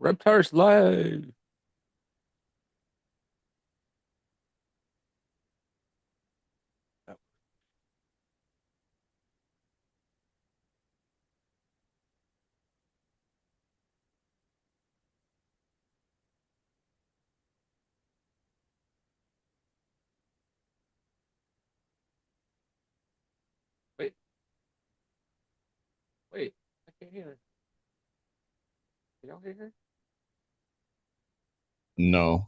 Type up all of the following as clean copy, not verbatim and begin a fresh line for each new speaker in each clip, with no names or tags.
R3PTAR's live. Wait, wait, I can't hear her. Can y'all hear her?
No.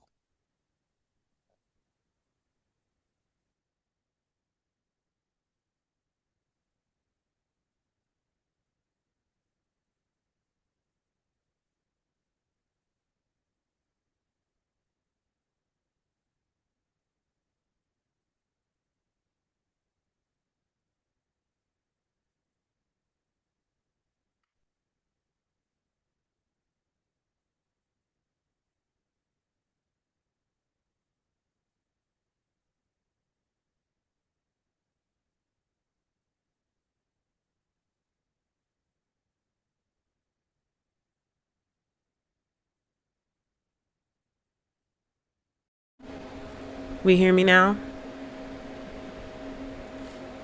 We hear me now?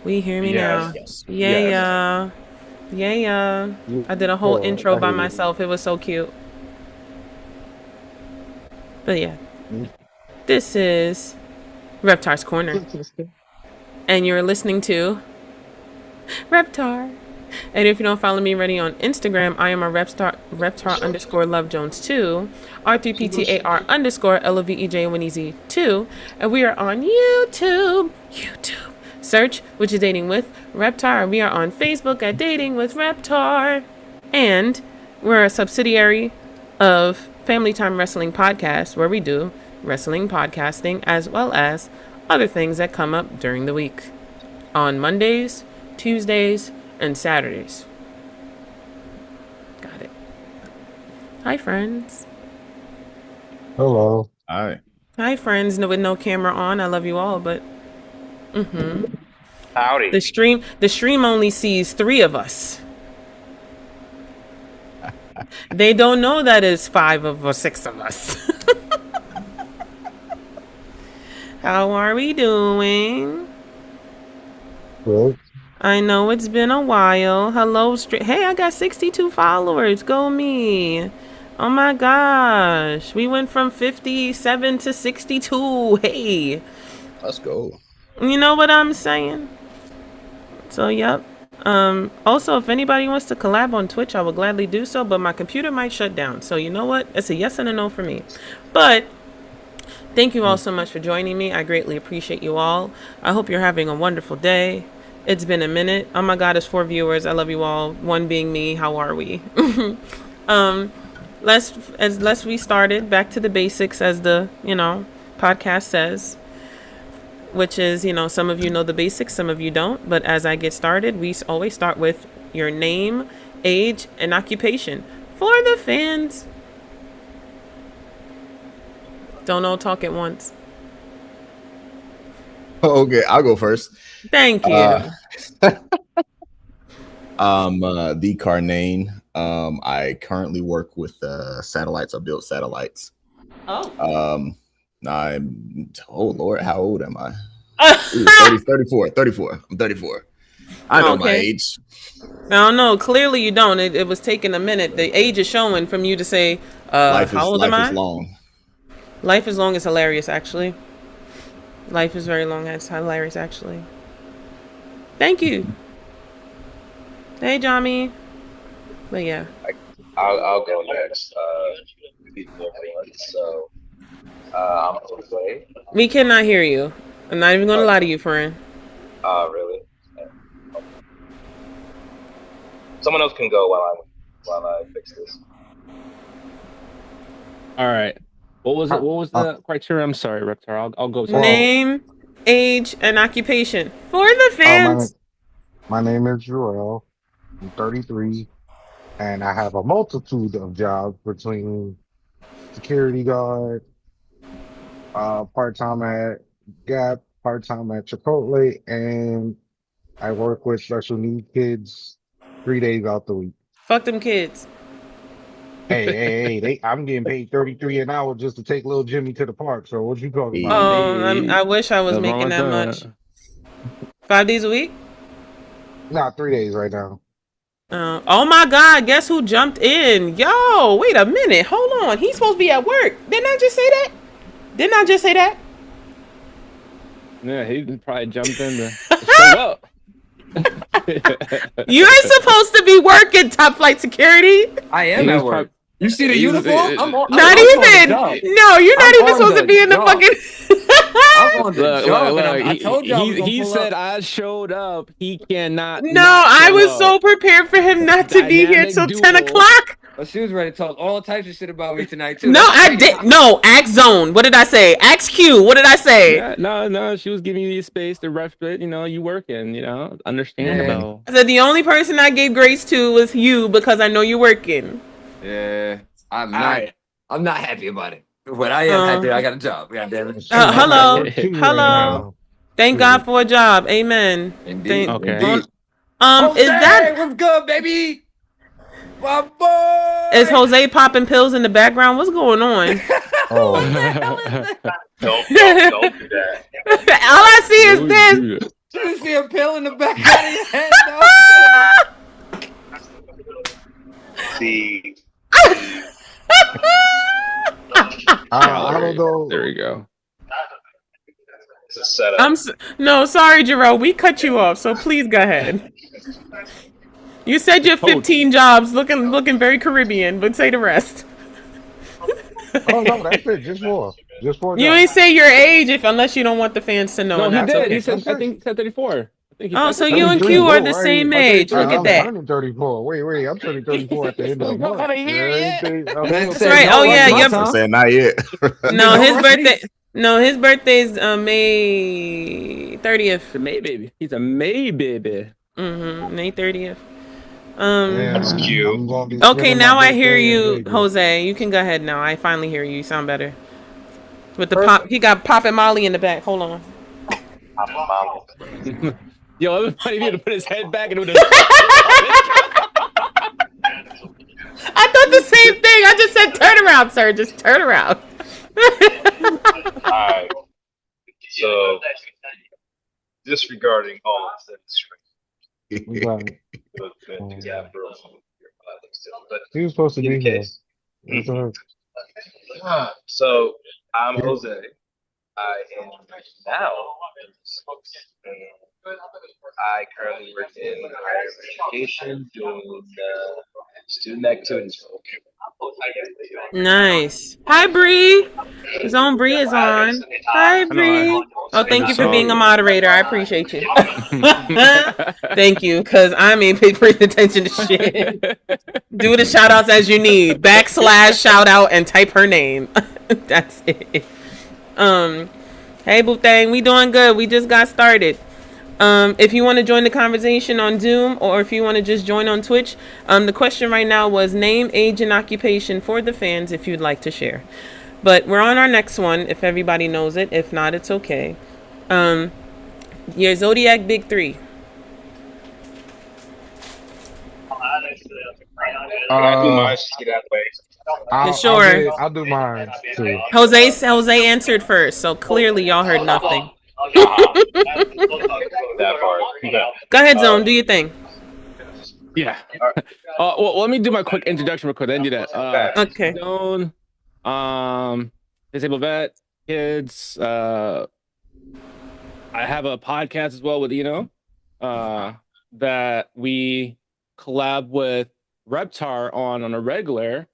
We hear me now.
Yes.
Yeah,
Yes.
yeah. Yeah, yeah.
Yeah,
I did a whole intro
I
by
hear you.
myself. It was so cute. But yeah,
Mm.
this is Reptar's Corner. And you're listening to Reptar. And if you don't follow me already on Instagram, I am a Reptar underscore Love Jones 2, R3PTAR underscore LOVEJ 2, and we are on YouTube. Search what you're dating with Reptar. We are on Facebook at Dating with Reptar. And we're a subsidiary of Family Time Wrestling Podcast, where we do wrestling podcasting as well as other things that come up during the week on Mondays, Tuesdays, and Saturdays. Got it. Hi, friends.
Hello.
All right.
Hi, friends. No, with no camera on. I love you all, but
Howdy.
the stream only sees 3 of us. They don't know that it's 5 of or 6 of us. How are we doing?
Good.
I know it's been a while. Hello, hey, I got 62 followers. Go me. Oh my gosh. We went from 57 to 62. Hey.
Let's go.
You know what I'm saying? So, yep. Also, if anybody wants to collab on Twitch, I will gladly do so, but my computer might shut down. So, you know what? It's a yes and a no for me. But thank you all so much for joining me. I greatly appreciate you all. I hope you're having a wonderful day. It's been a minute. Oh my God, it's 4 viewers. I love you all. 1 being me. How are we? Let's we started back to the basics, as the podcast says, which is, some of you know the basics, some of you don't. But as I get started, we always start with your name, age, and occupation for the fans. Don't all talk at once.
Okay, I'll go first.
Thank you.
The Carnane. I currently work with satellites. I build satellites.
Oh.
Oh Lord, how old am I? Ooh, 34. I'm 34. I know my
Okay.
age.
I don't know. Clearly you don't. It was taking a minute. The age is showing from you to say, how old am
Life is
I?
long.
Life is long is hilarious, actually. Life is very long. It's hilarious, actually. Thank you. Hey, Johnny. But yeah.
I'll go next. So, I'm Jose.
We cannot hear you. I'm not even going to lie to you, friend.
Really? Someone else can go while I fix this.
All right. What was it?
Uh,
What was
uh,
the criteria? I'm sorry, Reptar. I'll go second.
well,
Name, age, and occupation for the
uh,
fans.
my name is Joel. I'm 33, and I have a multitude of jobs between security guard, part-time at Gap, part-time at Chipotle, and I work with special needs kids 3 days out the week.
Fuck them kids.
I'm getting paid 33 an hour just to take little Jimmy to the park. So what you talking about?
Oh, I wish I was
Nothing wrong
making
with
that much. 5 days a week?
Nah, 3 days right now.
Oh my God! Guess who jumped in? Yo, wait a minute. Hold on. He's supposed to be at work. Didn't I just say that? Didn't I just say that?
Yeah, he probably jumped in to show up.
You ain't supposed to be working, top flight security.
I am
He
at
was
work.
prob-
You see the
he was-
uniform? I'm on.
Not
I'm on the
even.
job.
No, you're not
I'm
even
on
supposed to
the
be in the
job.
fucking.
I'm on the
Look,
job,
look,
and
look.
I told you I was gonna
He
pull
said
up.
I showed up. He cannot.
No,
not
I
show
was
up.
so prepared for him not to be here
Dynamic
till
duo.
10 o'clock.
But she was ready to talk all types of shit about me tonight too.
No,
That's
I
crazy.
did. No, Axe Zone. What did I say? Axe Q. What did I say?
Yeah, no. She was giving you the space to ref it. You know, you working. You know, understandable.
I said the only person I gave grace to was you because I know you're working.
Yeah, I'm not happy about it. But I am happy. I got a job. God damn it.
Hello.
Right
Hello.
now.
Thank God for a job. Amen.
Indeed.
Okay.
Indeed.
Is that
what's good, baby? My boy.
is Jose popping pills in the background? What's going on?
Oh,
Don't do that.
All I see is this.
You just see a pill in the back of your head, though.
See,
I don't know.
There we go.
it's a setup.
No, sorry, Jerome. We cut you off, so please go ahead. You said you have 15 jobs, looking very Caribbean, but say the rest.
Oh no, that's it. Just four.
You ain't say your age unless you don't want the fans to know.
No,
and
he
that's
did.
okay.
He said, I think he said 34. I think he
Oh,
said
so
34.
you and
33,
Q are the
right?
same age. Look at
I'm
that.
turning 34. Wait, I'm turning 34 at the end of the month.
That's right. Oh yeah,
I'm saying not yet.
No, his birthday. No, his birthday's May 30th.
He's a May baby. He's a May baby.
May 30th.
That's cute.
Okay, now I hear you, Jose. You can go ahead now. I finally hear you. You sound better. With the pop, he got Pop and Molly in the back. Hold on.
Yo, it was funny if he had to put his head back and it would
I thought the same thing. I just said turn around, sir. Just turn around.
Alright. So, disregarding all of this, but
He was supposed to
in
be here.
case. So, I'm Jose. I am now. I currently work in higher education doing student activities.
Nice. Hi, Bree. Zone Bree is on. Hi, Bree. Oh, thank you for being a moderator. I appreciate you. Thank you, because I ain't paying attention to shit. Do the shout outs as you need. / shout out and type her name. That's it. Hey, Boo Thang, we doing good. We just got started. If you want to join the conversation on Zoom or if you want to just join on Twitch, the question right now was name, age, and occupation for the fans if you'd like to share. But we're on our next one if everybody knows it. If not, it's okay. Your Zodiac Big Three.
I do mine that way.
I'll do mine too.
Jose answered first, so clearly y'all heard nothing.
That part.
Go ahead, Zone. Do your thing.
Yeah. Well, let me do my quick introduction real quick. Then do that.
Okay.
Zone, disabled vet, kids. I have a podcast as well with that we collab with R3PTAR on a regular,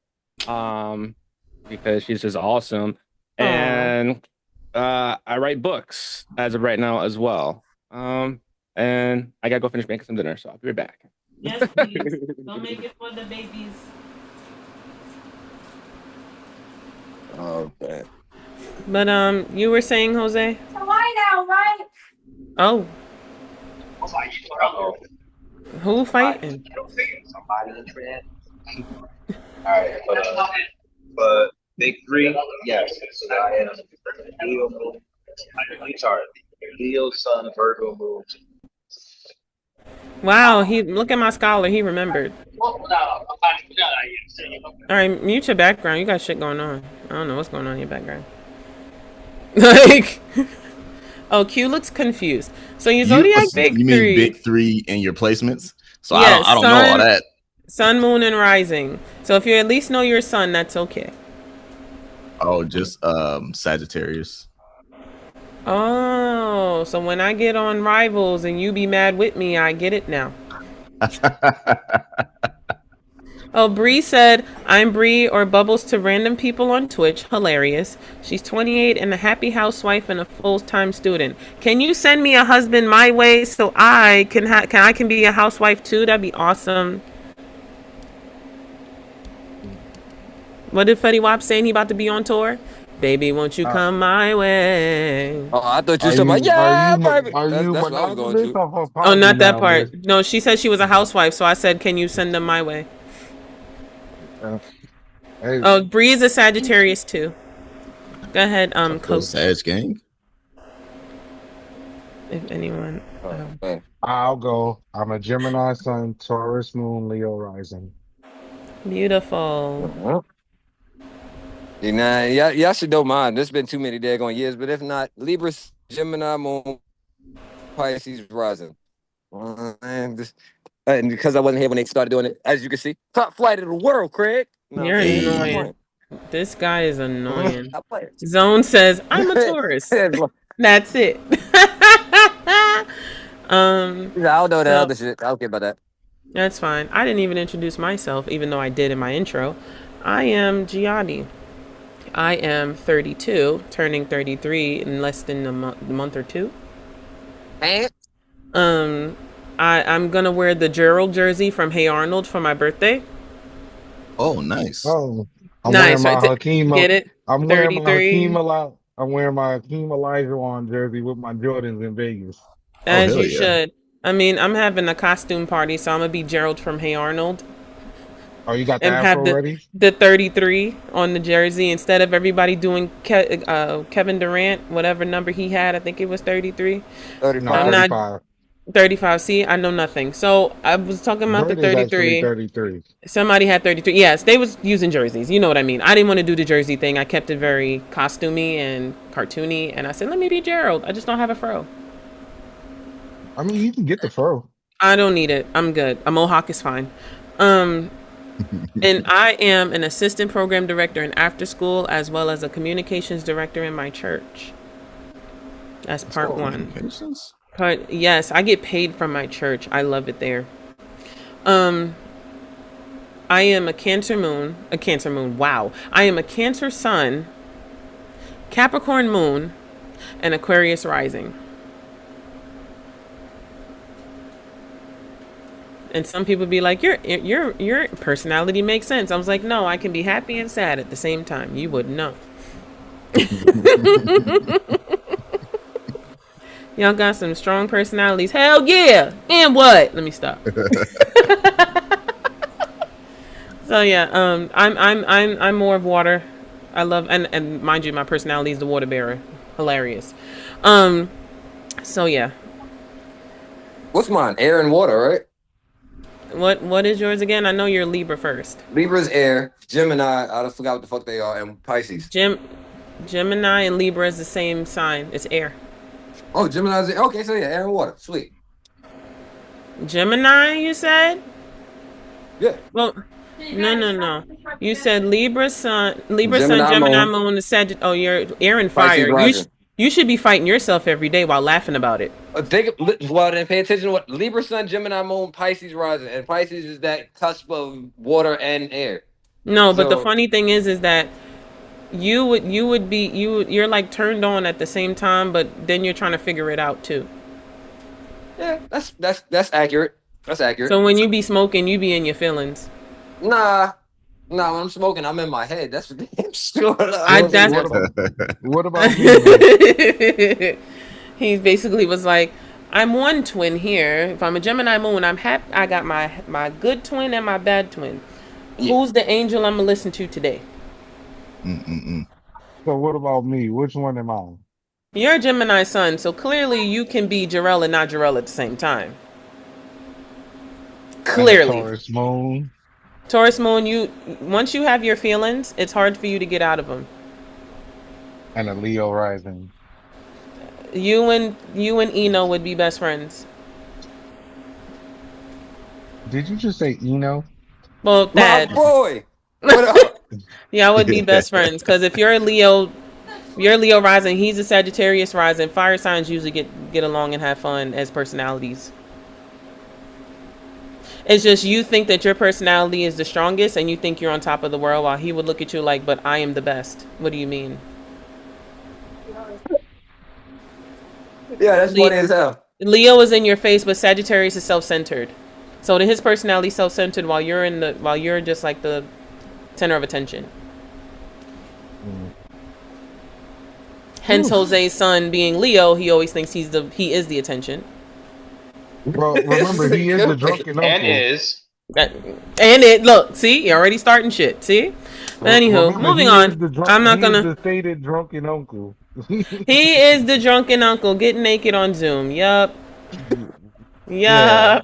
because she's just awesome. And I write books as of right now as well. And I gotta go finish making some dinner, so I'll be right back.
Yes, please. Don't make it for the babies.
Okay.
But you were saying, Jose?
Why now, right?
Oh,
Uh-oh.
who fighting?
Alright, but Big Three, yes. I am Leo, Sun, Virgo, Moon.
Wow, look at my scholar. He remembered. All right, mute your background. You got shit going on. I don't know what's going on in your background. Like, oh, Q looks confused. So your zodiac big
You mean
three?
big three in your placements? So
Yes,
I don't know all that.
Sun, moon, and rising. So if you at least know your sun, that's okay.
Oh, just Sagittarius.
Oh, so when I get on Rivals and you be mad with me, I get it now. Oh, Bree said, I'm Bree or Bubbles to random people on Twitch. Hilarious. She's 28 and a happy housewife and a full-time student. Can you send me a husband my way so I can be a housewife too? That'd be awesome. What did Fetty Wap saying he about to be on tour? Baby, won't you come my way?
Oh, I thought you were talking about, baby.
Are you
That's what I was going
monogamous
to.
or
Oh, not that
polyamorous?
part. No, she said she was a housewife, so I said, can you send them my way?
Hey,
Oh, Bree is a Sagittarius too. Go ahead, Coach.
Sag gang.
If anyone.
Man.
I'll go. I'm a Gemini Sun, Taurus Moon, Leo Rising.
Beautiful.
You know, y'all should don't mind. There's been too many daggone years, but if not, Libra, Gemini, Moon, Pisces, Rising. And because I wasn't here when they started doing it, as you can see, top flight of the world, Craig. No,
You're
Hey.
annoying. This guy is annoying. Zone says, I'm a Taurus. That's it.
I don't know the
So-
other shit. I don't care about that.
That's fine. I didn't even introduce myself, even though I did in my intro. I am Gianni. I am 32, turning 33 in less than a month or two. I'm gonna wear the Gerald jersey from Hey Arnold for my birthday.
Oh, nice.
Oh,
Nice,
wearing my
right?
Hakeem.
Get it?
I'm wearing my
33.
I'm wearing my Hakeem Olajuwon jersey with my Jordans in Vegas.
As
hell
you
yeah.
should. I mean, I'm having a costume party, so I'm gonna be Gerald from Hey Arnold.
Oh, you got the
And have
afro ready?
the 33 on the jersey instead of everybody doing Kevin Durant, whatever number he had. I think it was 33.
No,
I'm not
35.
35. See, I know nothing. So I was talking about
Bird
the
is actually
33.
33.
Somebody had 33. Yes, they was using jerseys. You know what I mean. I didn't want to do the jersey thing. I kept it very costumey and cartoony. And I said, let me be Gerald. I just don't have a fro.
I mean, you can get the fro.
I don't need it. I'm good. A mohawk is fine. And I am an assistant program director in after school as well as a communications director in my church. That's part one.
Communications?
Yes, I get paid from my church. I love it there. I am a Cancer moon. Wow. I am a Cancer sun, Capricorn moon, and Aquarius rising. And some people be like, your personality makes sense. I was like, no, I can be happy and sad at the same time. You wouldn't know. Y'all got some strong personalities. Hell yeah. And what? Let me stop. So yeah, I'm more of water. I love and mind you, my personality is the water bearer. Hilarious. So yeah.
What's mine? Air and water, right?
What is yours again? I know you're Libra first.
Libra's air, Gemini, I forgot what the fuck they are, and Pisces.
Gemini and Libra is the same sign. It's air.
Oh, Gemini's air. Okay, so yeah, air and water. Sweet.
Gemini, you said?
Yeah.
Well, no. You said Libra sun,
Gemini
Gemini
moon.
moon, Sagittarius. Oh, you're air and
Pisces
fire.
rising.
You should be fighting yourself every day while laughing about it.
Well, then pay attention to what Libra, Sun, Gemini, Moon, Pisces rising, and Pisces is that cusp of water and air.
No, but the
So-
funny thing is that you're like turned on at the same time, but then you're trying to figure it out too.
Yeah, that's accurate. That's accurate.
So when you be smoking, you be in your feelings.
Nah, when I'm smoking, I'm in my head. That's for damn sure.
What about me, man?
He basically was like, I'm one twin here. If I'm a Gemini moon, I'm happy. I got my good twin and my bad twin.
Yeah.
Who's the angel I'm gonna listen to today?
So what about me? Which one am I?
You're a Gemini sun, so clearly you can be Jarell and not Jarell at the same time. Clearly.
Taurus Moon.
Taurus moon, once you have your feelings, it's hard for you to get out of them.
And a Leo rising.
You and Eno would be best friends.
Did you just say Eno?
Well,
My
Thad.
boy. What up?
Yeah, I would be best friends because if you're a Leo rising, he's a Sagittarius rising. Fire signs usually get along and have fun as personalities. It's just you think that your personality is the strongest and you think you're on top of the world while he would look at you like, but I am the best. What do you mean?
Yeah, that's funny as hell.
Leo is in your face, but Sagittarius is self-centered. So his personality is self-centered while you're just like the center of attention. Hence Jose's son being Leo, he always thinks he is the attention.
Well, remember, he is the drunken uncle.
And
look, see, you're already starting shit. See? But anywho,
Remember,
moving
he
on.
is the
I'm not
he
gonna.
is the stated drunken uncle.
He is the drunken uncle getting naked on Zoom. Yup.
Yeah.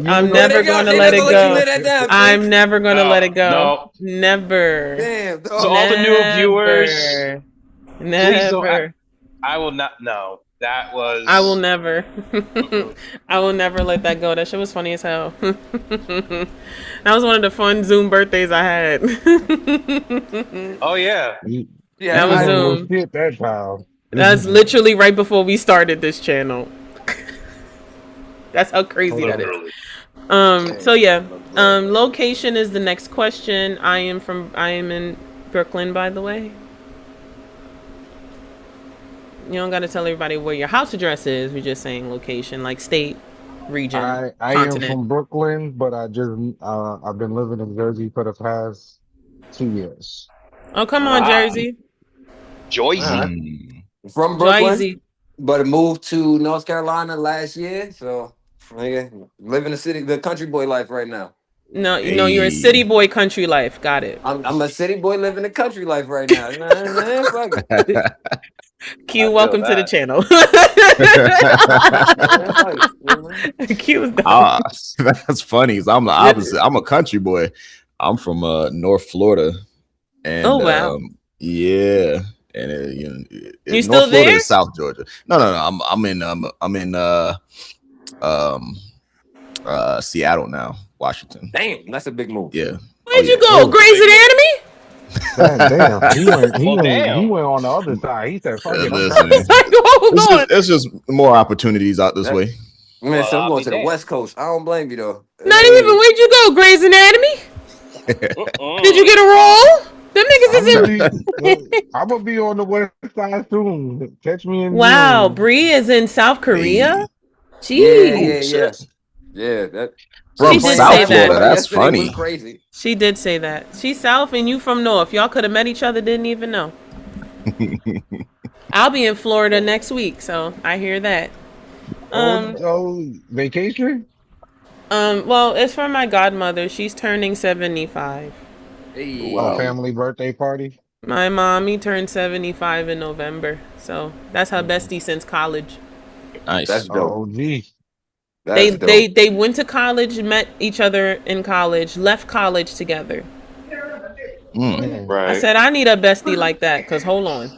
I'm never going to let it go.
Down,
I'm never going to let it go.
No.
Never.
Damn.
So all the new viewers, please don't.
Never.
I will not. No, that was.
I will never. I will never let that go. That shit was funny as hell. That was one of the fun Zoom birthdays I had.
Oh yeah.
That was Zoom.
Skip that time.
That's literally right before we started this channel. That's how crazy that is. So yeah. Location is the next question. I am in Brooklyn, by the way. You don't got to tell everybody where your house address is. We're just saying location, like state, region,
I
continent.
am from Brooklyn, but I've been living in Jersey for the past 2 years.
Oh, come on, Jersey.
Joyzy.
From Brooklyn,
Jersey.
but I moved to North Carolina last year, so living the country boy life right now.
No, you're a city boy, country life. Got it.
I'm a city boy living the country life right now. Man, fuck it.
Q, welcome to the channel. Q is
that's funny. I'm the opposite. I'm a country boy. I'm from North Florida, and
oh wow,
yeah, and
you still
North Florida
there?
is South Georgia. No. I'm in Seattle now, Washington.
Damn, that's a big move.
Yeah.
Where'd you go? Grey's Anatomy?
Damn. He went on the other side. He said, fuck it.
It's just more opportunities out this way.
Man, so I'm going to the West Coast. I don't blame you though.
Not even. Where'd you go? Grey's Anatomy? Did you get a role? Them niggas is
I'm gonna be on the West Side soon. Catch me in.
Wow, Bree is in South Korea.
Hey.
Jeez.
Yeah. That.
From
She did
South
say
Florida,
that.
that's
Yesterday
funny.
was crazy.
She did say that. She's South and you from North. Y'all could have met each other, didn't even know. I'll be in Florida next week, so I hear that.
Vacation?
Well, it's for my godmother. She's turning 75.
Hey.
Wow. Family birthday party?
My mommy turned 75 in November, so that's her bestie since college.
Nice.
That's dope.
Oh, gee.
They went to college, met each other in college, left college together.
Right.
I said I need a bestie like that because hold on.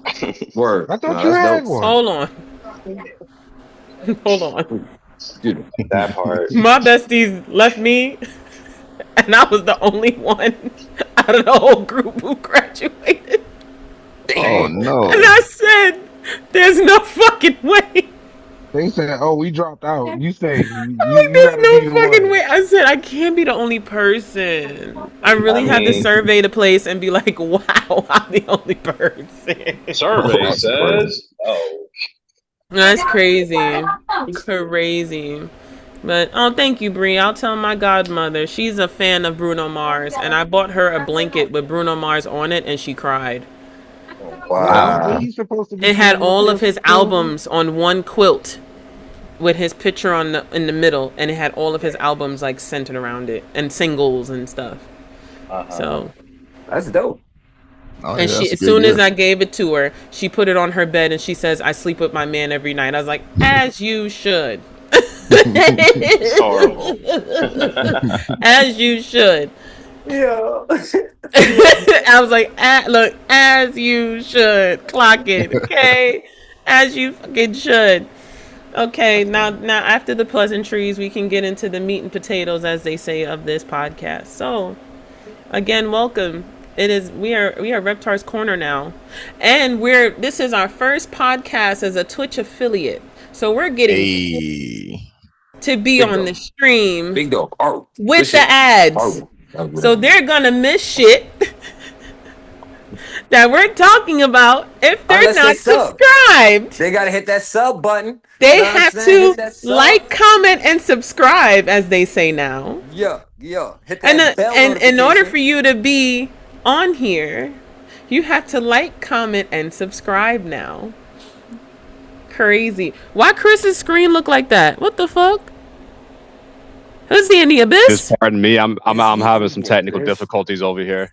Word.
I thought you had one.
Hold on.
Dude,
That part.
My besties left me, and I was the only one out of the whole group who graduated.
Oh no.
And I said, "There's no fucking way."
They said, "Oh, we dropped out." You say,
"There's no fucking way." I said, "I can't be the only person." I really had to survey the place and be like, "Wow, I'm the only person."
Survey says, "Oh,
that's crazy, crazy." But thank you, Bree. I'll tell my godmother. She's a fan of Bruno Mars, and I bought her a blanket with Bruno Mars on it, and she cried.
wow.
It had all of his albums on one quilt with his picture in the middle, and it had all of his albums like centered around it and singles and stuff. So
that's dope.
Oh,
and she, as soon as I gave it to her, she put it on her bed and she says, "I sleep with my man every night." I was like, "As you should."
horrible."
As you should.
Yeah.
I was like, look, as you should. Clock it, okay? As you fucking should. Okay, now after the pleasantries, we can get into the meat and potatoes, as they say, of this podcast. So, again, welcome. We are Reptar's Corner now, and this is our first podcast as a Twitch affiliate. So we're getting
Hey.
to be
Big
on
dog.
the stream
Big dog. Oh,
with the ads. So they're gonna miss shit that we're talking about if they're
Unless they
not
sub.
subscribed.
They gotta hit that sub button.
They
Know what I'm
have
saying?
to
Hit that sub.
like, comment, and subscribe, as they say now.
Yeah. Hit that
And
bell
in order
notification.
for you to be on here, you have to like, comment, and subscribe now. Crazy. Why Chris's screen look like that? What the fuck? Who's he in the abyss?
Just pardon me. I'm having some technical difficulties over here.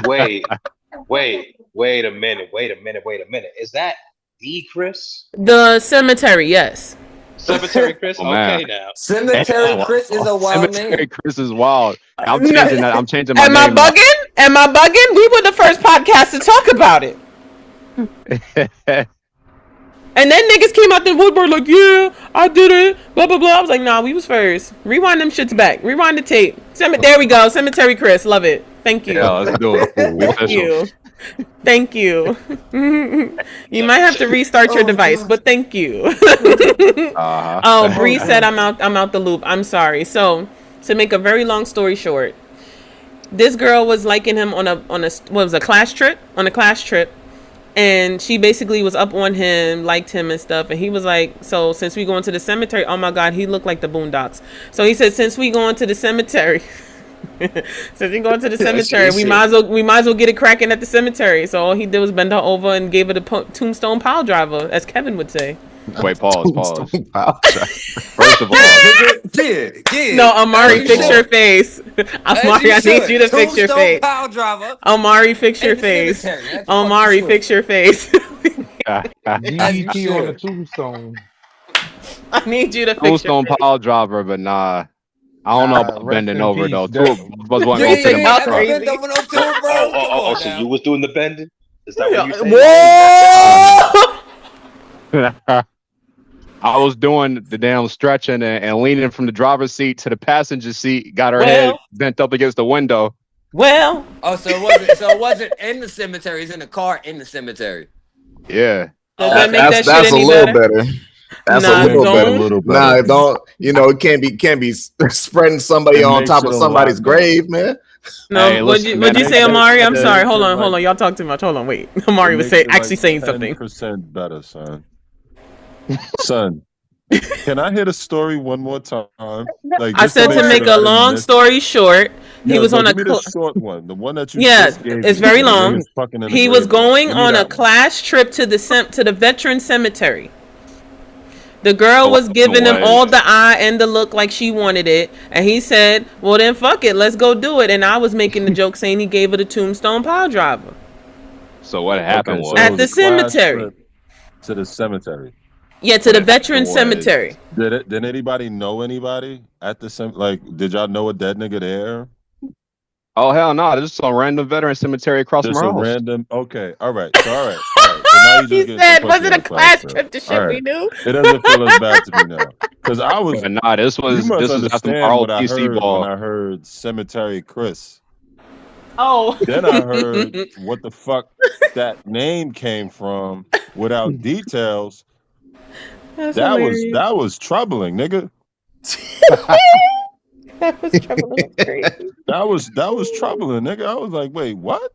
Wait a minute. Is that the Chris?
The cemetery, yes.
Cemetery Chris?
Oh, man.
Okay now.
Cemetery Chris is a wild
Cemetery
name.
Chris is wild. I'm
No.
changing that. I'm changing my
Am I
name now.
bugging? Am I bugging? We were the first podcast to talk about it. And then niggas came out the woodwork like, yeah, I did it, blah, blah, blah. I was like, nah, we was first. Rewind them shits back. Rewind the tape. There we go. Cemetery Chris. Love it. Thank you.
Yeah, let's do it. We
Thank
official.
you. Thank you. You might have to restart your device, but thank you. Oh, Bree said I'm out the loop. I'm sorry. So, to make a very long story short, this girl was liking him on a class trip, and she basically was up on him, liked him and stuff, and he was like, so since we going to the cemetery, oh my god, he looked like the Boondocks. So he said, since we going to the cemetery, we might as well get it cracking at the cemetery. So all he did was bend her over and gave her the tombstone pile driver, as Kevin would say.
Wait, pause.
Wow.
First of all,
Yeah.
No, Amari, fix your face.
As
Amari,
you
I need
should.
you to fix your
Tombstone
face.
Pile driver.
Omari, fix your
in the
face.
cemetery. That's
Omari,
fucking
fix your face.
DDT on the tombstone.
I need you to fix your
tombstone
face.
pile driver, but nah. I don't know about
rest
bending
in
over
peace,
though.
Dad.
Two of us want
Yeah,
to go sit in
yeah,
my
yeah.
truck.
Haven't been over no tomb, bro. Come on
So
now.
you was doing the bending? Is that what you saying?
Whoa!
I was doing the damn stretching and leaning from the driver's seat to the passenger seat. Got her head bent up against the window.
Well,
Oh, so it wasn't in the cemetery. It's in the car in the cemetery.
Yeah.
does that make
That's
that shit
a
any
little
better?
better. That's
Nah,
a little
don't.
better. Nah, don't. You know, it can't be spreading somebody
It
on
makes
top
it
of
a
somebody's
lot better.
grave, man.
No,
Hey,
what'd
listen,
you
man,
say, Amari? I'm
that
sorry.
shit
Hold on.
like-
Y'all talk too much. Hold on, wait. Amari was actually saying something.
10% better, son. Son, can I hear the story one more time? Like,
I
just
said to make
sure
a
I didn't
long
miss-
story short, he
Yeah,
was
no,
on a
give me the short one, the one that you
Yeah,
just gave
it's
me.
very
The
long.
niggas fucking in the
he was
grave.
going
Give me
on a
that one.
class trip to the veteran cemetery. The girl
Oh,
was giving him
way.
all the eye and the look like she wanted it, and he said, "Well then, fuck it, let's go do it." And I was making the joke saying he gave her the tombstone pile driver.
So what happened
Okay, so
was
At
it
the
was a class
cemetery.
trip to the cemetery.
Yeah, to the veteran
was.
cemetery.
Did anybody know anybody at the like? Did y'all know a dead nigga there?
oh hell no, this is some random veteran cemetery across from
Just
our
a
house.
random. Okay, all right. So all right. So now you just
He
getting
said,
some
"Was
pussy
it
on
a
the
class trip to shit
All
we
right.
knew?"
It doesn't feel as bad to me now because I was.
But nah, this
You
was
must
after
understand what I
ROTC
heard
ball.
when I heard Cemetery Chris.
Oh.
Then I heard what the fuck that name came from without details.
That's
That
hilarious.
was troubling, nigga.
That was troubling. Crazy.
That was troubling, nigga. I was like, wait, what?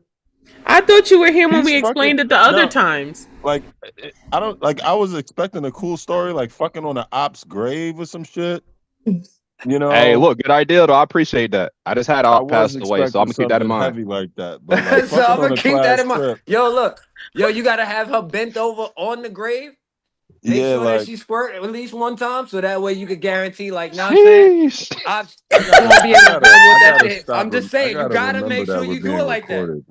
I thought you were here when
He's
we explained
fucking-
it the other
no.
times.
Like, I don't like. I was expecting a cool story, like fucking on an op's grave or some shit. You know.
Hey, look, good idea though. I appreciate that. I just had
I
all
was
passed away, so I'm gonna keep that in
something
mind.
heavy like that. But like,
So
fucking
I'm
on
gonna
a
keep that
class
in mind.
trip,
Yo, look. Yo, you gotta have her bent over on the grave. Make
yeah,
sure that
like
she squirt at least one time, so that way you could guarantee, like, now I'm saying,
Sheesh.
I'm gonna be able to deal with that shit.
stop
I'm just
I
saying, you
gotta
gotta
remember
make
that
sure
we're
you do
being
it like that.
recorded.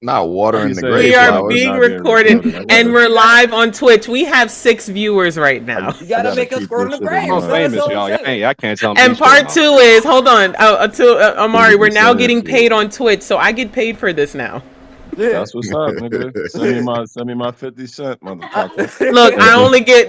Not watering
You
the
say
gray
We are
flowers
flowers.
being
not being
recorded
recorded.
and we're live on Twitch. We have 6 viewers right now.
You gotta make us
keep
squirt
this
in the
shit in
grave,
I'm
son.
mind.
That's
famous,
all
y'all.
I'm saying.
Y'all can't tell me
And
shit
part
now.
2 is, hold on, Amari, we're now
50%
getting
shit.
paid on Twitch, so I get paid for this now.
Yeah.
That's what's up, nigga. Send me my 50 cent, motherfucker.
Look,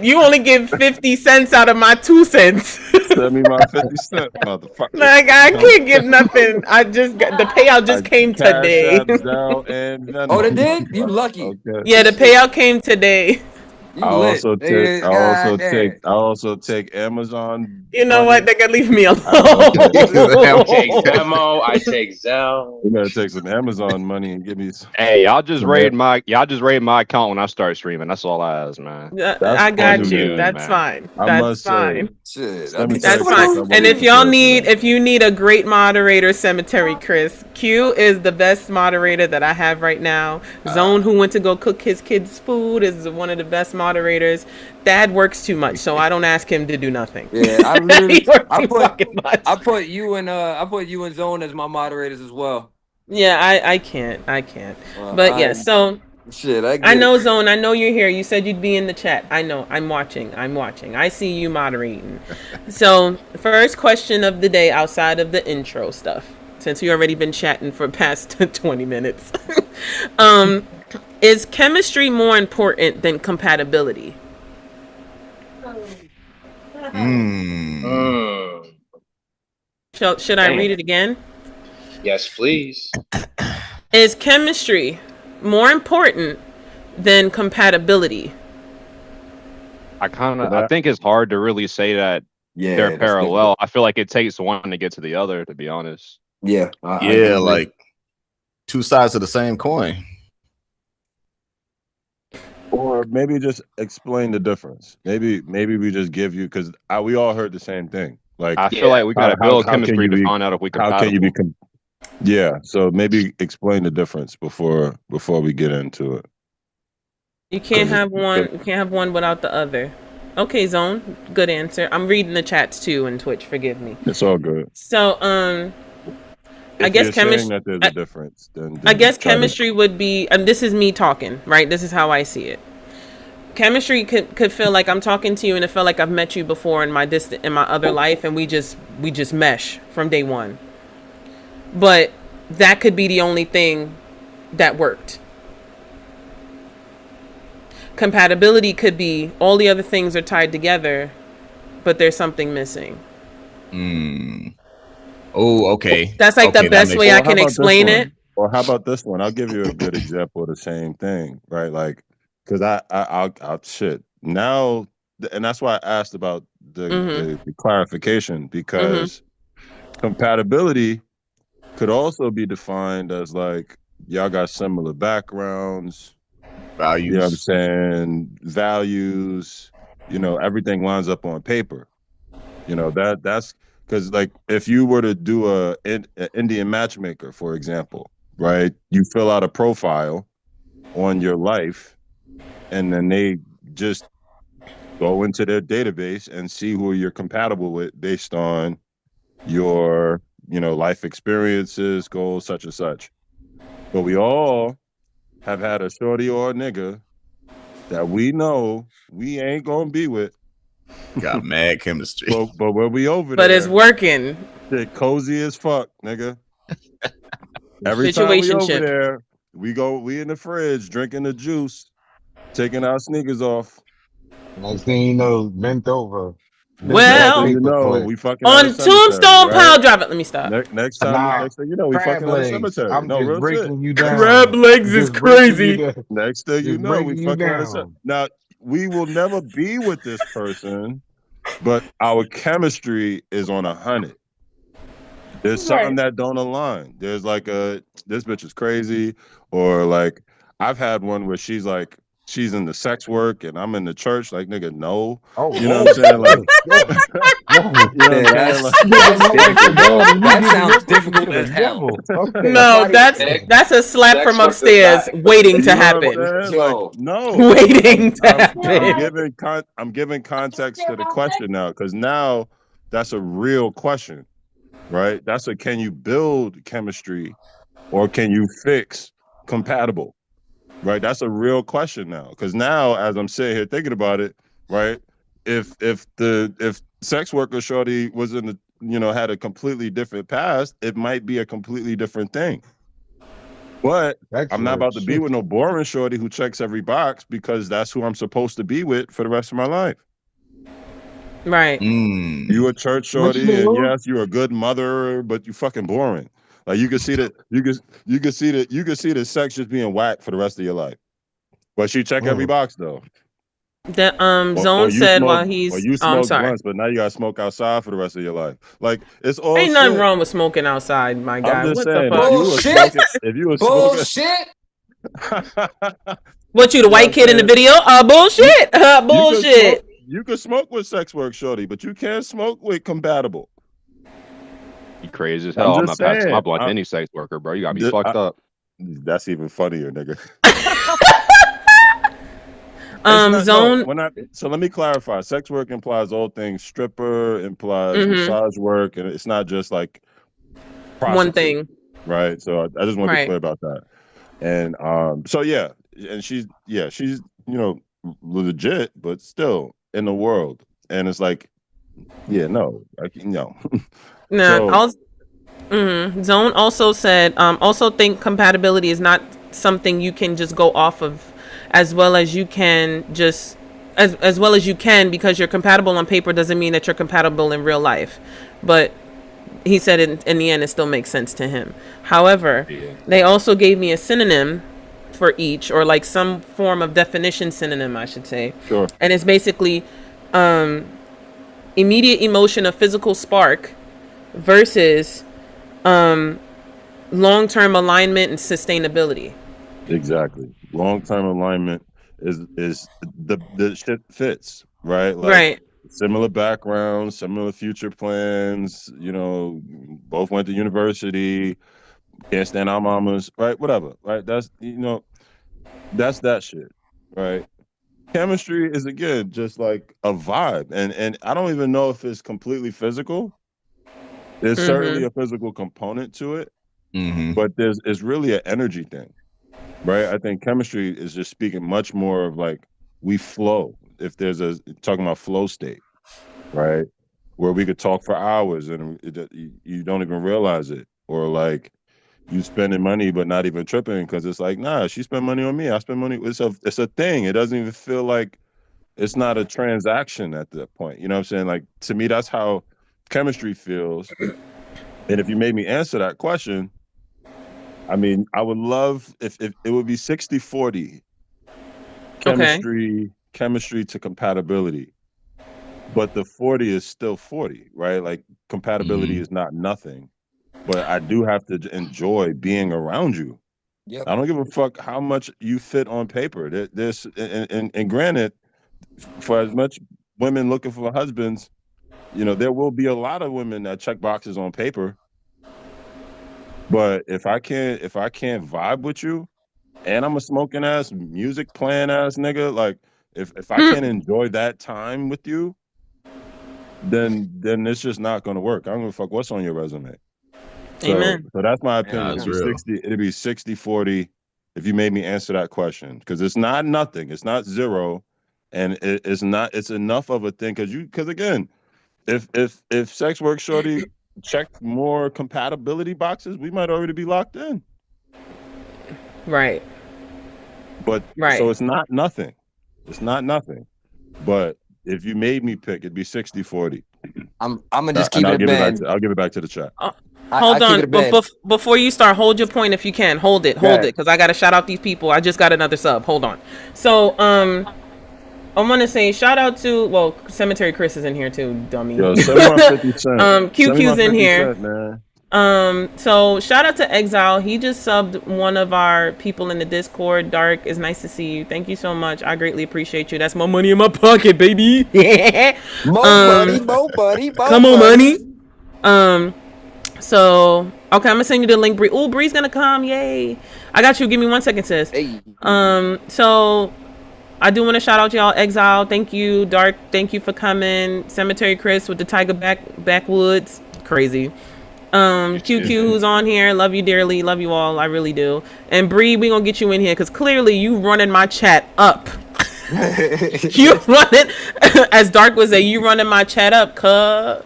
you only get 50 cents out of my 2 cents.
Send me my 50 cent, motherfucker.
Like, I can't get nothing. I just got the payout just came
Cash
today.
App, Zelle, and Venmo.
Oh, they did? You lucky.
Okay.
Yeah, the payout came today.
You lit.
I also take Amazon.
You know
money.
what? They can leave me alone.
I take Venmo. I take Zelle.
You gotta take some Amazon money and give me some.
Hey, y'all just
Yeah.
raid my account when I start streaming. That's all I ask, man.
I got
funny,
you.
man.
That's fine.
I
That's
must say,
fine.
Shit.
Let me
That's
tell
fine.
you,
And if y'all need, if you need a great moderator, Cemetery Chris, Q is the best moderator that I have right now. Zone, who went to go cook his kids' food, is one of the best moderators. Dad works too much, so I don't ask him to do nothing.
Yeah, I literally,
He works too fucking much.
I put you and Zone as my moderators as well.
Yeah, I can't.
Well,
But yeah, so
shit,
I know, Zone. I know you're here. You said you'd be in the chat. I know. I'm watching. I see you moderating. So, first question of the day outside of the intro stuff, since we already been chatting for past 20 minutes. Is chemistry more important than compatibility? Should I read it again?
Yes, please.
Is chemistry more important than compatibility?
I think it's hard to really say that they're parallel. I feel like it takes one to get to the other, to be honest.
Yeah.
Yeah, like two sides of the same coin.
Or maybe just explain the difference. Maybe we just give you, because we all heard the same thing. Like,
I feel like we got to build chemistry to find out if we compatible.
How can you be? Yeah. So maybe explain the difference before we get into it.
You can't have one. You can't have one without the other. Okay, Zone. Good answer. I'm reading the chats too in Twitch. Forgive me.
It's all good.
So, I guess chemistry.
That there's a difference. Then
I guess chemistry would be. This is me talking, right? This is how I see it. Chemistry could feel like I'm talking to you, and it felt like I've met you before in my other life, and we just mesh from day one. But that could be the only thing that worked. Compatibility could be all the other things are tied together, but there's something missing.
Oh, okay.
That's like the best way I can explain it.
Or how about this one? I'll give you a good example of the same thing, right? Like, because I'll shit now, and that's why I asked about the clarification, because compatibility could also be defined as like y'all got similar backgrounds,
values.
You know what I'm saying? Values. Everything lines up on paper. That's because, like, if you were to do a Indian matchmaker, for example, right? You fill out a profile on your life, and then they just go into their database and see who you're compatible with based on your, life experiences, goals, such and such. But we all have had a shorty or a nigga that we know we ain't gonna be with.
Got mad chemistry.
But when we over
there, but it's working.
Shit cozy as fuck, nigga. Every time we over there, we in the fridge drinking the juice, taking our sneakers off.
Next thing you know, bent over.
Well,
we fucking
on Tombstone Pile Driver. Let me stop.
Next thing you know, we fucking at a cemetery.
I'm just
real
breaking
shit.
you down.
Crab legs is crazy.
Next thing you know, we fucking at a cemetery. Now, we will never be with this person, but our chemistry is on 100. There's something that don't align. There's like this bitch is crazy, or like I've had one where she's in the sex work and I'm in the church. Like, nigga, no. You know what I'm saying? Like,
that sounds difficult as hell.
No, that's a slap from upstairs waiting to happen.
Like, no.
Waiting to happen.
I'm giving context to the question now, because now that's a real question, right? That's can you build chemistry, or can you fix compatible? Right? That's a real question now. Because now, as I'm sitting here thinking about it, right? If sex worker shorty was in the, you know, had a completely different past, it might be a completely different thing. But I'm not about to be with no boring shorty who checks every box because that's who I'm supposed to be with for the rest of my life.
Right.
You a church shorty, and yes, you're a good mother, but you fucking boring. Like you can see that you can see the sex just being whacked for the rest of your life. But she check every box though.
The
Or
Zone
you
said
smoke,
while
or
he's
you
I'm
smoke
sorry.
blunts, but now you gotta smoke outside for the rest of your life. Like it's all
Ain't nothing
shit.
wrong with smoking outside, my guy.
I'm just
What the
saying,
fuck?
if you were smoking,
What, you the white kid in the video? Bullshit. Bullshit.
You can smoke with sex work shorty, but you can't smoke with compatible.
You crazy as
I'm
hell. I'm
just
not passing my
saying.
blunt to any sex worker, bro. You got me fucked up.
That's even funnier, nigga.
Zone.
So let me clarify. Sex work implies all things. Stripper implies massage work, and it's not just like prostitute,
one thing,
right? So I just want to be clear about that. And so yeah, and she's you know, legit, but still in the world, and it's like, yeah, no, no.
Nah. Zone also said, also think compatibility is not something you can just go off of as well as you can just as well as you can, because you're compatible on paper doesn't mean that you're compatible in real life. But he said in the end it still makes sense to him. However, they also gave me a synonym for each, or like some form of definition synonym, I should say.
Sure.
And it's basically immediate emotion of physical spark versus long-term alignment and sustainability.
Exactly. Long-term alignment is the shit fits, right? Like,
right.
Similar backgrounds, similar future plans, you know, both went to university, can't stand our mamas, right? Whatever, right? That's, you know, that's that shit, right? Chemistry is, again, just like a vibe. And I don't even know if it's completely physical. There's certainly a physical component to it, but it's really an energy thing, right? I think chemistry is just speaking much more of like we flow. If there's talking about flow state, right, where we could talk for hours and you don't even realize it, or like you spending money but not even tripping because it's like, nah, she spent money on me, I spend money. It's a thing. It doesn't even feel like it's not a transaction at that point. You know what I'm saying? Like, to me, that's how chemistry feels. And if you made me answer that question, I mean, I would love if it would be 60-40 chemistry to compatibility. But the 40 is still 40, right? Like, compatibility is not nothing. But I do have to enjoy being around you. Yep. I don't give a fuck how much you fit on paper. There's and granted, for as much women looking for husbands, you know, there will be a lot of women that check boxes on paper. But if I can't vibe with you, and I'm a smoking ass, music playing ass nigga, like if I can't enjoy that time with you, then it's just not gonna work. I don't give a fuck what's on your resume. So that's my opinion. It'd be 60-40 if you made me answer that question, because it's not nothing. It's not zero, and it's enough of a thing because again, if sex work shorty checked more compatibility boxes, we might already be locked in.
Right.
But so it's not nothing. It's not nothing. But if you made me pick, it'd be 60-40.
I'm gonna just keep it a band.
I'll give it back to the chat.
Hold on, but before you start, hold your point if you can. Hold it, because I gotta shout out these people. I just got another sub. Hold on. So I want to say shout out to Cemetery Chris is in here too, dummy.
Yo, 50 Cent.
QQ's in here.
Cent, man.
So shout out to Exile. He just subbed one of our people in the Discord. Dark, it's nice to see you. Thank you so much. I greatly appreciate you. That's more money in my pocket, baby.
More money.
Come on, money. So okay, I'm gonna send you the link. Oh, Bree's gonna come. Yay! I got you. Give me 1 second, sis.
Hey.
So I do want to shout out y'all. Exile, thank you. Dark, thank you for coming. Cemetery Chris with the Tiger backwoods, crazy. QQ who's on here. Love you dearly. Love you all. I really do. And Bree, we gonna get you in here because clearly you running my chat up. You running, as Dark would say, you running my chat up, cuh.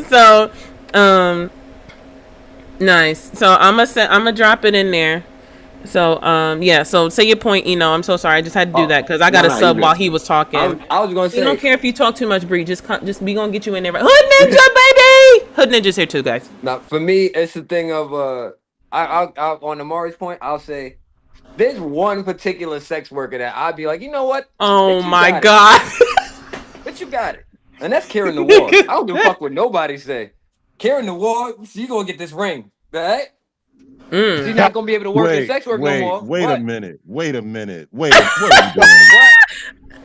So, nice. So I'm gonna drop it in there. So yeah. So say your point. I'm so sorry. I just had to do that because I got a sub while he was talking.
I was gonna say.
We don't care if you talk too much, Bree. Just we gonna get you in there. Hood Ninja, baby. Hood Ninja's here too, guys.
Now for me, it's the thing of I on Amari's point, I'll say there's one particular sex worker that I'd be like, you know what?
Oh my god.
But you got it, and that's Karen the War. I don't give a fuck what nobody say. Karen the War, you gonna get this ring, right? She's not gonna be able to work in sex work no more.
Wait a minute. What are you doing?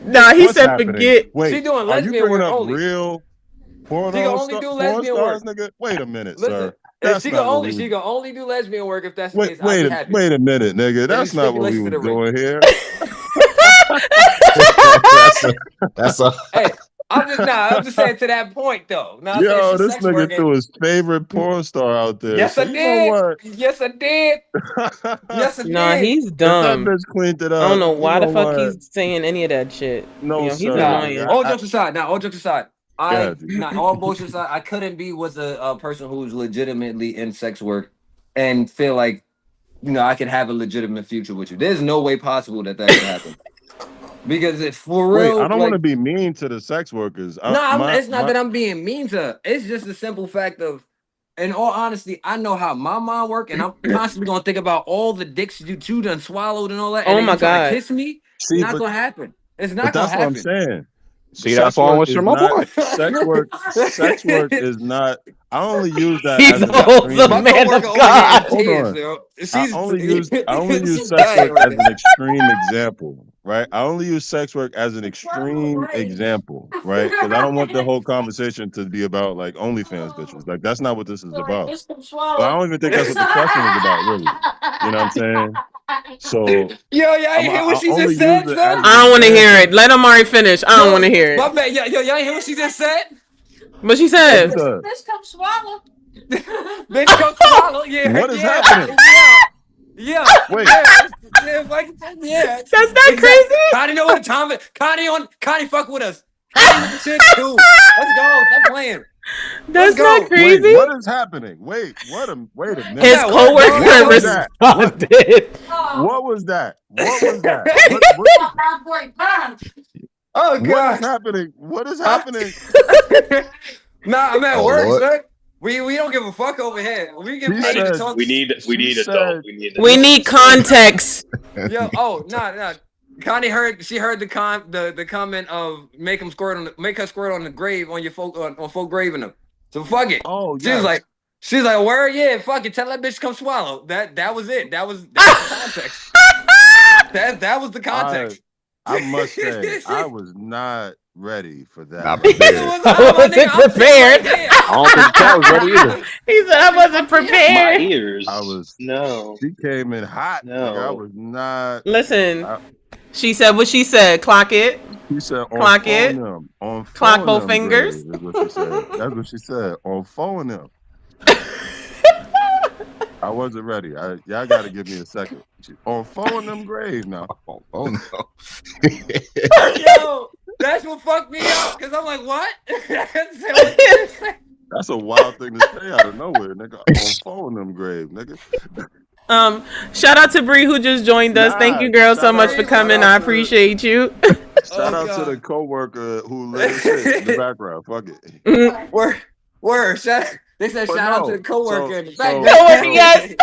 Nah, he said forget.
Wait,
she doing lesbian work only.
Real porno
she can only do lesbian work,
nigga. Wait a minute,
listen,
sir.
She can only do lesbian work if that's the case.
Wait a minute, nigga. That's not what we were doing here.
That's a.
Hey, I'm just saying to that point though.
Yo, this nigga threw his favorite porn star out there.
Yes, I did. Yes, I did. Yes, I did.
Nah, he's dumb.
That bitch cleaned it up.
I don't know why the fuck he's saying any of that shit.
No,
he's
sir.
annoying.
All jokes aside, all bullshit aside, I couldn't be with a person who's legitimately in sex work and feel like, I could have a legitimate future with you. There's no way possible that could happen. Because it's for real.
Wait, I don't want to be mean to the sex workers.
It's not that I'm being mean to her. It's just a simple fact of, in all honesty, I know how my mind work, and I'm constantly gonna think about all the dicks you chewed and swallowed and all that. And
my god,
kiss me? It's not gonna happen. It's not gonna happen.
That's what I'm saying.
See, that's why I want my boy.
Sex work is not. I only use that.
He's also a man of God.
Hold on. I only use sex work as an extreme example, right? I only use sex work as an extreme example, right? Because I don't want the whole conversation to be about like OnlyFans bitches. Like that's not what this is about. But I don't even think that's what the question is about, really. You know what I'm saying? So
y'all hear what she just said?
I don't want to hear it. Let Amari finish. I don't want to hear it.
My bad. Y'all hear what she just said?
What she said?
Bitch, come swallow.
Bitch, come swallow. Yeah.
What is happening?
Yeah.
Wait.
Yeah.
That's not crazy.
Connie know what the time is. Connie fuck with us. Connie with the shit too. Let's go. Stop playing.
That's not crazy.
Wait, what is happening? Wait a minute.
His coworker responded.
What was that?
Oh god.
What is happening? What is happening?
Nah, I'm at work, sir. We don't give a fuck over here. We get paid to talk.
We need adult.
We need context.
Yo, nah. Connie heard the comment of make her squirt on the grave on your folk graving them. So fuck it.
Oh,
yeah. She's like, where? Yeah, fuck it. Tell that bitch to come swallow. That was it. That was the context. that was the context.
I must say, I was not ready for that.
I wasn't prepared.
I don't think Cat was ready either.
He said I wasn't prepared.
My ears.
No. She came in hot. No. I was not.
Listen. She said what she said. Clock it.
She said
clock it.
On
clock whole fingers.
Is what she said. That's what she said. On phone them. I wasn't ready. Y'all got to give me a second. On phone them grave now.
Oh no.
Yo, that's what fucked me up. Cause I'm like, what?
That's a wild thing to say out of nowhere, nigga. On phone them grave, nigga.
Shout out to Bree who just joined us. Thank you, girl, so much for coming. I appreciate you.
Shout out to the coworker who lit shit in the background. Fuck it.
Word. They said shout out to the coworker in the background.
Yes.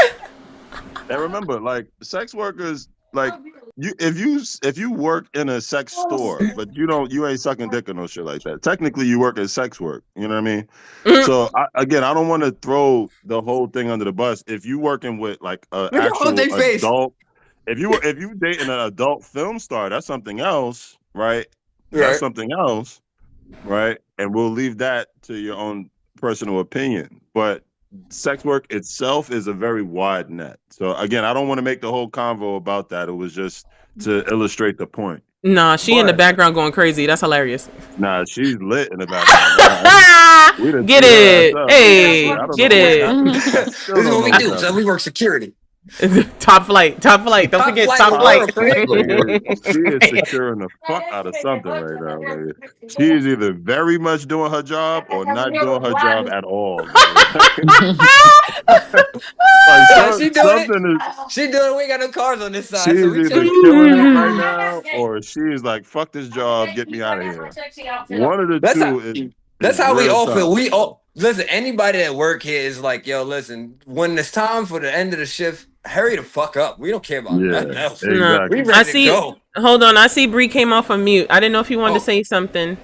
And remember, like sex workers, like if you work in a sex store, but you ain't sucking dick or no shit like that. Technically, you work at sex work. You know what I mean? So I don't want to throw the whole thing under the bus. If you working with like an actual adult, if you dating an adult film star, that's something else, right? That's something else, right? And we'll leave that to your own personal opinion. But sex work itself is a very wide net. So again, I don't want to make the whole convo about that. It was just to illustrate the point.
Nah, she in the
But-
background going crazy. That's hilarious.
Nah, she's lit in the background. We done
Get
teed her
it.
ass up.
Hey,
I don't
get
know what's
it.
happening.
This
Still
is
don't
what
know
we
what's
do, so we work security.
Top flight. Don't forget top flight.
Nigga, she is securing the fuck out of something right now, nigga. She is either very much doing her job or not doing her job at all.
Nah, she doing it.
Something is.
She doing it. We ain't got no cars on this
She
side, so
is
we
either
chilling.
killing it right now, or she is like, "Fuck this job, get me out of here." One of the
That's
two
how-
is.
That's how we
real
all
tough.
feel. We all listen. Anybody at work here is like, yo, listen. When it's time for the end of the shift, hurry the fuck up. We don't care about nothing
Yeah,
else.
exactly.
We ready
I
to
see.
go.
Hold on. I see Bree came off of mute. I didn't know if you wanted to
Oh.
say something.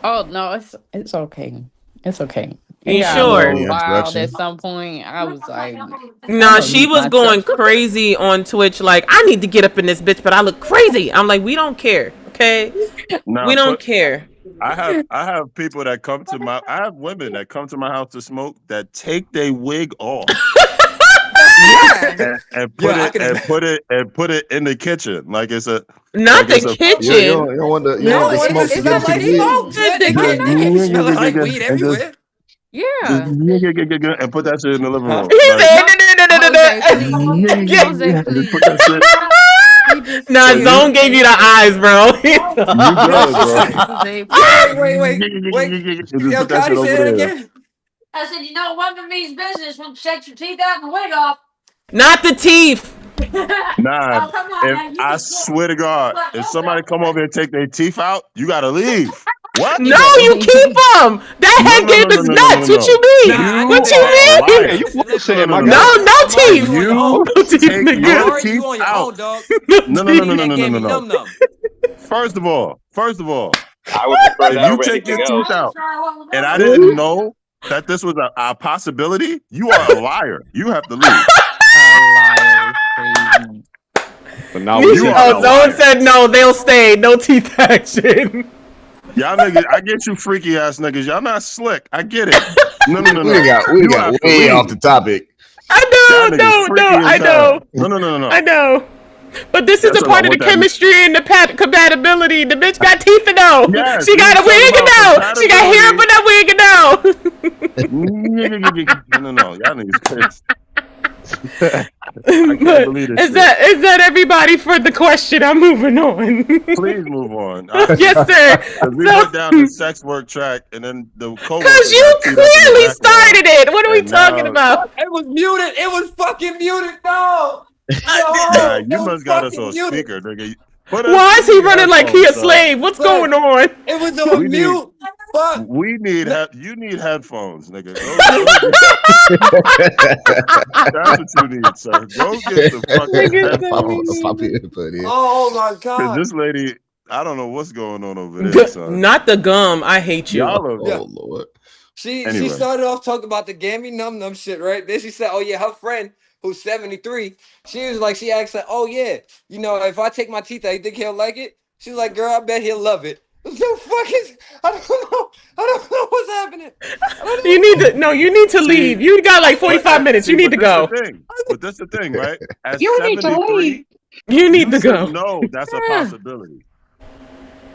Oh no, it's okay. It's okay.
You
It got
sure?
a little wild
Interruption.
at some point. I was like,
Nah,
I'ma
she
mute
was going
myself.
crazy on Twitch. Like, I need to get up in this bitch, but I look crazy. I'm like, we don't care. Okay,
Nah,
we don't
but
care.
I have people that come to my. I have women that come to my house to smoke that take their wig off.
Yeah.
and put
Yeah, I
it
can
and
imagine.
put it in the kitchen like it's a
Not
like
the
it's a
kitchen.
You don't want the
No,
the
it
smoke
just
to
smell
get into
like
the wig.
smoke.
Not the
They
kitchen.
can't smell like weed
and just
everywhere.
Yeah.
and put that shit in the living room.
He
Like,
said,
Jose,
and just
please.
put that shit.
He just
Nah,
said,
Zone gave you the eyes, bro.
You good, bro?
Jose,
Wait.
And just
Yo,
put that shit
Cotty, say
over
that
there.
again.
I said, you know, one of me's business when you shake your teeth out and the wig off.
Not the teeth.
Nah,
Oh, come on,
if
man. You
I
just-
swear to God, if somebody come over and take their teeth out, you gotta leave. What?
No, you keep them. That
No,
head
no,
game
no,
is
no, no,
nuts.
no,
What
no.
you mean?
Nah, I
What
get
you
that.
are a
mean?
liar.
Yeah, you bullshit, my
No,
guy.
No, no teeth.
You
No teeth,
take
nigga.
your
Or you
teeth
on your
out.
own, dog.
No.
That gave me num.
First of all,
I would prefer
if
that
you
over
take your
anything
teeth
else.
out and I didn't know that this was a possibility, you are a liar. You have to leave.
a liar is crazy.
But now
You
we
You
should-
are
oh,
a
Zone
liar.
said no. They'll stay. No teeth action.
Y'all niggas, I get you freaky ass niggas. Y'all not slick. I get it. No.
We got
You
got
have to
way
leave.
off the topic.
I
Y'all
know.
niggas freaky
I
as hell.
know.
No.
I know. But this is
That's
a part of
about
the
what that-
chemistry and the compatibility. The bitch got teeth and no.
Yes,
She
we
got a
was talking
wig and
about
no. She got hair but that wig and no.
No. Y'all niggas crazy.
But
believe this
is
shit.
that everybody for the question? I'm moving on.
Please move on.
Yes, sir.
Because we
So-
went down the sex work track and then the co-worker
Because you
got teed up in the
clearly
background.
started it. What are we
And
talking
now-
about?
It was muted. It was fucking muted. No.
Nah, you must got us on speaker, nigga.
Why is he running like he a slave? What's
Son,
going on?
It was on
We
mute. Fuck.
We need you need headphones, nigga. That's what you need, sir. Go get the fucking headphones.
Oh my
Cause
god.
this lady, I don't know what's going on over there, son.
Not the gum. I hate you.
Y'all are,
Yeah.
Lord.
She
Anyway.
started off talking about the gammy num shit, right? Then she said, "Oh yeah, her friend who's 73." She was like, she asked her, "Oh yeah, you know, if I take my teeth out, you think he'll like it?" She's like, "Girl, I bet he'll love it." The fuck is? I don't know what's happening.
You need to leave. You got like 45 minutes. You need to go.
But that's the thing, right? At
You need to
73,
leave.
You need to
should
go.
know that's a possibility.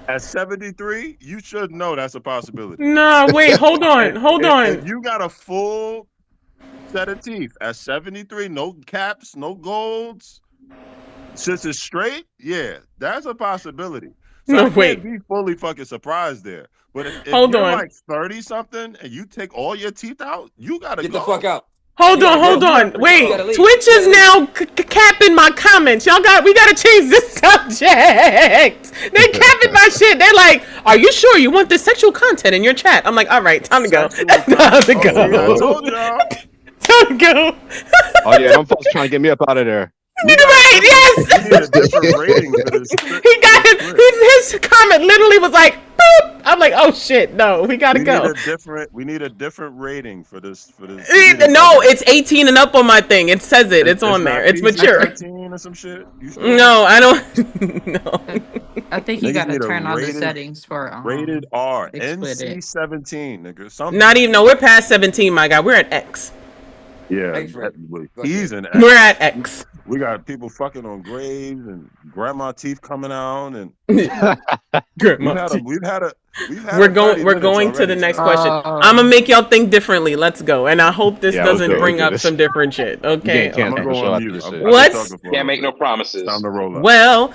At 73, you should know that's a possibility.
Nah, wait, hold on.
If you got a full set of teeth at 73, no caps, no golds, since it's straight, yeah, that's a possibility. So
No,
I can't
wait.
be fully fucking surprised there. But if
Hold
you're
on.
like 30 something and you take all your teeth out, you gotta
Get
go.
the fuck out.
Hold on.
You gotta
Wait,
leave.
Twitch is now capping my comments. We gotta change this subject. They capping my shit. They're like, "Are you sure you want this sexual content in your chat?" I'm like, "All right, time to go. Time to go.
I told y'all.
Time to go."
Oh yeah, them folks trying to get me up out of there.
Right? Yes.
We need a different rating for this.
He got his comment literally was like, boop. I'm like, oh shit, no, we gotta go.
We need a different rating for this.
No, it's 18 and up on my thing. It says it. It's on there. It's mature.
13 or some shit.
No, I don't. No.
I think you
Niggas
gotta
need a
turn on the
rated-
settings for
Rated R,
explicit.
NC-17, nigga. Something.
Not even. No, we're past 17, my guy. We're at X.
Yeah,
X ray.
he's an
We're
X.
at X.
We got people fucking on graves and grandma teeth coming out, and
Grandma.
we've had a
We're
30
going
minutes
to the
already,
next
so.
question. I'm gonna make y'all think differently. Let's go. And I hope this
Yeah, let's
doesn't
go,
bring
let's
up
do
some
this.
different shit.
You
Okay.
can't
I'm
cancel
gonna
the
go
show
on
after
mute.
this shit.
I've been
What's
talking for a
Can't
little
make no
bit.
promises.
Time to roll up.
well,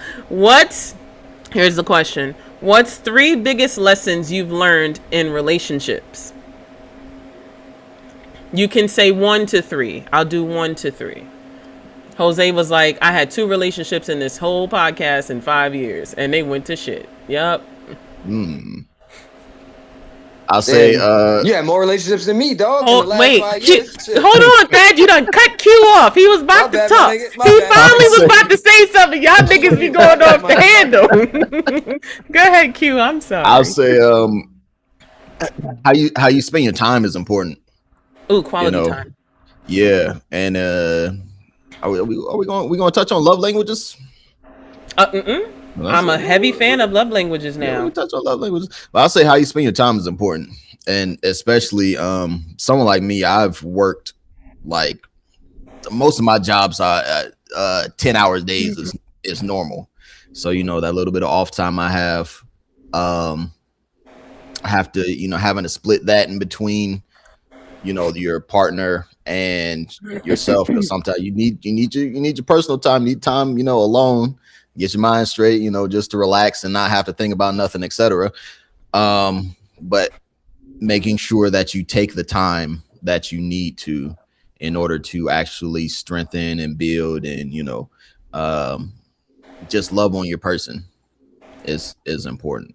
here's the question. What's 3 biggest lessons you've learned in relationships? You can say 1 to 3. I'll do 1 to 3. Jose was like, I had 2 relationships in this whole podcast in 5 years, and they went to shit. Yup.
I'll say
You had more relationships than me, dog, in the last 5 years. Shit.
Hold on, Thad. You done cut Q off. He was
My
about to
bad, my
talk.
nigga. My
He
bad.
finally was
say-
about to say something. Y'all niggas be going off the handle. Go ahead, Q. I'm sorry.
I'll say how you spend your time is important.
Ooh, quality
You know,
time.
yeah, and are we going to touch on love languages?
I'm a heavy fan of love languages
Yeah,
now.
we touch on love languages, but I'll say how you spend your time is important, and especially someone like me. I've worked like most of my jobs are 10 hours days is normal, so that little bit of off time I have to having to split that in between your partner and yourself, because sometimes you need your personal time, you need time alone, get your mind straight, just to relax and not have to think about nothing, etc. But making sure that you take the time that you need to in order to actually strengthen and build and just love on your person is important.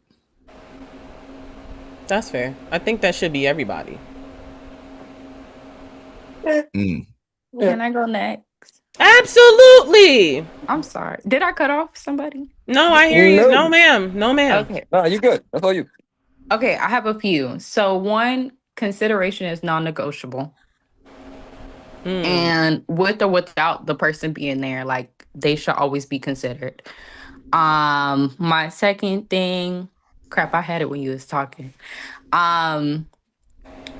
That's fair. I think that should be everybody.
Can I go next?
Absolutely.
I'm sorry. Did I cut off somebody?
No, I hear you. No,
No.
ma'am. No, ma'am.
Okay.
No, you good. That's all you.
Okay, I have a few. So one, consideration is non-negotiable. And with or without the person being there, like they should always be considered. My second thing, crap, I had it when you was talking.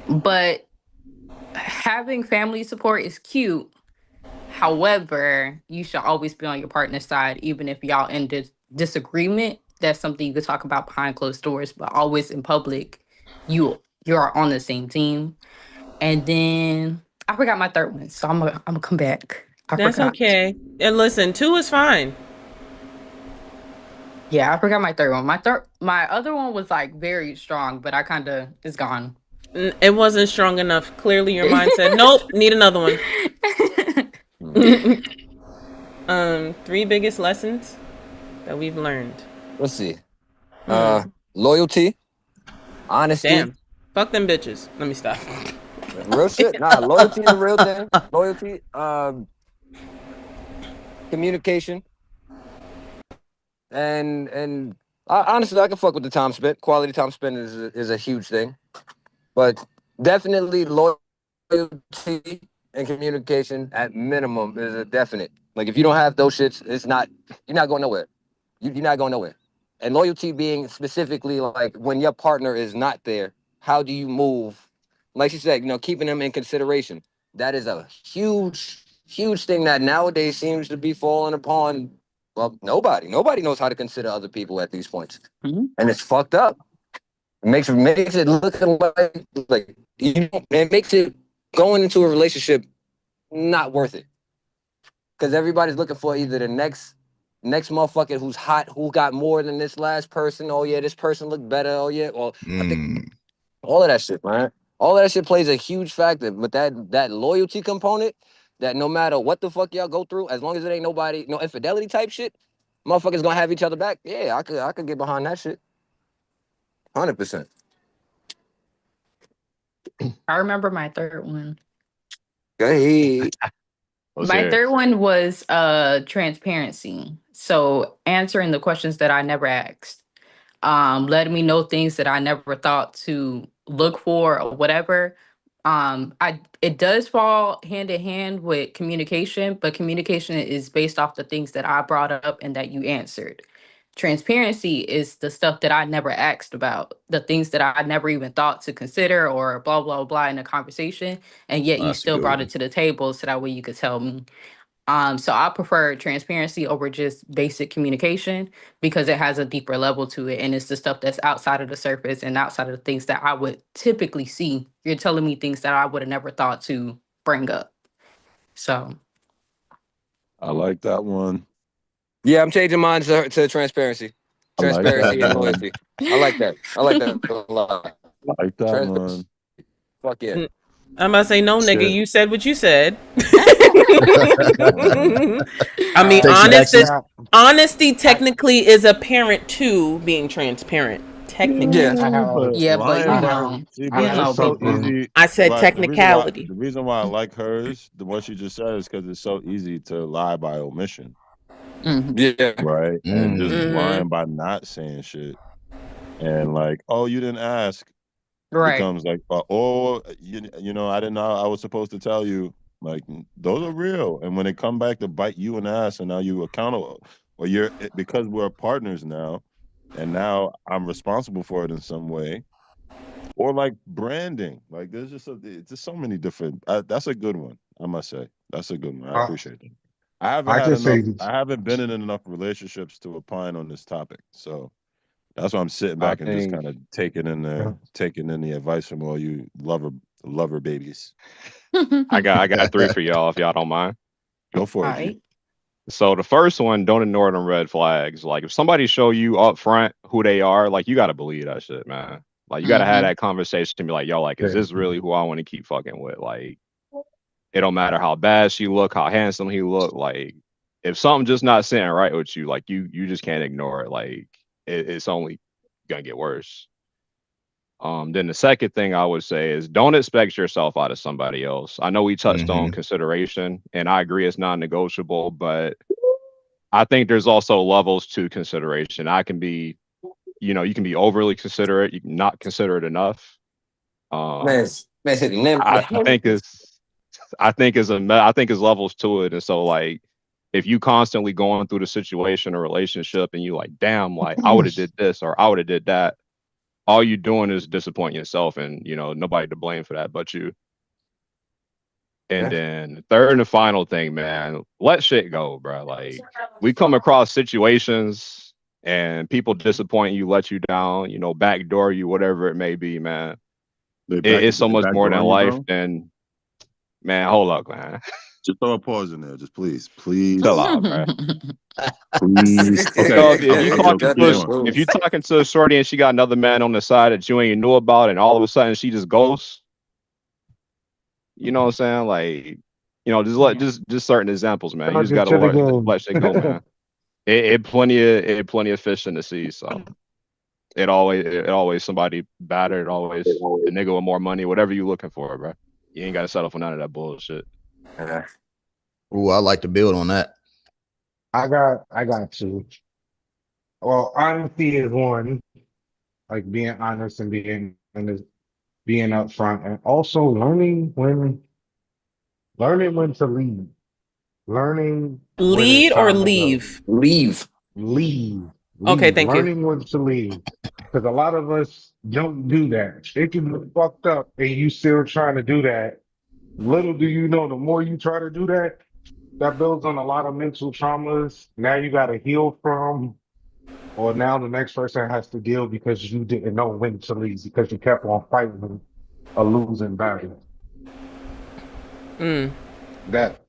But having family support is cute. However, you should always be on your partner's side, even if y'all in disagreement. That's something you could talk about behind closed doors, but always in public, you're on the same team. And then I forgot my third one, so I'm gonna come back.
That's okay. And listen, 2 is fine.
Yeah, I forgot my third one. My other one was like very strong, but it's gone.
It wasn't strong enough. Clearly, your mind said, "Nope, need another one." 3 biggest lessons that we've learned.
Let's see. Loyalty, honesty.
Damn. Fuck them bitches. Let me stop.
Real shit. Nah, loyalty is a real thing. Loyalty, communication, and honestly, I can fuck with the time spent. Quality time spent is a huge thing, but definitely loyalty and communication at minimum is a definite. Like if you don't have those shits, you're not going nowhere. You're not going nowhere. And loyalty being specifically like when your partner is not there, how do you move? Like you said, keeping them in consideration. That is a huge, huge thing that nowadays seems to be falling upon. Well, nobody knows how to consider other people at these points, and it's fucked up. It makes it look like it makes it going into a relationship not worth it, because everybody's looking for either the next motherfucker who's hot, who got more than this last person. Oh yeah, this person looked better. Oh yeah, well, I think all of that shit, man. All of that shit plays a huge factor. But that loyalty component, that no matter what the fuck y'all go through, as long as it ain't no infidelity type shit, motherfuckers gonna have each other back. Yeah, I could get behind that shit. 100%.
I remember my third one.
Go ahead.
My third one was transparency. So answering the questions that I never asked. Letting me know things that I never thought to look for or whatever. It does fall hand in hand with communication, but communication is based off the things that I brought up and that you answered. Transparency is the stuff that I never asked about, the things that I never even thought to consider or blah, blah, blah in a conversation. And yet you
That's a
still
good
brought it
one.
to the table so that way you could tell me. So I prefer transparency over just basic communication because it has a deeper level to it. And it's the stuff that's outside of the surface and outside of the things that I would typically see. You're telling me things that I would have never thought to bring up. So
I like that one.
Yeah, I'm changing mine to transparency.
I like that
Transparency and
one.
loyalty. I like that. I like that a lot.
I like that
Transparency.
one.
Fuck yeah.
I'm about to say, no, nigga,
Shit.
you said what you said. I
Uh,
mean,
Take some
honesty,
X's.
honesty technically is apparent to being transparent. Technically.
Yeah.
I have,
But
yeah, but
lying
you
I,
by
know,
see,
I
you
but
have
know,
it's so
people.
something.
easy.
I said
But
technicality.
the reason why I like hers, the what she just said, is because it's so easy to lie by omission,
Mhm.
Yeah.
right? And just
Mm.
Mm-hmm.
lying by not saying shit, and like, oh, you didn't ask,
Right.
becomes like, oh, you know, I didn't know I was supposed to tell you. Like those are real, and when they come back to bite you in the ass, and now you accountable, or because we're partners now, and now I'm responsible for it in some way, or like branding. Like there's it's just so many different. That's a good one, I must say. That's a good one. I
I,
appreciate that. I haven't
I
had
can say
enough.
this.
I haven't been in enough relationships to opine on this topic, so that's why I'm sitting
I
back and just
think
kind of taking in the advice from all you lover babies.
I got three for y'all if y'all don't mind.
Go for
All
it, G.
right.
So the first one, don't ignore them red flags. Like if somebody show you up front who they are, like you gotta believe that shit, man. Like you gotta have
Mm-hmm.
that conversation and be like, yo, like, is
Yeah.
this really who I want to keep fucking with? Like, it don't matter how bad she look, how handsome he look. Like, if something just not sitting right with you, like you just can't ignore it. Like, it's only gonna get worse. Then the second thing I would say is don't expect yourself out of somebody else. I know we touched on
Mm-hmm.
consideration, and I agree it's non-negotiable, but I think there's also levels to consideration. I can be, you can be overly considerate, you can not consider it enough.
Man,
Um,
man,
I think it's, I think it's levels to it, and so like, if you constantly going through the situation or relationship, and you like, damn, like I would have did this or I would have did that, all you doing is disappointing yourself, and nobody to blame for that but you. And
yeah.
then the third and the final thing, man, let shit go, bro. Like we come across situations and people disappoint you, let you down, backdoor you, whatever it may be, man. It's so
They
much more than
backdooring you,
life
bro.
than, man. Hold up, man.
Just throw a pause in there, just please,
Chill
please,
out, bro.
please. Okay,
If you
okay,
talking
okay.
to
Keep
a,
going.
if you talking to a shorty and she got another man on the side that you ain't knew about, and all of a sudden she just ghosts, you know what I'm saying? Like,
Yeah.
just certain examples, man. You just
Charges
gotta
to the
let shit go,
game.
man. It plenty of fish in the sea, so it always somebody better. It always a nigga with more money, whatever you looking for, bro. You ain't gotta settle for none of that bullshit.
Yeah.
Ooh, I like to build on that.
I got two. Well, honesty is one, like being honest and being upfront, and also learning when to leave, learning when it's
Lead or
time to go.
leave?
Leave.
Leave,
Okay,
leave,
thank you.
learning when to leave. Because a lot of us don't do that. It can be fucked up and you still trying to do that. Little do you know, the more you try to do that, that builds on a lot of mental traumas. Now you got to heal from, or now the next person has to deal because you didn't know when to leave because you kept on fighting a losing battle.
Mm.
That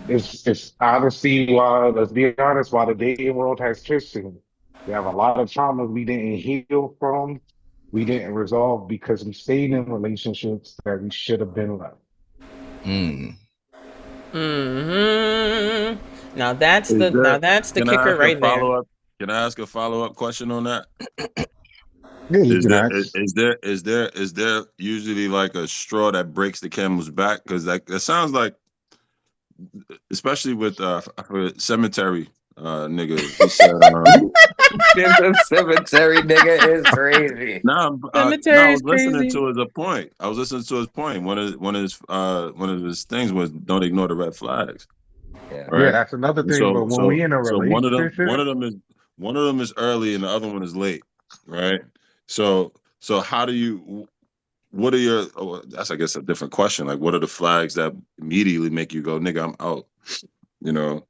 it's honesty. Why, let's be honest, while the dating world has twisted, we have a lot of traumas we didn't heal from, we didn't resolve because we stayed in relationships that we should have been left.
Mm.
Hmm. Now that's
Is there?
the
Can I
kicker
ask a
right there.
follow up? Can I ask a follow up question on that?
Yeah, you can ask.
Is there usually like a straw that breaks the camel's back? Because that sounds like, especially with for cemetery nigga, he said
In the cemetery, nigga is crazy.
now I
Cemetery is
was listening
crazy.
to his point. I was listening to his point. One of his things was don't ignore the red flags.
Yeah.
Yeah,
Right.
that's another
And
thing. But when we in a
so one of
relationship,
them is One of them is early and the other one is late, right? So how do you? What are your? Oh, that's I guess a different question. Like, what are the flags that immediately make you go, "Nigga, I'm out"? You know,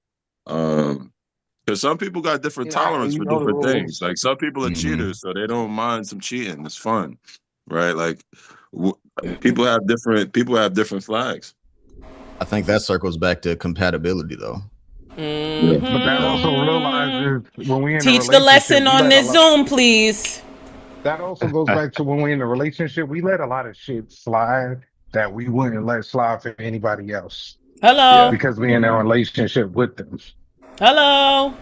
because some people got different tolerance
You
for
know the
different things.
rules.
Like some people are
Mhm.
cheaters, so they don't mind some cheating. It's fun, right? Like people have different flags.
I think that circles back to compatibility, though.
Yeah.
But that also
Mm-hmm.
realizes when we're in a
Teach the
relationship,
lesson
we
on
let a
this
lot.
Zoom, please.
That also goes back to when we're in a relationship, we let a lot of shit slide that we wouldn't let slide for anybody else
Yeah.
Hello.
because we're in a relationship with them.
Hello.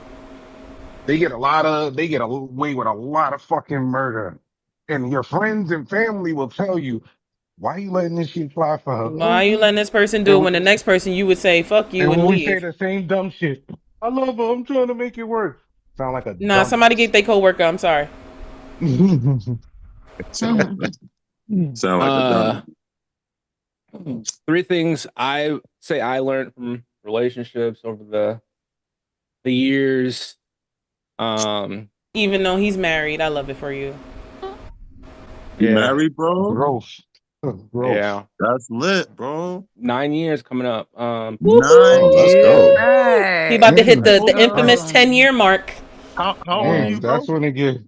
They get away with a lot of fucking murder. And your friends and family will tell you, why you letting this shit fly for her?
Why are you letting this person do it
And,
when the next person you would say fuck you
and
and
when we say
leave?
the same dumb shit, I love her, I'm trying to make it work. Sound like a
Nah, somebody
dumbass.
get their coworker. I'm sorry.
Sound like a
Uh,
dumb.
3 things I say I learned from relationships over the years.
Even though he's married, I love it for you.
You
Yeah,
married, bro?
Gross. Gross.
yeah,
That's lit, bro.
9 years coming up.
Oh,
9
Woohoo!
let's go.
years.
He
Right.
about to hit
How
Damn.
the
old you, bro?
infamous
Go.
10-year mark.
How old are
Damn.
you,
And
bro?
That's when it get.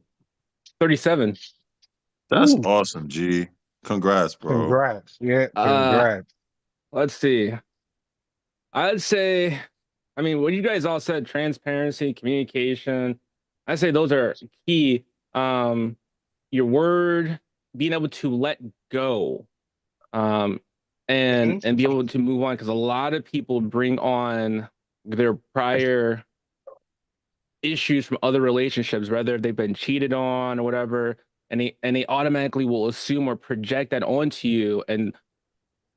37.
That's
Ooh.
awesome, G. Congrats, bro.
Congrats. Yeah,
Uh,
congrats.
let's see. I'd say, I mean, what you guys all said, transparency, communication. I say those are key. Your word, being able to let go, um, and be able to move on, because a lot of people bring on their prior issues from other relationships, whether they've been cheated on or whatever, and they automatically will assume or project that onto you, and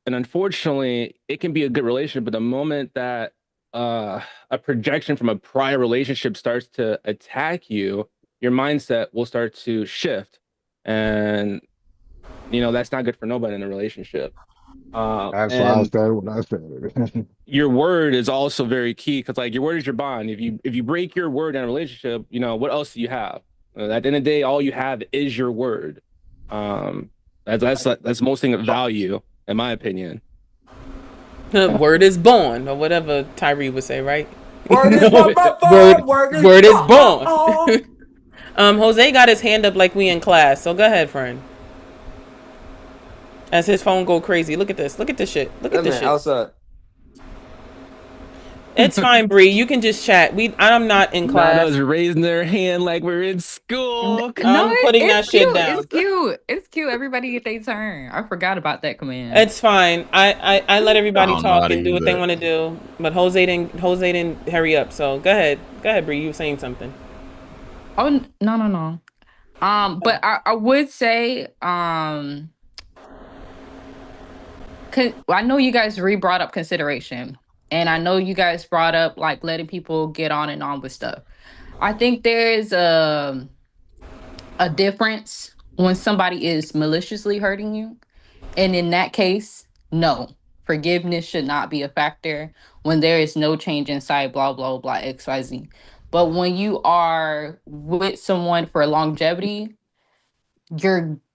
unfortunately, it can be a good relationship, but the moment that a projection from a prior relationship starts to attack you, your mindset will start to shift, and that's not good for nobody in a relationship.
That's why I
And
said what I said.
your word is also very key, because like your word is your bond. If you break your word in a relationship, what else do you have? At the end of the day, all you have is your word. Um, that's most thing of value, in my opinion.
Word is born, or whatever Tyree would say, right?
Word is my
word
mother. Word is
word is born.
born.
Jose got his hand up like we in class, so go ahead, friend. As his phone go crazy. Look at this. Look at this shit. Look at
That
this
man
shit.
outside.
It's fine, Bree. You can just chat. I'm not in
Not us
class.
raising their hand like we're in school.
No,
I'm putting
it's
that shit
cute. It's
down.
cute. It's cute. Everybody get their turn. I forgot about that command.
It's fine. I let
I
everybody
don't know how
talk
to
and do
use
what they
that.
want to do. But Jose didn't hurry up. So go ahead. Go ahead, Bree. You were saying something.
Oh no. But I would say, I know you guys brought up consideration, and I know you guys brought up like letting people get on and on with stuff. I think there's a difference when somebody is maliciously hurting you. And in that case, no, forgiveness should not be a factor when there is no change inside, blah, blah, blah, XYZ. But when you are with someone for longevity,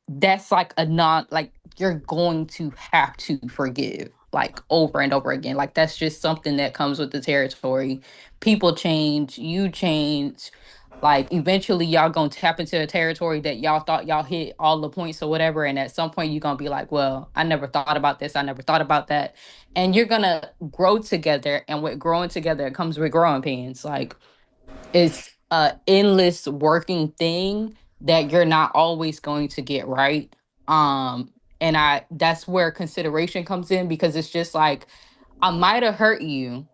that's like a non, like you're going to have to forgive like over and over again. Like that's just something that comes with the territory. People change, you change. Like eventually y'all gonna tap into a territory that y'all thought y'all hit all the points or whatever. And at some point you're gonna be like, well, I never thought about this. I never thought about that. And you're gonna grow together. And with growing together, it comes with growing pains. Like it's a endless working thing that you're not always going to get right. And I that's where consideration comes in, because it's just like I might have hurt you,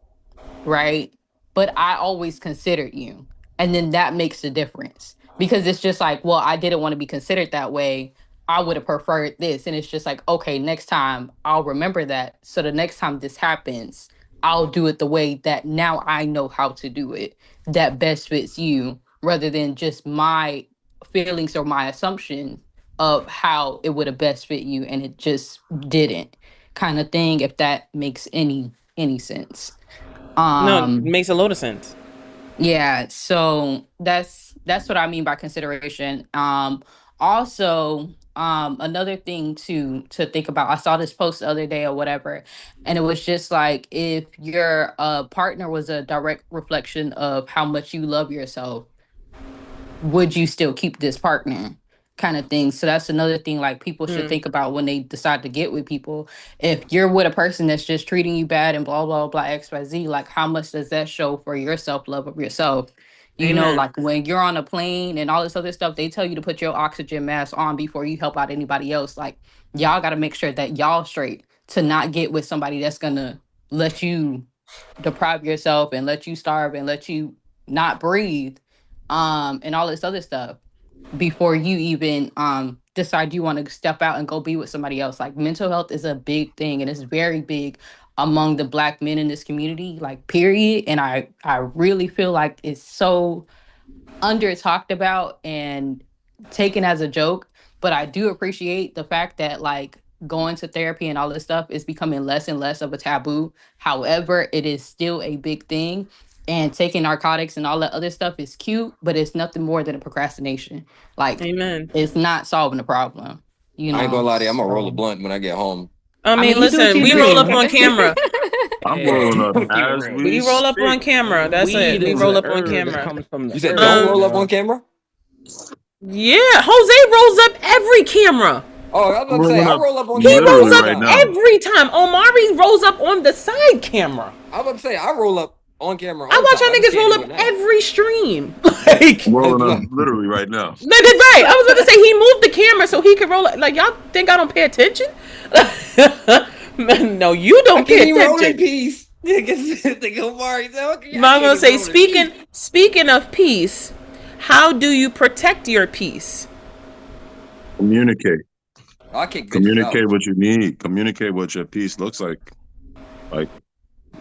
right? But I always considered you. And then that makes the difference, because it's just like, well, I didn't want to be considered that way. I would have preferred this. And it's just like, okay, next time I'll remember that. So the next time this happens, I'll do it the way that now I know how to do it that best fits you, rather than just my feelings or my assumption of how it would have best fit you and it just didn't, kind of thing, if that makes any sense.
No, it
Um,
makes a load of sense.
Yeah, so that's what I mean by consideration. Also, another thing to think about. I saw this post the other day or whatever, and it was just like if your partner was a direct reflection of how much you love yourself, would you still keep this partner, kind of thing. So that's another thing like people should think about when they decide to get with people. If you're with a person that's just treating you bad and blah blah blah XYZ, like how much does that show for your self-love of yourself? You know,
Amen.
like when you're on a plane and all this other stuff, they tell you to put your oxygen mask on before you help out anybody else. Like y'all got to make sure that y'all straight to not get with somebody that's gonna let you deprive yourself and let you starve and let you not breathe, and all this other stuff before you even decide you want to step out and go be with somebody else. Like mental health is a big thing and it's very big among the black men in this community, like period. And I really feel like it's so under talked about and taken as a joke. But I do appreciate the fact that like going to therapy and all this stuff is becoming less and less of a taboo. However, it is still a big thing. And taking narcotics and all that other stuff is cute, but it's nothing more than a procrastination. Like
Amen.
it's not solving the problem. You
I ain't gonna
know.
lie to you. I'm gonna roll a blunt when I get home.
I mean,
You do what
listen,
you
we roll up
do.
on camera.
I'm
Hey,
rolling up
keep it
as
real.
we
We roll up
speak.
on camera. That's it.
Weed
We
is
roll
a
up on
herb. It
camera.
comes from
You
the
said
earth,
don't
Um,
roll up
bro.
on camera?
yeah, Jose rolls up every camera.
Oh, I was
I'm
about to say
rolling
I
up
roll up on
He
camera
rolls
literally
all the
up
right
time.
now.
every time. Omari rolls up on the side camera.
I was about to say I roll up on camera
I
all the
watch
time.
y'all
I just
niggas
can't
roll
do it
up
now.
every stream. Like,
I'm rolling up
Look,
literally right now.
nigga, right. I was about to say he moved the camera so he could roll up. Like, y'all think I don't pay attention? Man, no, you
I
don't
can't
pay
even roll in
attention.
peace. Nigga, Omari said, okay,
But
I
I'm
can't
gonna
even
say,
roll in peace.
speaking of peace, how do you protect your peace?
Communicate.
I kick bitches out.
Communicate what you need. Communicate what your piece looks like. Like,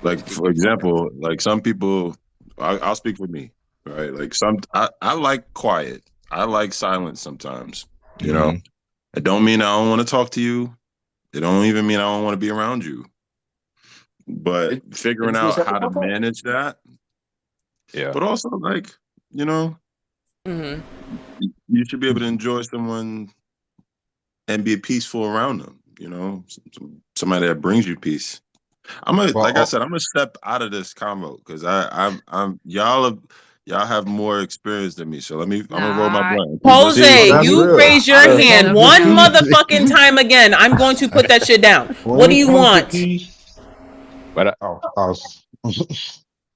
like for example, like some people, I'll speak for me, right? Like I like quiet. I like silence sometimes. You know,
Mhm.
it don't mean I don't want to talk to you. It don't even mean I don't want to be around you. But figuring
It's
out how to
reciprocal.
manage that,
Yeah.
but also like, you know,
Mm-hmm.
you should be able to enjoy someone and be peaceful around them. You know, somebody that brings you peace. Like I
Well,
said, I'm gonna step out of this combo because I'm y'all have more experience than me. So I'm gonna roll my
Nah,
blunt and keep
See,
Jose,
listening.
that's
you
real.
raise your
When
uh,
it
hand
comes to
one
peace,
motherfucking time again. I'm going to put that shit down.
when
What do
it
you
comes to
want?
peace,
But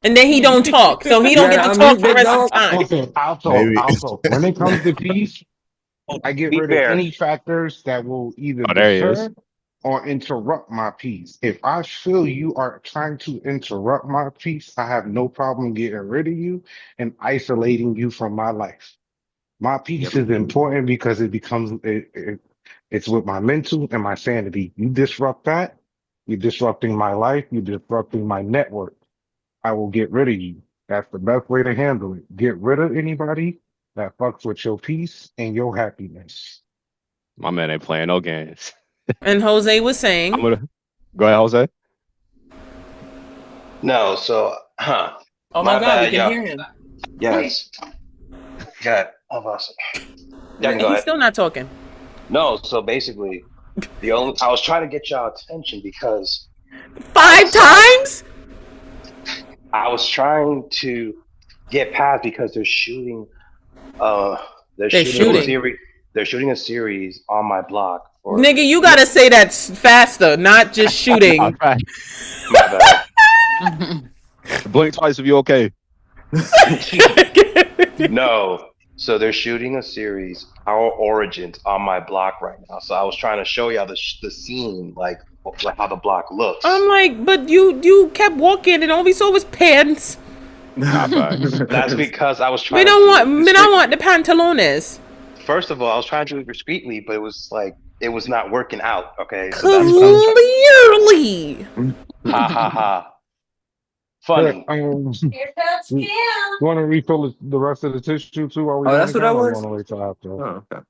And then he don't talk, so he
You
don't get
gotta
to talk
unmute
for the
Big
rest of the
Dog.
time.
listen, I'll talk.
maybe.
I'll talk. When it comes to peace, I get
Be
rid of
fair.
any factors that will either
oh, there he is.
deter or interrupt my peace. If I feel you are trying to interrupt my peace, I have no problem getting rid of you and isolating you from my life. My peace
Yep.
is important because it's with my mental and my sanity. You disrupt that, you're disrupting my life, you're disrupting my network. I will get rid of you. That's the best way to handle it. Get rid of anybody that fucks with your peace and your happiness.
My man ain't playing no games.
And Jose was
I'm
saying,
gonna go ahead, Jose.
No, so
"Oh my
my
God, we
bad,
can
y'all.
hear him.
Yes. God, y'all can go
He's
ahead.
still not talking
No, so basically I was trying to get y'all attention because outside
five times."
I was trying to get past because uh they're
They're
shooting a
shooting,
series they're shooting a series on my block for
nigga. You
no,
gotta say that faster, not just
All
shooting.
right.
my bad.
Blink twice if you okay.
No. So they're shooting a series, Our Origins, on my block right now. So I was trying to show y'all the scene, like how the block
I'm
looks.
like, but you kept walking, and all we saw was pants.
Nah, facts.
That's because I was
We
trying to
don't
do
want,
it
we don't
discreet.
want the pantalones.
First of all, I was trying to do it discreetly, but it was like it was not working out. Okay, so that's what I was trying.
Clearly.
Ha ha ha!
But
Funny.
Here comes
you
Kim.
want to refill the rest of the tissue too while we
Oh,
on
that's
the
what that
count, or you want
was?
to wait till after?
Oh, okay.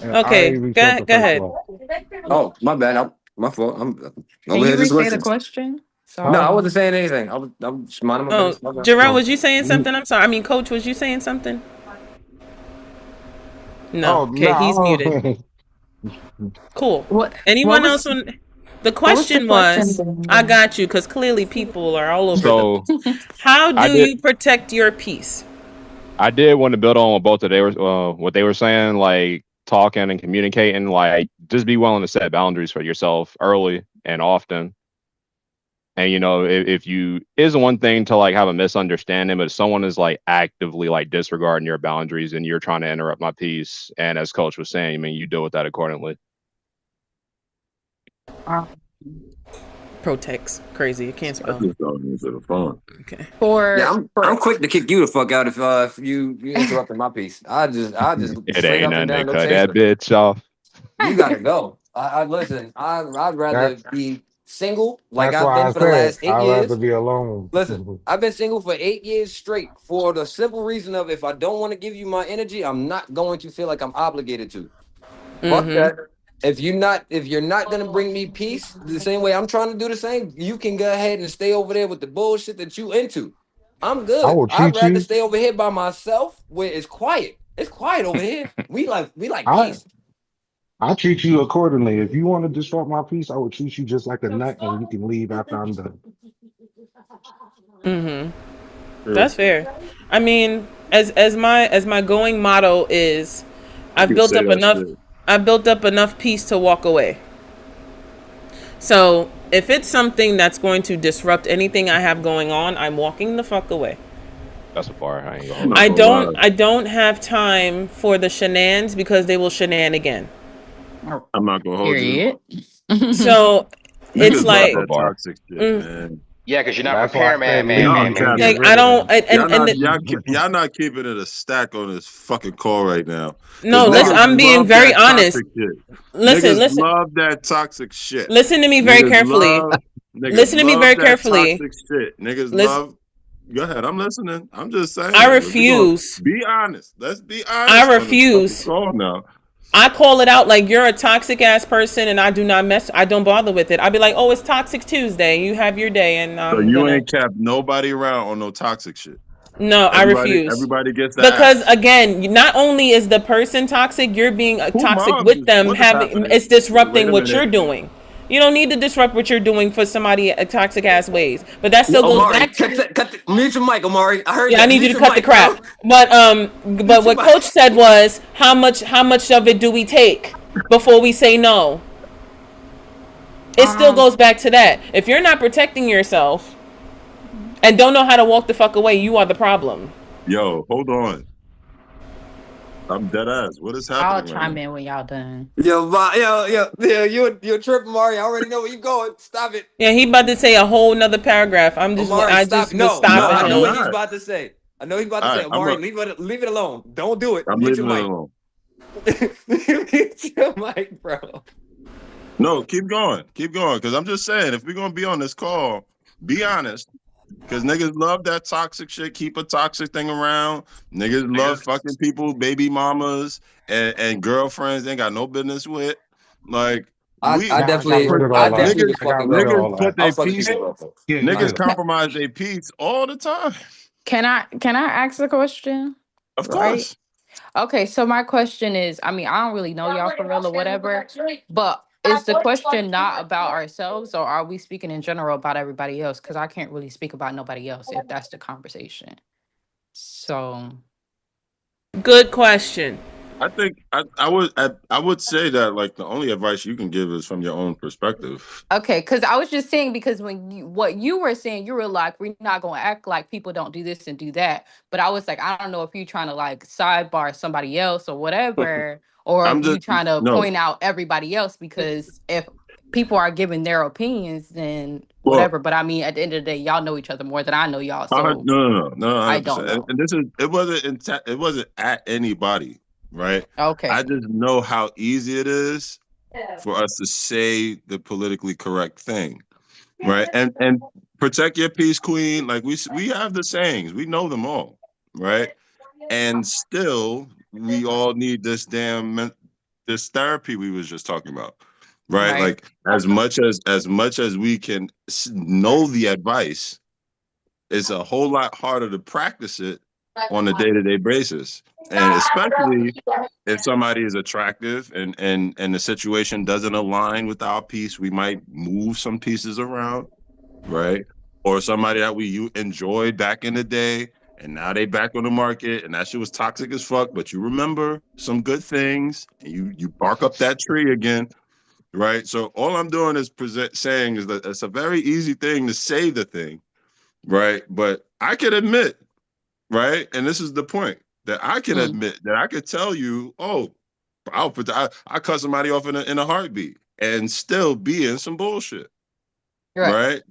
And I
Okay,
refilled the
go
first
ahead.
one.
Oh, my bad. My fault. I'm
Can
over
you
here just
restate the
listening.
question? So
No, I wasn't saying anything. I'm just minding my
Oh,
business. My bad.
Jarrell, was you saying something? I'm sorry. I mean, Coach, was you saying something? No.
Oh
Okay, he's muted.
no.
Cool.
what
Anyone else
was
on? The
what was the
question
question
was, I
again?
got you, because clearly people are all over the
So
place. How
I
do
did
you protect your peace?
I did want to build on what they were saying, like talking and communicating, like just be willing to set boundaries for yourself early and often. And if you is one thing to like have a misunderstanding, but if someone is like actively like disregarding your boundaries and you're trying to interrupt my peace, and as Coach was saying, I mean, you deal with that accordingly.
Um,
Protex. Crazy. You can't
I
spell.
just don't answer the phone.
Okay.
Yeah,
for
I'm quick to kick you the fuck out if you interrupted my piece. I just
It
straight
ain't
up and
nothing to
down, no
cut that
chaser.
bitch off.
You gotta go. I listen. I'd rather
That
be single like
that's
I've
why
been
I
for the
said
last 8
I'd rather
years.
be alone.
Listen, I've been single for 8 years straight for the simple reason of if I don't want to give you my energy, I'm not going to feel like I'm obligated to. Fuck that. If you're not gonna bring me peace the same way I'm trying to do the same, you can go ahead and stay over there with the bullshit that you into. I'm
I
good.
will
I'd
treat
rather
you.
stay over here by myself where it's quiet. It's quiet over here. We like
I
peace.
I treat you accordingly. If you want to disrupt my peace, I will treat you just like a nut, and you can leave after I'm done.
That's fair. I mean, as my going motto is,
You
I've
can
built
say
up
that
enough.
shit.
I've built up enough peace to walk away. So if it's something that's going to disrupt anything I have going on, I'm walking the fuck away.
That's a bar. I ain't gonna
I'm
hold
not
you.
I
gonna
don't
lie.
I don't have time for the shenanigans because they will shenan again.
I'm not gonna hold you.
period.
So it's
Niggas love
That's a
like,
that
bar.
toxic shit,
mm,
man.
Yeah, because you're not
That's why I
repairman,
said
man,
Y'all
leave
man,
and
man.
get
like
capping.
I
rid of
don't
them.
Y'all not
and
y'all not keeping it a stack on this fucking call right now. Cause
no, listen,
niggas
Pause.
I'm being
love
very
that
honest.
toxic shit.
Listen,
Niggas
listen,
love that toxic shit.
listen to me very
Niggas
carefully.
love niggas
Listen to me
love
very
that
carefully.
toxic shit. Niggas
Listen,
love. Go ahead, I'm listening. I'm just
I
saying. If we gonna
refuse.
be honest, let's be
I
honest on this fucking
refuse.
call now.
I call it out like you're a toxic ass person and I do not mess I don't bother with it. I'd be like, "Oh, it's Toxic Tuesday. You have your day and
So
I'm
you
going to."
ain't kept nobody around on no toxic shit.
No, I refuse.
Everybody gets the
Because
axe.
again, not only is the person toxic, you're being
Who
toxic
moms
with
is
them,
what is
having
happening?
it's
Wait
disrupting
a
what
minute.
you're doing. You don't need to disrupt what you're doing for somebody at toxic ass ways. But that still goes
Omari,
back.
mute your mic, Omari. I heard
Yeah, I
that.
need you
Mute
to
your
cut the
mic, bro.
crap. But
Mute your
what
mic.
coach said was how much of it do we take before we say no? It still
Um,
goes back to that. If you're not protecting yourself and don't know how to walk the fuck away, you are the problem.
Yo, hold on. I'm dead ass. What is
I'll
happening right
chime
now?
in when y'all done.
You're a trip, Omari. I already know where you're going. Stop it.
Yeah, he about to say a whole nother paragraph.
Omari,
I
stop.
just was
No, no,
stopping
I know
I'm
him.
what he's
not.
about to say. I know he's about to
All
say,
right,
Omari, leave it alone. Don't do it.
I'm
Mute your
leaving it
mic.
alone.
Mute your mic, bro.
No, keep going. Keep going. Because I'm just saying, if we're gonna be on this call, be honest. Because niggas love that toxic shit. Keep a toxic thing around. Niggas love fucking people, baby mamas, and girlfriends they ain't got no business with. Like
I,
we
I
Nah, I got
definitely,
rid of
I
all that.
definitely
niggas
was
I got
fucking
rid of
girlfriend.
niggas
all
put
that.
I
their
was fucking
peace.
people's girlfriend.
Yeah,
Niggas
yeah.
compromise their peace all the time.
Can I ask a question?
Of
Right?
course.
Okay, so my question is, I mean, I don't really know y'all for real or whatever, but is the question not about ourselves or are we speaking in general about everybody else? Because I can't really speak about nobody else if that's the conversation. So
Good question.
I think I would say that like the only advice you can give is from your own perspective.
okay, because I was just saying because when what you were saying, you were like, we're not gonna act like people don't do this and do that. But I was like, I don't know if you're trying to like sidebar somebody else or whatever, or
I'm
if you
just
trying to
no.
point out everybody else because if people are giving their opinions, then
Well,
whatever. But I mean, at the end of the day, y'all know each other more than I know y'all,
no,
so
no, no, no,
I
100%.
don't know.
And this is it wasn't at anybody, right? I
Okay.
just know how easy it is for us to say the politically correct thing, right? And protect your peace, queen. Like we have the sayings, we know them all, right? And still, we all need this this therapy we was just talking about. right?
Right.
Like as much as we can know the advice, it's a whole lot harder to practice it on a day-to-day basis, and especially if somebody is attractive and the situation doesn't align with our piece, we might move some pieces around, right? Or somebody that we enjoyed back in the day, and now they back on the market, and that shit was toxic as fuck. But you remember some good things, and you bark up that tree again, right? So all I'm doing is saying is that it's a very easy thing to say the thing, right? But I can admit, right, and this is the point that I can admit that I could tell you, oh, I cut somebody off in a heartbeat and still be in some bullshit,
Right.
right?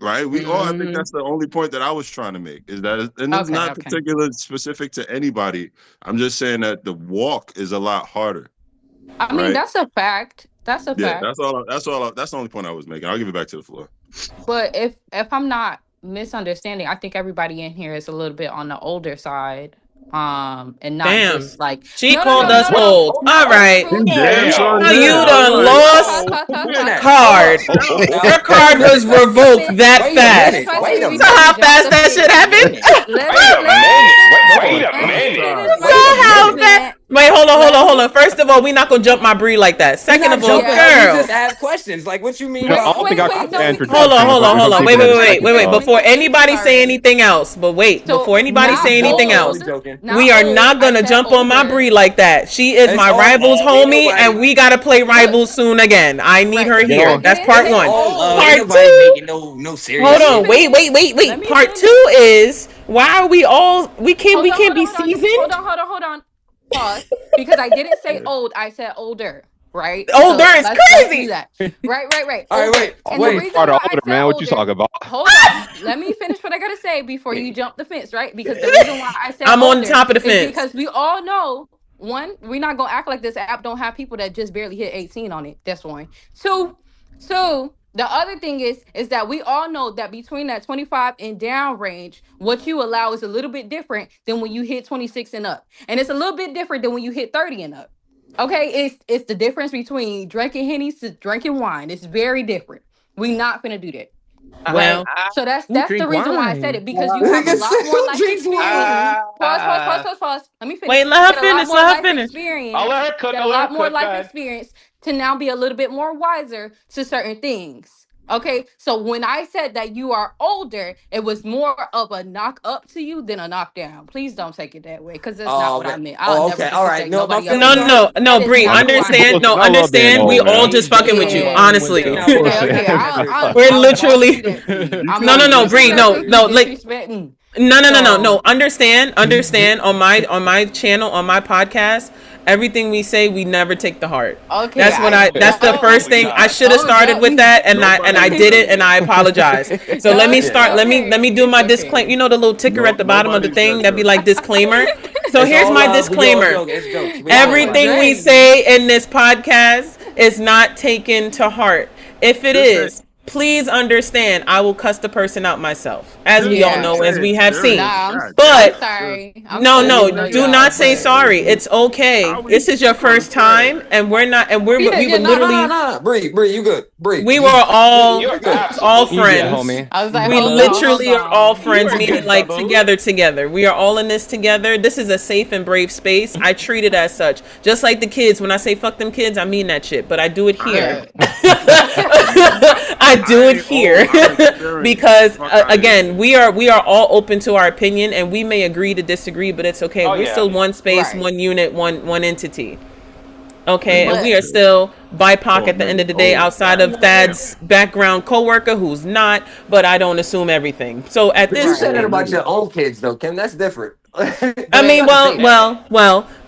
Right. We all. I think
Mm.
that's the only point that I was trying to make is that, and it's
Okay.
not
Okay.
particular specific to anybody. I'm just saying that the walk is a lot harder,
I mean,
right?
that's a fact. That's a
Yeah.
fact.
That's all. That's all. That's the only point I was making. I'll give it back to the floor.
But if I'm not misunderstanding, I think everybody in here is a little bit on the older side. And not
Damn.
just like
She
no,
called us
no.
old. All
Not
right.
rude.
Damn sure
Now
did.
you
I
done
was
lost
like,
a
Now,
card.
hold up.
Your card was revoked that
Wait a
fast.
minute.
Because
Wait a
we
So
minute.
how
jumped
fast
the
that
fence.
shit happened?
Let
Wait a
me
minute.
finish.
Wait a
Let me
minute.
finish
So
my
how
statement.
fast? Wait, hold
Let
on.
me.
First of all, we not gonna jump my breed like that.
We're
Second
not
of all,
jumping
Yeah.
up. We
girl.
just ask questions. Like, what you mean
You know,
by
I don't think I
Wait.
caught the
No, we
introduction,
Hold on.
but we're gonna keep
Wait,
it in a second
wait.
thought.
Before anybody say
Sorry.
anything else,
So
before anybody
not
say anything
I'm
else,
only
old.
joking.
Not
we are
old.
not
I
gonna
said
jump on my
older.
breed like that. She is
It's
my
all
rivals
love. Ain't
homie,
nobody.
and we gotta play
Look.
rivals soon again. I need
Right.
her
You
here.
know,
I
That's
didn't
part
say
It's
one.
all love.
old.
Ain't
Part
nobody
two.
making no
Hold
serious
Let me
on.
shit.
Wait.
finish. Let me
Part
finish.
two is why are we all we
Hold on,
can't
hold on,
be
hold on. Hold
seasoned?
on, hold on, hold on. Pause. Because I didn't say old, I said older. Right?
Older
So
is
let's do
crazy.
that. Right.
All right,
Older.
wait,
And the
older
wait.
reason
part of
why I
older,
said
man. What you
older,
talking about?
hold on. Let me finish what I gotta say before you jump the fence, right? Because the reason why I said
I'm on the
older
top of the
is
fence.
because we all know one, we're not gonna act like this app don't have people that just barely hit 18 on it. That's one. Two, the other thing is that we all know that between that 25 and down range, what you allow is a little bit different than when you hit 26 and up. And it's a little bit different than when you hit 30 and up. Okay, it's the difference between drinking henny to drinking wine. It's very different. We not gonna do that. Right.
Well,
So that's
Who
the
drink
reason why I said
wine?
it, because you have a
Nigga
lot
said
more
who
life
drinks
experience.
wine?
Pause. Let me finish.
wait,
You
let her
got a lot
finish.
more
Let her
life
finish.
I'll
experience.
let her
You
cook.
got a
I'll let
lot
her
more
cook,
life
guys.
experience to now be a little bit more wiser to certain things. Okay, so when I said that you are older, it was more of a knock up to you than a knockdown. Please don't take it that way, because that's not
Oh,
what I
okay.
meant. I'll
Oh,
never
okay. All right.
disrespect
No, my
nobody up
No,
in
feelings are
here.
hurt.
That is
Bree,
not who I am.
understand. No,
I love being
understand. We
old,
all
man.
just
He's
fucking with
just
you,
Yeah.
trolling when
honestly.
stuff
Now we
is
gotta
Okay.
take it
I'll
serious.
We're
I'll I'll
literally
do that to you.
You
I'm
no,
not
can't
no,
be
Bree,
disrespecting
no,
you,
disrespected.
like
disrespecting.
no.
So
Understand on my channel, on my podcast, everything we say, we never take to heart.
okay,
That's the first
Absolutely
thing. I
not.
should have started
that
with
we
that, and I
Nobody.
didn't, and I apologize. So let me start. Let me
okay.
do
It's
my disclaimer.
okay.
You know the little ticker
No,
at the bottom of the
nobody
thing
said
that be
that.
like disclaimer. So
It's
here's
all
my
love. We all
disclaimer.
joking. It's jokes. We all
Oh,
laugh.
Everything we
dang.
say in this podcast is not taken to heart. If it
Just say,
is, please understand I will cuss the person out myself, as we all
Yeah.
know,
say
as
it.
we have
Period.
seen.
Nah,
God
I'm
But
damn. Just
sorry. I'm
no,
Let
sorry
me
no,
to
know
throw you
do
y'all.
not
off,
say
but
sorry. It's okay.
how we
This is your
gonna
first
say it?
time, and we're not, and
yeah,
we
yeah,
would
no.
literally,
Bree, you good. Bree,
we were
you
You're
you good.
all
absolutely
You good,
good.
friends.
homie?
I was like,
We
Bubbles.
hold
literally are all
on.
You
friends,
are
meaning
good,
like
Bubbles.
together. We are all in this together. This is a safe and brave space. I treat it as such. Just like the kids. When I say fuck them kids, I mean that shit. But I do it here.
Yeah.
I do
I
it
ain't old.
here
I've experienced.
because
Fuck out of here.
again, we are all open to our opinion, and we may agree to disagree, but it's okay.
Oh
We're
yeah.
still one space,
Right.
one unit, one entity. Okay, and
Enough
we
But
are
shit.
still BIPOC
Called
at the end
niggas
of the day,
old.
outside
God
of
damn.
Thad's background coworker who's not, but I don't assume everything. So at
But
this
you said that
right.
point,
about
Niggas.
your own kids, though, Kim. That's different.
I
You
mean,
But
gotta say that.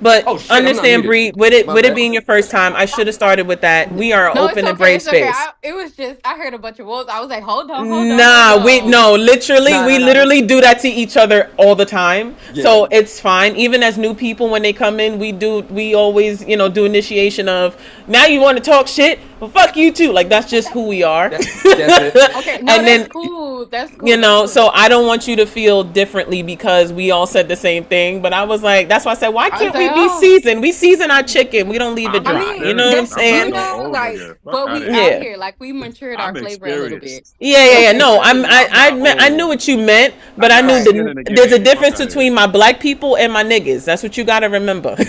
but
Oh shit, I'm not
understand,
muted.
Bree,
My
with it
bad.
being your first time, I should have started with that. We are an
no, it's
open and
okay.
brave
It's okay.
space.
It was just I heard a bunch of wolves. I was like, hold
Nah, we
on.
no, literally,
Nah,
we
nah, nah.
literally do that to each other all the time.
Yeah.
So it's fine. Even as new people, when they come in, we always, do initiation of, now you want to talk shit? Well, fuck you too. Like that's just who we are.
That's it.
Okay, no,
And
that's
then,
cool. That's cool.
so I don't want you to feel differently because we all said the same thing. But I was like, that's why I said, why
I was
can't
like,
we be seasoned. We season our chicken. We don't leave it
I'm
dry.
mean,
You know what I'm
that's,
I'm not
you
saying?
no
know,
old
like,
nigga. Fuck
but
out
we
of
out
here.
Yeah.
here, like, we matured our
I'm
flavor a little bit.
experienced.
Yeah. No,
I'm
I
not
knew
old.
what you meant,
I
but I knew
got
Right.
skin in the
there's a
game. Fuck
difference
out of here.
between my black people and my niggas. That's what you gotta remember.
Yeah.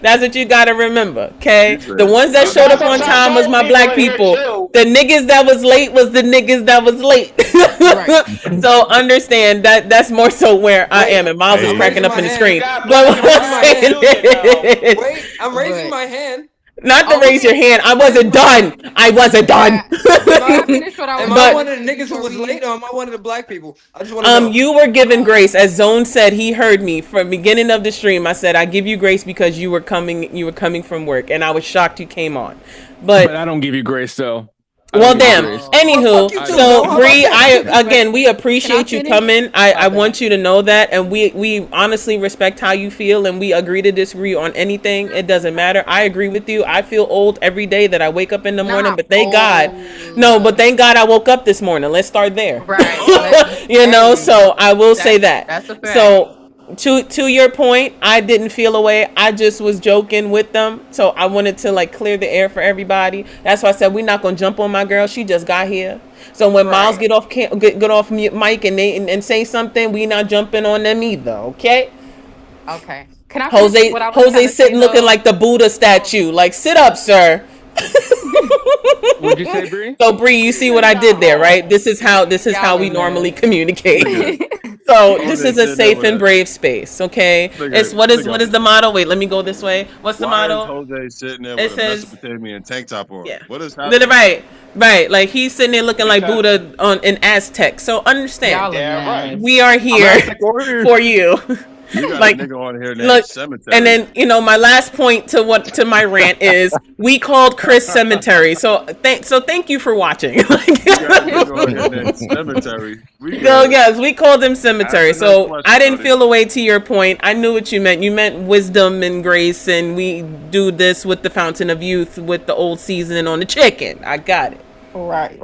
That's what you gotta remember. Okay,
You
the
said
ones that
my
showed up
That's
niggas
a
on
is
fact.
time was
Certain
my
people
black
in here
people.
too.
The niggas that was late was the niggas that was late.
Right.
So understand that that's more so where I
Wait,
am, and Miles is
I'm
hey.
cracking
raising
up
my
in the
You
hand.
screen.
got
But
black
what
and
I'm
I'm
raising my
brown
hand.
saying
children now.
is,
Wait, I'm raising
But
my hand.
not to
I was
raise your hand. I wasn't
am,
done. I wasn't done.
can
am
can I
I
finish what I
am
was
I
But
one
saying
of the niggas who
before
was late,
we?
or am I one of the black people? I just want to know.
You were given grace, as Zone said. He heard me from beginning of the stream. I said I give you grace because you were coming. You were coming from work, and I was shocked you came on.
But
But
I don't give you grace, though. I don't
well,
give you
damn.
grace.
Well, fuck
Anywho,
you
I
too,
don't.
Zo.
so
How about
Bree,
that?
we
Can I
appreciate you
finish?
coming.
My
I want
bad.
you to know that, and we honestly respect how you feel, and we agree to disagree on anything. It doesn't matter. I agree with you. I feel old every day that I wake up in the morning,
Not
but thank God,
old.
no, but thank God I woke up this morning. Let's start there.
Right.
You know,
Hey,
so I will say that.
that's a fact.
So to your point, I didn't feel away. I just was joking with them. So I wanted to like clear the air for everybody. That's why I said we're not gonna jump on my girl. She just got here. So when Miles
Right.
get off mic and say something, we not jumping on them either. Okay?
Okay. Can I finish what I was trying
Jose
to say
sitting looking
though?
like the Buddha statue. Like sit up, sir.
What'd you say, Bree?
So Bree, you see what I did there, right?
No.
This is how
Y'all are
we normally
mess.
communicate.
Nigga,
So this
Jose
is a
sitting there
safe
with
and
a
brave space, okay? It's
nigga,
what
nigga.
is the motto? Wait, let me go this way. What's the
Why is
motto?
Jose sitting there
It
with a
says,
Mesopotamian tank top on?
yeah,
What is happening?
right, right. Like he's sitting there looking like
Because
Buddha on in Aztec. So understand,
Y'all a
damn right.
we
mess.
are
I'm
here
Aztec warrior.
for you.
You got a
Like
nigga on here named
look, and
Cemetery.
then my last point to my rant is we called Chris Cemetery. So thank you for watching.
You got a nigga on here named Cemetery. We
So
good.
yes, we called him
Ask
cemetery.
the next
So I
question,
didn't
buddy.
feel away to your point. I knew what you meant. You meant wisdom and grace, and we do this with the fountain of youth with the old seasoning on the chicken. I got it.
Right.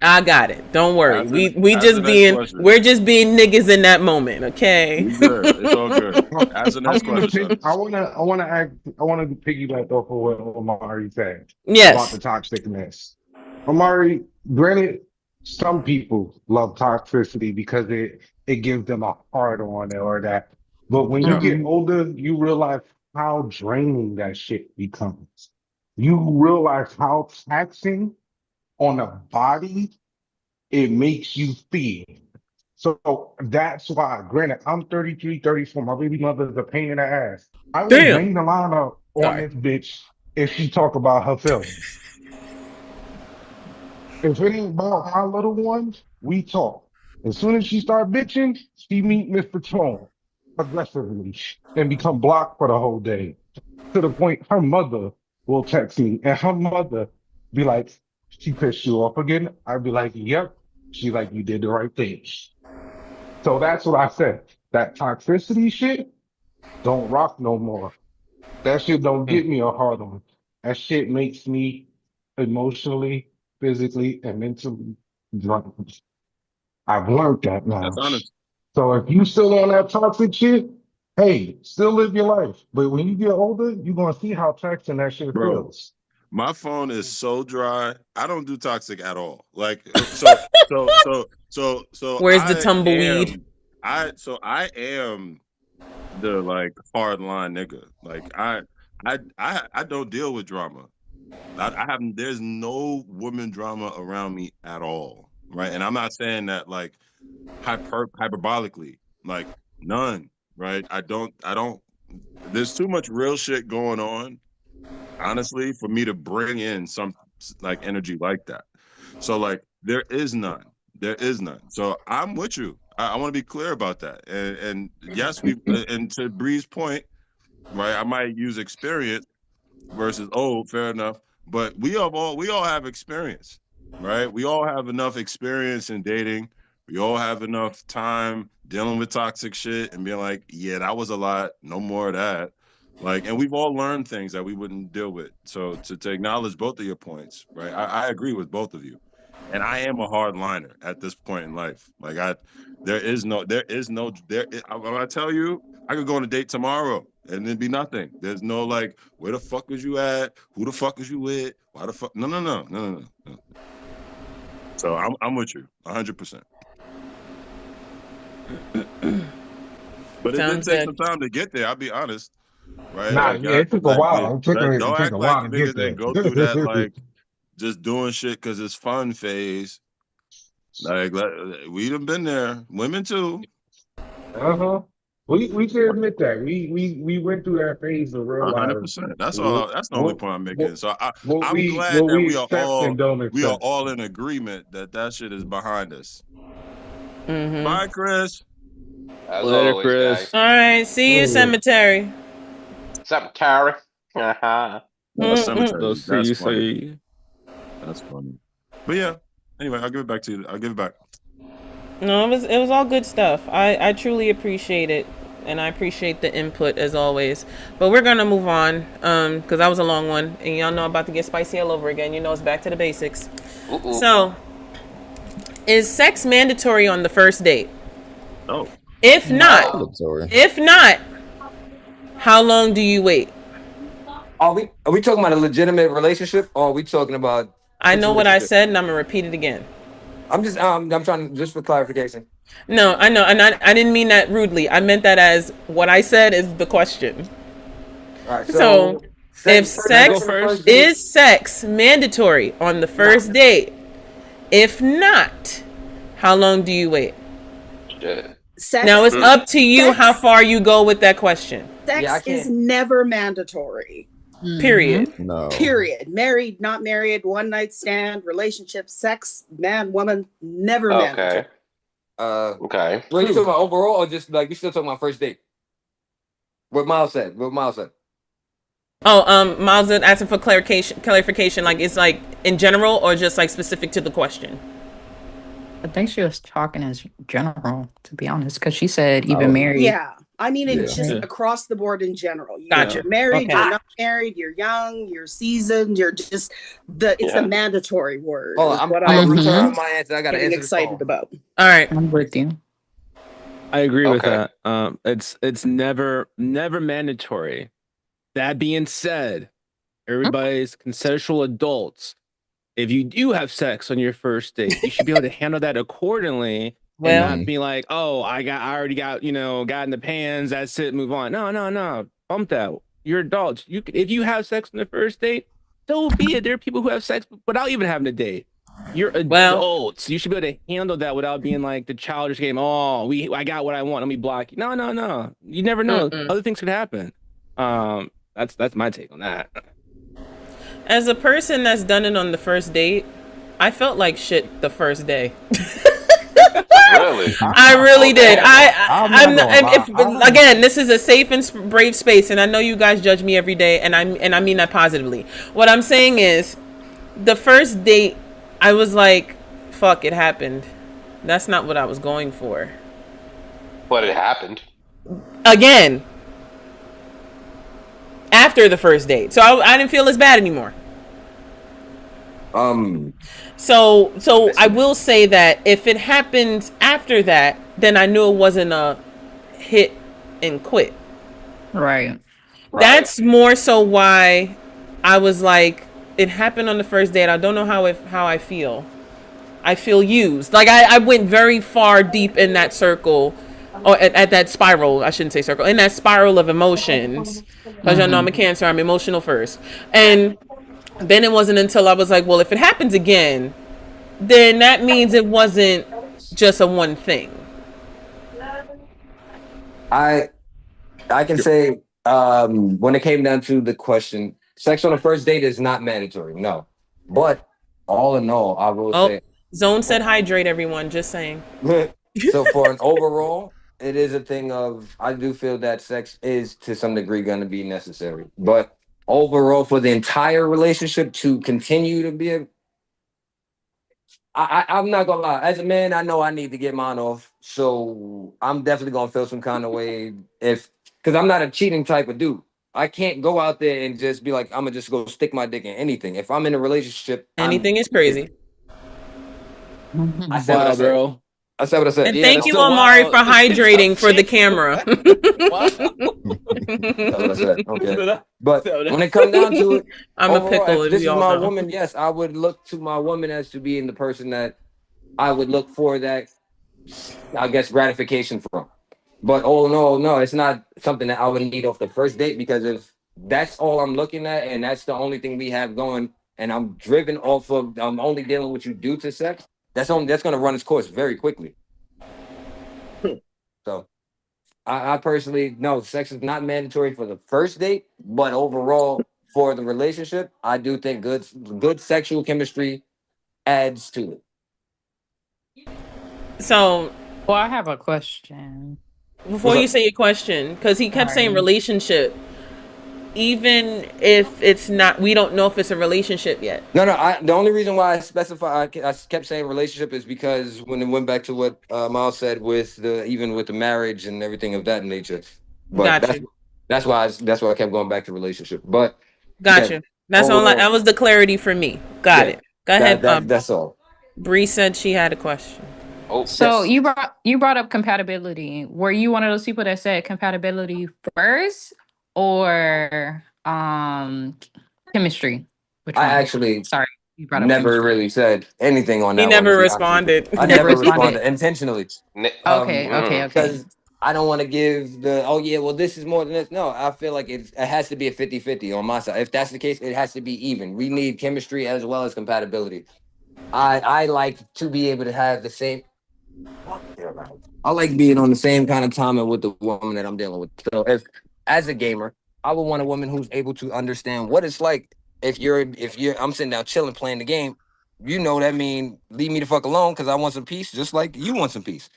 I got it. Don't worry.
Ask the,
We
ask the
just
next
being
question.
we're just being niggas in that moment, okay?
We good. It's all good. Ask the
I
next
want to
question,
pick. I want to piggyback off of what Omari said about the
Yes.
toxicness. Omari, granted, some people love toxicity because it gives them a hard on or that. But when you get
Mhm.
older, you realize how draining that shit becomes. You realize how taxing on a body it makes you feel. So that's why, granted, I'm 33, 34. My baby mother's a pain in the ass. I will
Damn.
bang the line up on
Sorry.
this bitch if she talk about her feelings. If it ain't about my little ones, we talk. As soon as she start bitching, she meet Mr. Tone aggressively and become blocked for the whole day. To the point her mother will text me and her mother be like, she pissed you off again. I'd be like, yep. She like, you did the right thing. So that's what I said. That toxicity shit don't rock no more. That shit don't
Hmm.
get me a hard on. That shit makes me emotionally, physically, and mentally drunk. I've learned that
That's
now.
honest,
So if you still on that toxic shit, hey, still live your life. But when you get older, you're gonna see how taxing that shit
bro.
feels.
My phone is so dry. I don't do toxic at all. Like so
Where's the tumbleweed?
I am the like hard line nigga. Like I don't deal with drama. I haven't. There's no woman drama around me at all, right? And I'm not saying that like hyperbolically, like none, right? I don't. There's too much real shit going on, honestly, for me to bring in some like energy like that. So like there is none. There is none. So I'm with you. I want to be clear about that. And yes, and to Bree's point, right? I might use experience versus old, fair enough. But we all have experience, right? We all have enough experience in dating. We all have enough time dealing with toxic shit and being like, yeah, that was a lot. No more of that. Like, and we've all learned things that we wouldn't deal with. So to acknowledge both of your points, right? I agree with both of you. And I am a hard liner at this point in life. Like there is no, when I tell you, I could go on a date tomorrow and then be nothing. There's no like, where the fuck was you at? Who the fuck was you with? Why the fuck? No. So I'm with you 100%. But it did
Sounds
take
good.
some time to get there. I'll be honest, right?
Nah,
Like,
yeah, it took a while.
don't
It took
act
a
like
while to get
niggas
there.
didn't go through that like just doing shit because it's fun phase. Like we done been there. Women too.
Uh-huh. We should admit that. We went through that phase to realize
100%. That's
what
all. That's the only
what
point I'm making.
what,
So
what
I'm
we
glad
what
that
we accept and don't
we are
accept.
all in agreement that shit is behind us.
Mm-hmm.
Bye, Chris.
As
Later,
always,
Chris.
guys.
All right. See you, cemetery.
Cemetery. Uh-huh.
No, cemetery.
So
That's
see,
funny. That's funny. But yeah. Anyway, I'll give it back to you. I'll give it back.
No, it was all good stuff. I truly appreciate it, and I appreciate the input as always. But we're gonna move on, because that was a long one, and y'all know I'm about to get spicy all over again. You know, it's back to the basics.
Uh-uh.
So, is sex mandatory on the first date?
Oh.
If not, how long do you wait?
Are we talking about a legitimate relationship, or are we talking about?
I know what I said, and I'm gonna repeat it again.
I'm trying just for clarification.
No, I know, and I didn't mean that rudely. I meant that as what I said is the question.
All right,
So if sex
first
is sex mandatory on the first date, if not, how long do you wait?
Shit.
Sex,
Now it's up to you
sex-
how far you go with that question.
Sex
Yeah, I
is
can't.
never mandatory.
Period.
No.
Period. Married, not married, one night stand, relationship, sex, man, woman, never
Okay.
mandatory.
Okay.
What are you talking about overall, or just like you still talking about first date? What Miles said.
Oh, Miles is asking for clarification. Like it's like in general or just like specific to the question.
I think she was talking as general, to be honest, because she said even married.
Yeah. I mean, it's
Yeah.
just across the board in general.
Gotcha.
You're married,
Okay.
you're not married, you're young, you're seasoned, you're just it's
Yeah.
the mandatory word.
Oh,
is
I'm
what
gonna
I'm
return my answer. I gotta
getting
answer
excited
the phone.
about.
All right.
I'm with you.
I agree with
Okay.
that. It's never mandatory. That being said, everybody's consensual adults. If you do have sex on your first date, you should be able to handle that accordingly.
Well-
and not be like, oh, I already got got in the pans. That's it. Move on. No. Bump that. You're adults. If you have sex on the first date, so be it. There are people who have sex without even having a date. You're adults. You should be able to handle that without being like the childish game. Oh, I got what I want. Let me block you. No. You never know. Other things could happen. That's my take on that.
As a person that's done it on the first date, I felt like shit the first day.
Really?
I really did.
I'm not gonna lie.
Again, this is a safe and brave space, and I know you guys judge me every day, and I mean that positively. What I'm saying is, the first date, I was like, "Fuck, it happened." That's not what I was going for.
But it happened.
Again, after the first date, so I didn't feel as bad anymore. So I will say that if it happens after that, then I knew it wasn't a hit and quit.
Right.
That's more so why I was like, it happened on the first date. I don't know how I feel. I feel used. Like I went very far deep in that circle, or at that spiral. I shouldn't say circle. In that spiral of emotions, because y'all know I'm a Cancer. I'm emotional first, and then it wasn't until I was like, well, if it happens again, then that means it wasn't just a one thing.
I can say when it came down to the question, sex on the first date is not mandatory, no. But all in all, I will say
Zone said hydrate, everyone, just saying.
so for an overall, it is a thing of I do feel that sex is to some degree gonna be necessary. But overall for the entire relationship to continue to be I'm not gonna lie. As a man, I know I need to get mine off. So I'm definitely gonna feel some kind of way because I'm not a cheating type of dude. I can't go out there and just be like, I'm gonna just go stick my dick in anything. If I'm in a relationship,
anything is crazy.
I said what I said.
Bro.
I said what I said.
And
Yeah,
thank
that's
you,
still
Omari,
wild.
for hydrating for the camera.
That's what I said. Okay. But when it comes down to it,
I'm a
overall,
pickle,
if
as
this
we
is
all
my
know.
woman, yes, I would look to my woman as to being the person that I would look for that, I guess, gratification from. But all in all, no, it's not something that I would need off the first date, because if that's all I'm looking at and that's the only thing we have going, and I'm driven off of, I'm only dealing with you due to sex, that's going to run its course very quickly. So I personally, no, sex is not mandatory for the first date, but overall for the relationship, I do think good sexual chemistry adds to it.
So,
Well, I have a question.
before you say your question, because he kept saying
Sorry.
relationship, even if it's not, we don't know if it's a relationship yet.
No, the only reason why I kept saying relationship is because when it went back to what Miles said with the marriage and everything of that nature. But
Got you.
that's why I kept going back to relationship. But
Got
again,
you. That's all.
overall,
That was the clarity for me. Got
yeah,
it. Go ahead.
that's all.
Bree said she had a question.
Oh,
So
Yes.
you brought up compatibility. Were you one of those people that said compatibility first or chemistry? Which
I
one?
actually
Sorry, you brought up
never
chemistry.
really said anything on
He
that one.
never
to be honest with you.
responded.
I
Never
never
responded.
responded intentionally.
Okay.
Because I don't want to give this is more than this. No, I feel like it has to be a 50-50 on my side. If that's the case, it has to be even. We need chemistry as well as compatibility. I like to be able to have the same. I like being on the same kind of timing with the woman that I'm dealing with. So if, as a gamer, I would want a woman who's able to understand what it's like if I'm sitting down chilling playing the game. You know that mean leave me the fuck alone because I want some peace, just like you want some peace.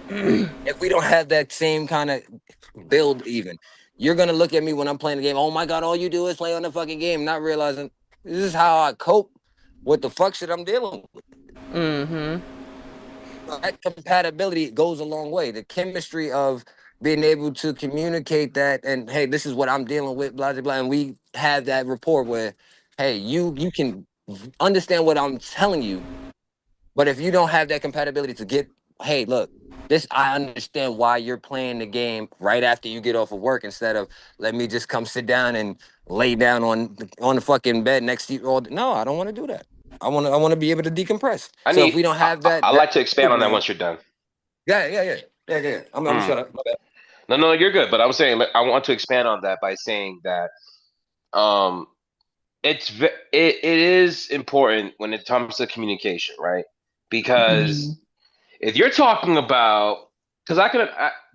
If we don't have that same kind of build, even you're gonna look at me when I'm playing the game. Oh my god, all you do is play on the fucking game, not realizing this is how I cope with the fuck shit I'm dealing with.
Mm-hmm.
That compatibility goes a long way. The chemistry of being able to communicate that, and hey, this is what I'm dealing with, blah blah blah, and we have that rapport where, hey, you can understand what I'm telling you, but if you don't have that compatibility to get, hey, look, I understand why you're playing the game right after you get off of work instead of let me just come sit down and lay down on the fucking bed next to you. No, I don't want to do that. I want to be able to decompress. If we don't have that,
I'd like to expand on that once you're done.
Yeah. I'm gonna shut up. My bad.
No, you're good. But I was saying I want to expand on that by saying that it is important when it comes to communication, right? Because if you're talking about, because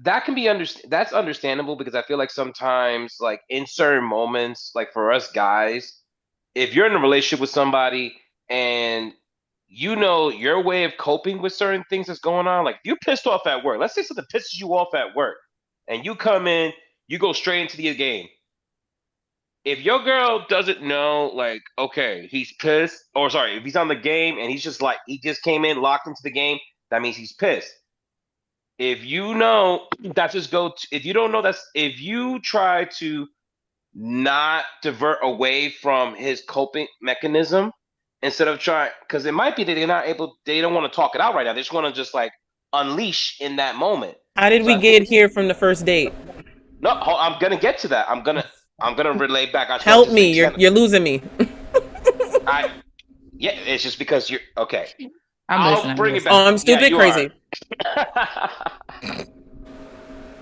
that can be that's understandable, because I feel like sometimes, like in certain moments, like for us guys, if you're in a relationship with somebody and you know your way of coping with certain things that's going on, like you're pissed off at work. Let's say something pisses you off at work, and you come in, you go straight into the game. If your girl doesn't know, like, okay, he's pissed, or sorry, if he's on the game and he's just like, he just came in, locked into the game, that means he's pissed. If you know, that's just if you don't know, if you try to not divert away from his coping mechanism, instead of trying, because it might be that they don't want to talk it out right now. They just want to just like unleash in that moment.
How did we get here from the first date?
No, I'm gonna get to that. I'm gonna relay back.
Help me. You're losing me.
It's just because you're okay.
I'll
bring it back.
Oh, I'm stupid,
you
crazy.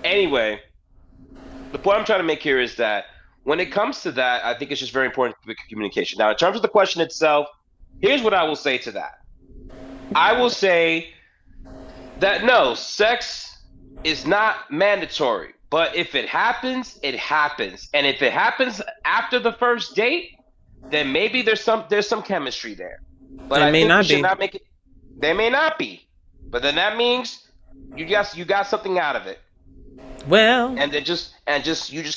Anyway, the point I'm trying to make here is that when it comes to that, I think it's just very important for communication. Now, in terms of the question itself, here's what I will say to that. I will say that no, sex is not mandatory, but if it happens, it happens. And if it happens after the first date, then maybe there's some chemistry there. But I think we should not make it. There may not be, but then that means you got something out of it.
Well,
and then you just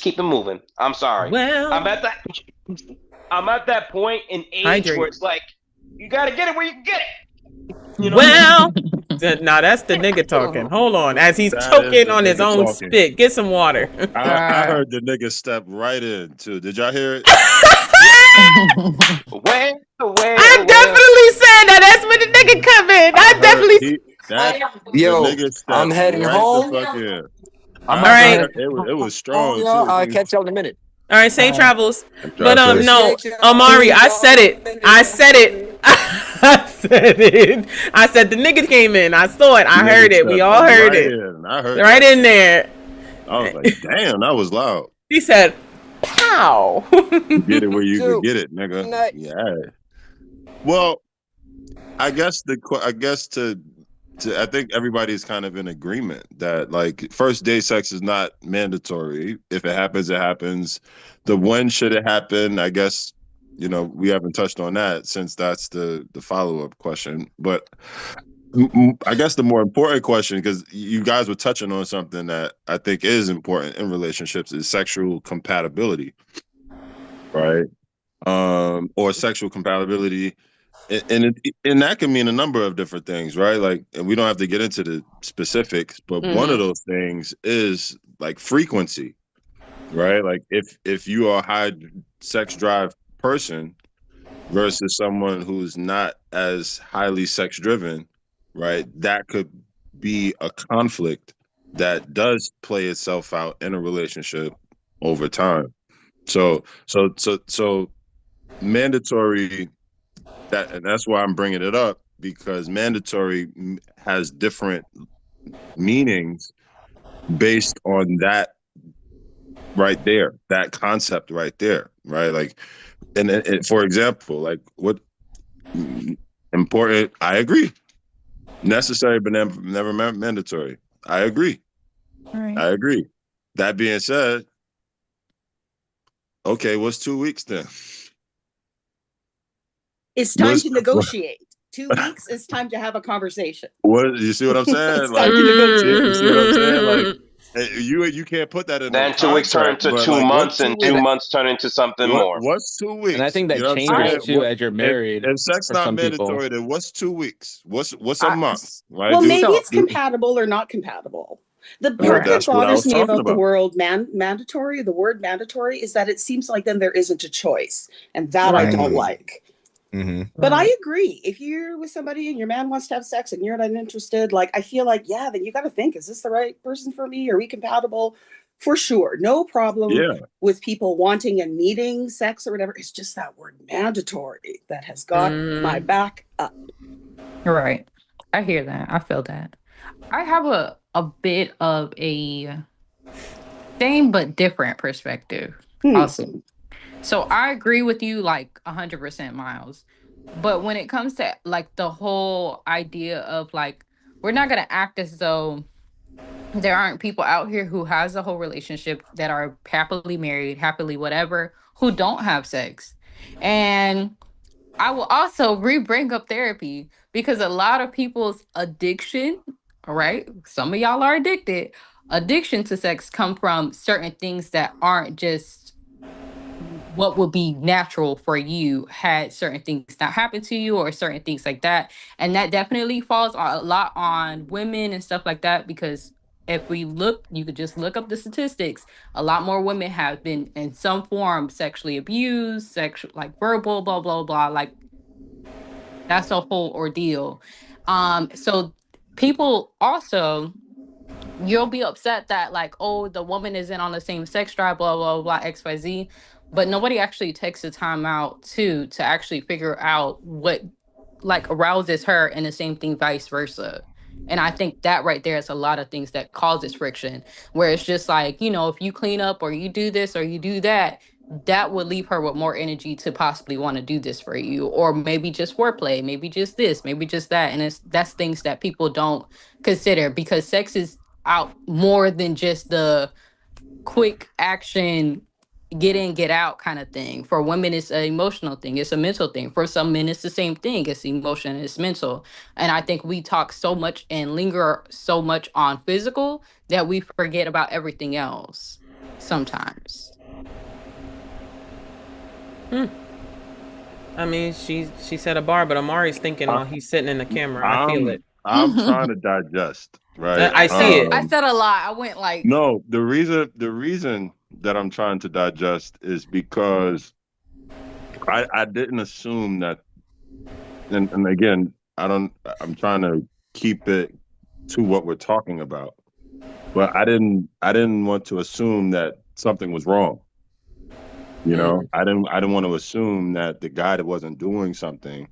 keep it moving. I'm sorry.
Well,
I'm at that point in age where it's like you gotta get it where you can get it. You know?
Well, now that's the nigga talking. Hold on, as he's choking on his own spit. Get some water.
I heard the nigga step right in too. Did y'all hear it?
I definitely said that. That's when the nigga come in. I definitely.
That the
Yo,
nigga
I'm
stepped
heading
right the
home.
fuck in.
I'm
All
about to
right.
head
It was
home,
strong
y'all.
too.
I'll catch y'all in a minute.
All right, safe travels. But
Drive safe.
no,
Appreciate y'all.
Amari, I said it.
Y'all
I said it. I said it. I said the nigga came in. I saw it. I
Nigga
heard it. We
stepped
all heard
right
it.
in. I heard
Right
that
in
shit.
there.
I was like, damn, that was loud.
He said, "Pow."
Get it where you could
Two.
get it, nigga.
Night.
Yeah. Well, I guess I think everybody's kind of in agreement that like first date sex is not mandatory. If it happens, it happens. The when should it happen? I guess we haven't touched on that since that's the follow-up question. But I guess the more important question, because you guys were touching on something that I think is important in relationships, is sexual compatibility, right? Or sexual compatibility and that can mean a number of different things, right? Like, and we don't have to get into the specifics, but one of those things is like frequency, right? Like if you are a high sex drive person versus someone who's not as highly sex driven, right? That could be a conflict that does play itself out in a relationship over time. So mandatory and that's why I'm bringing it up, because mandatory has different meanings based on that right there, that concept right there, right? Like, and for example, like what important, I agree. Necessary, but never mandatory. I agree.
All right.
I agree. That being said, okay, what's 2 weeks then?
It's time to negotiate. 2 weeks, it's time to have a conversation.
What you see what I'm saying?
It's
Like,
time to negotiate.
you see what I'm saying? Like, you can't put that in no
Then 2 weeks turn
contract,
into
but
2
like,
months,
what's 2
and
weeks?
2 months turn into something more.
What's 2 weeks?
And I think that
You know what I'm
changes
saying?
too as you're married.
If sex
for
not
some people.
mandatory, then what's 2 weeks? What's a month? Right?
Well, maybe it's compatible or not compatible. The part that
That's what I was
bothers me
talking
about the
about.
word mandatory, the word mandatory, is that it seems like then there isn't a choice, and that I don't like. But I agree. If you're with somebody and your man wants to have sex and you're not interested, like I feel like, yeah, then you got to think, is this the right person for me? Are we compatible? For sure. No problem with people wanting and needing sex or whatever. It's just that word mandatory that has got my back up.
Right. I hear that. I feel that. I have a bit of a same but different perspective. Also. So I agree with you like 100%, Miles. But when it comes to like the whole idea of like, we're not going to act as though there aren't people out here who has a whole relationship that are happily married, happily whatever, who don't have sex. And I will also bring up therapy because a lot of people's addiction, right? Some of y'all are addicted. Addiction to sex come from certain things that aren't just what would be natural for you had certain things not happen to you or certain things like that. And that definitely falls a lot on women and stuff like that, because if we look, you could just look up the statistics. A lot more women have been in some form sexually abused, sexual, like verbal, blah, blah, blah. Like that's a whole ordeal. So people also, you'll be upset that like, oh, the woman isn't on the same sex drive, blah, blah, blah, XYZ. But nobody actually takes the time out to actually figure out what like arouses her, and the same thing vice versa. And I think that right there is a lot of things that causes friction, where it's just like, if you clean up or you do this or you do that, that would leave her with more energy to possibly want to do this for you, or maybe just foreplay, maybe just this, maybe just that. And that's things that people don't consider, because sex is out more than just the quick action, get in, get out kind of thing. For women, it's an emotional thing, it's a mental thing. For some men, it's the same thing, it's emotion, it's mental. And I think we talk so much and linger so much on physical that we forget about everything else sometimes.
I mean, she said a bar, but Amari's thinking while he's sitting in the camera. I feel it.
I'm trying to digest, right?
I see it.
I said a lot. I went like,
No, the reason that I'm trying to digest is because I didn't assume that, and again, I'm trying to keep it to what we're talking about. But I didn't want to assume that something was wrong. You know, I didn't want to assume that the guy that wasn't doing something,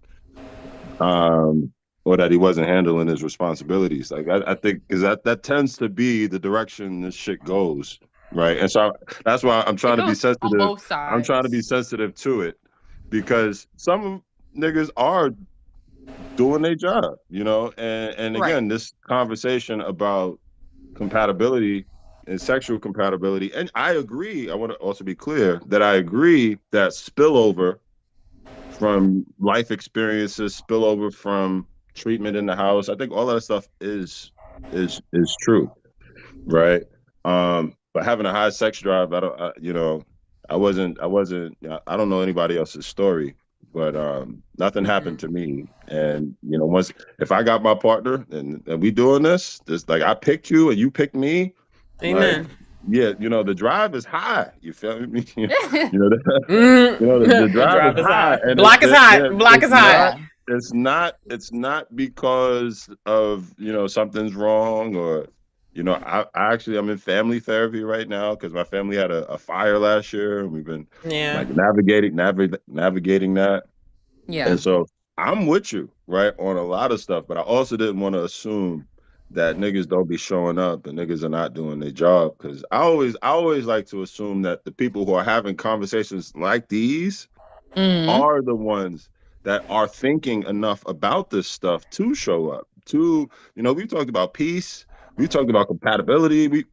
or that he wasn't handling his responsibilities. Like I think because that tends to be the direction this shit goes, right? And so that's why I'm
It
trying to be
goes on
sensitive.
both
I'm trying to be
sides.
sensitive to it because some niggas are doing their job, you know. And
Right.
again, this conversation about compatibility and sexual compatibility, and I agree. I want to also be clear that I agree that spillover from life experiences, spillover from treatment in the house. I think all that stuff is true, right? But having a high sex drive, you know, I don't know anybody else's story, but nothing happened to me. And you know, once if I got my partner and we doing this like I picked you and you picked me, like
Amen.
yeah, you know, the drive is high. You feel me? You know, the
The
drive is
drive is
high,
high.
and
Block is hot. Block is hot.
Yeah.
it's not because of, you know, something's wrong or, you know, I actually I'm in family therapy right now because my family had a fire last year and we've been
Yeah.
like navigating that.
Yeah.
And so I'm with you, right, on a lot of stuff, but I also didn't want to assume that niggas don't be showing up and niggas are not doing their job. Cause I always like to assume that the people who are having conversations like these
Mm-hmm.
are the ones that are thinking enough about this stuff to show up. To, you know, we talked about peace, we talked about compatibility, we've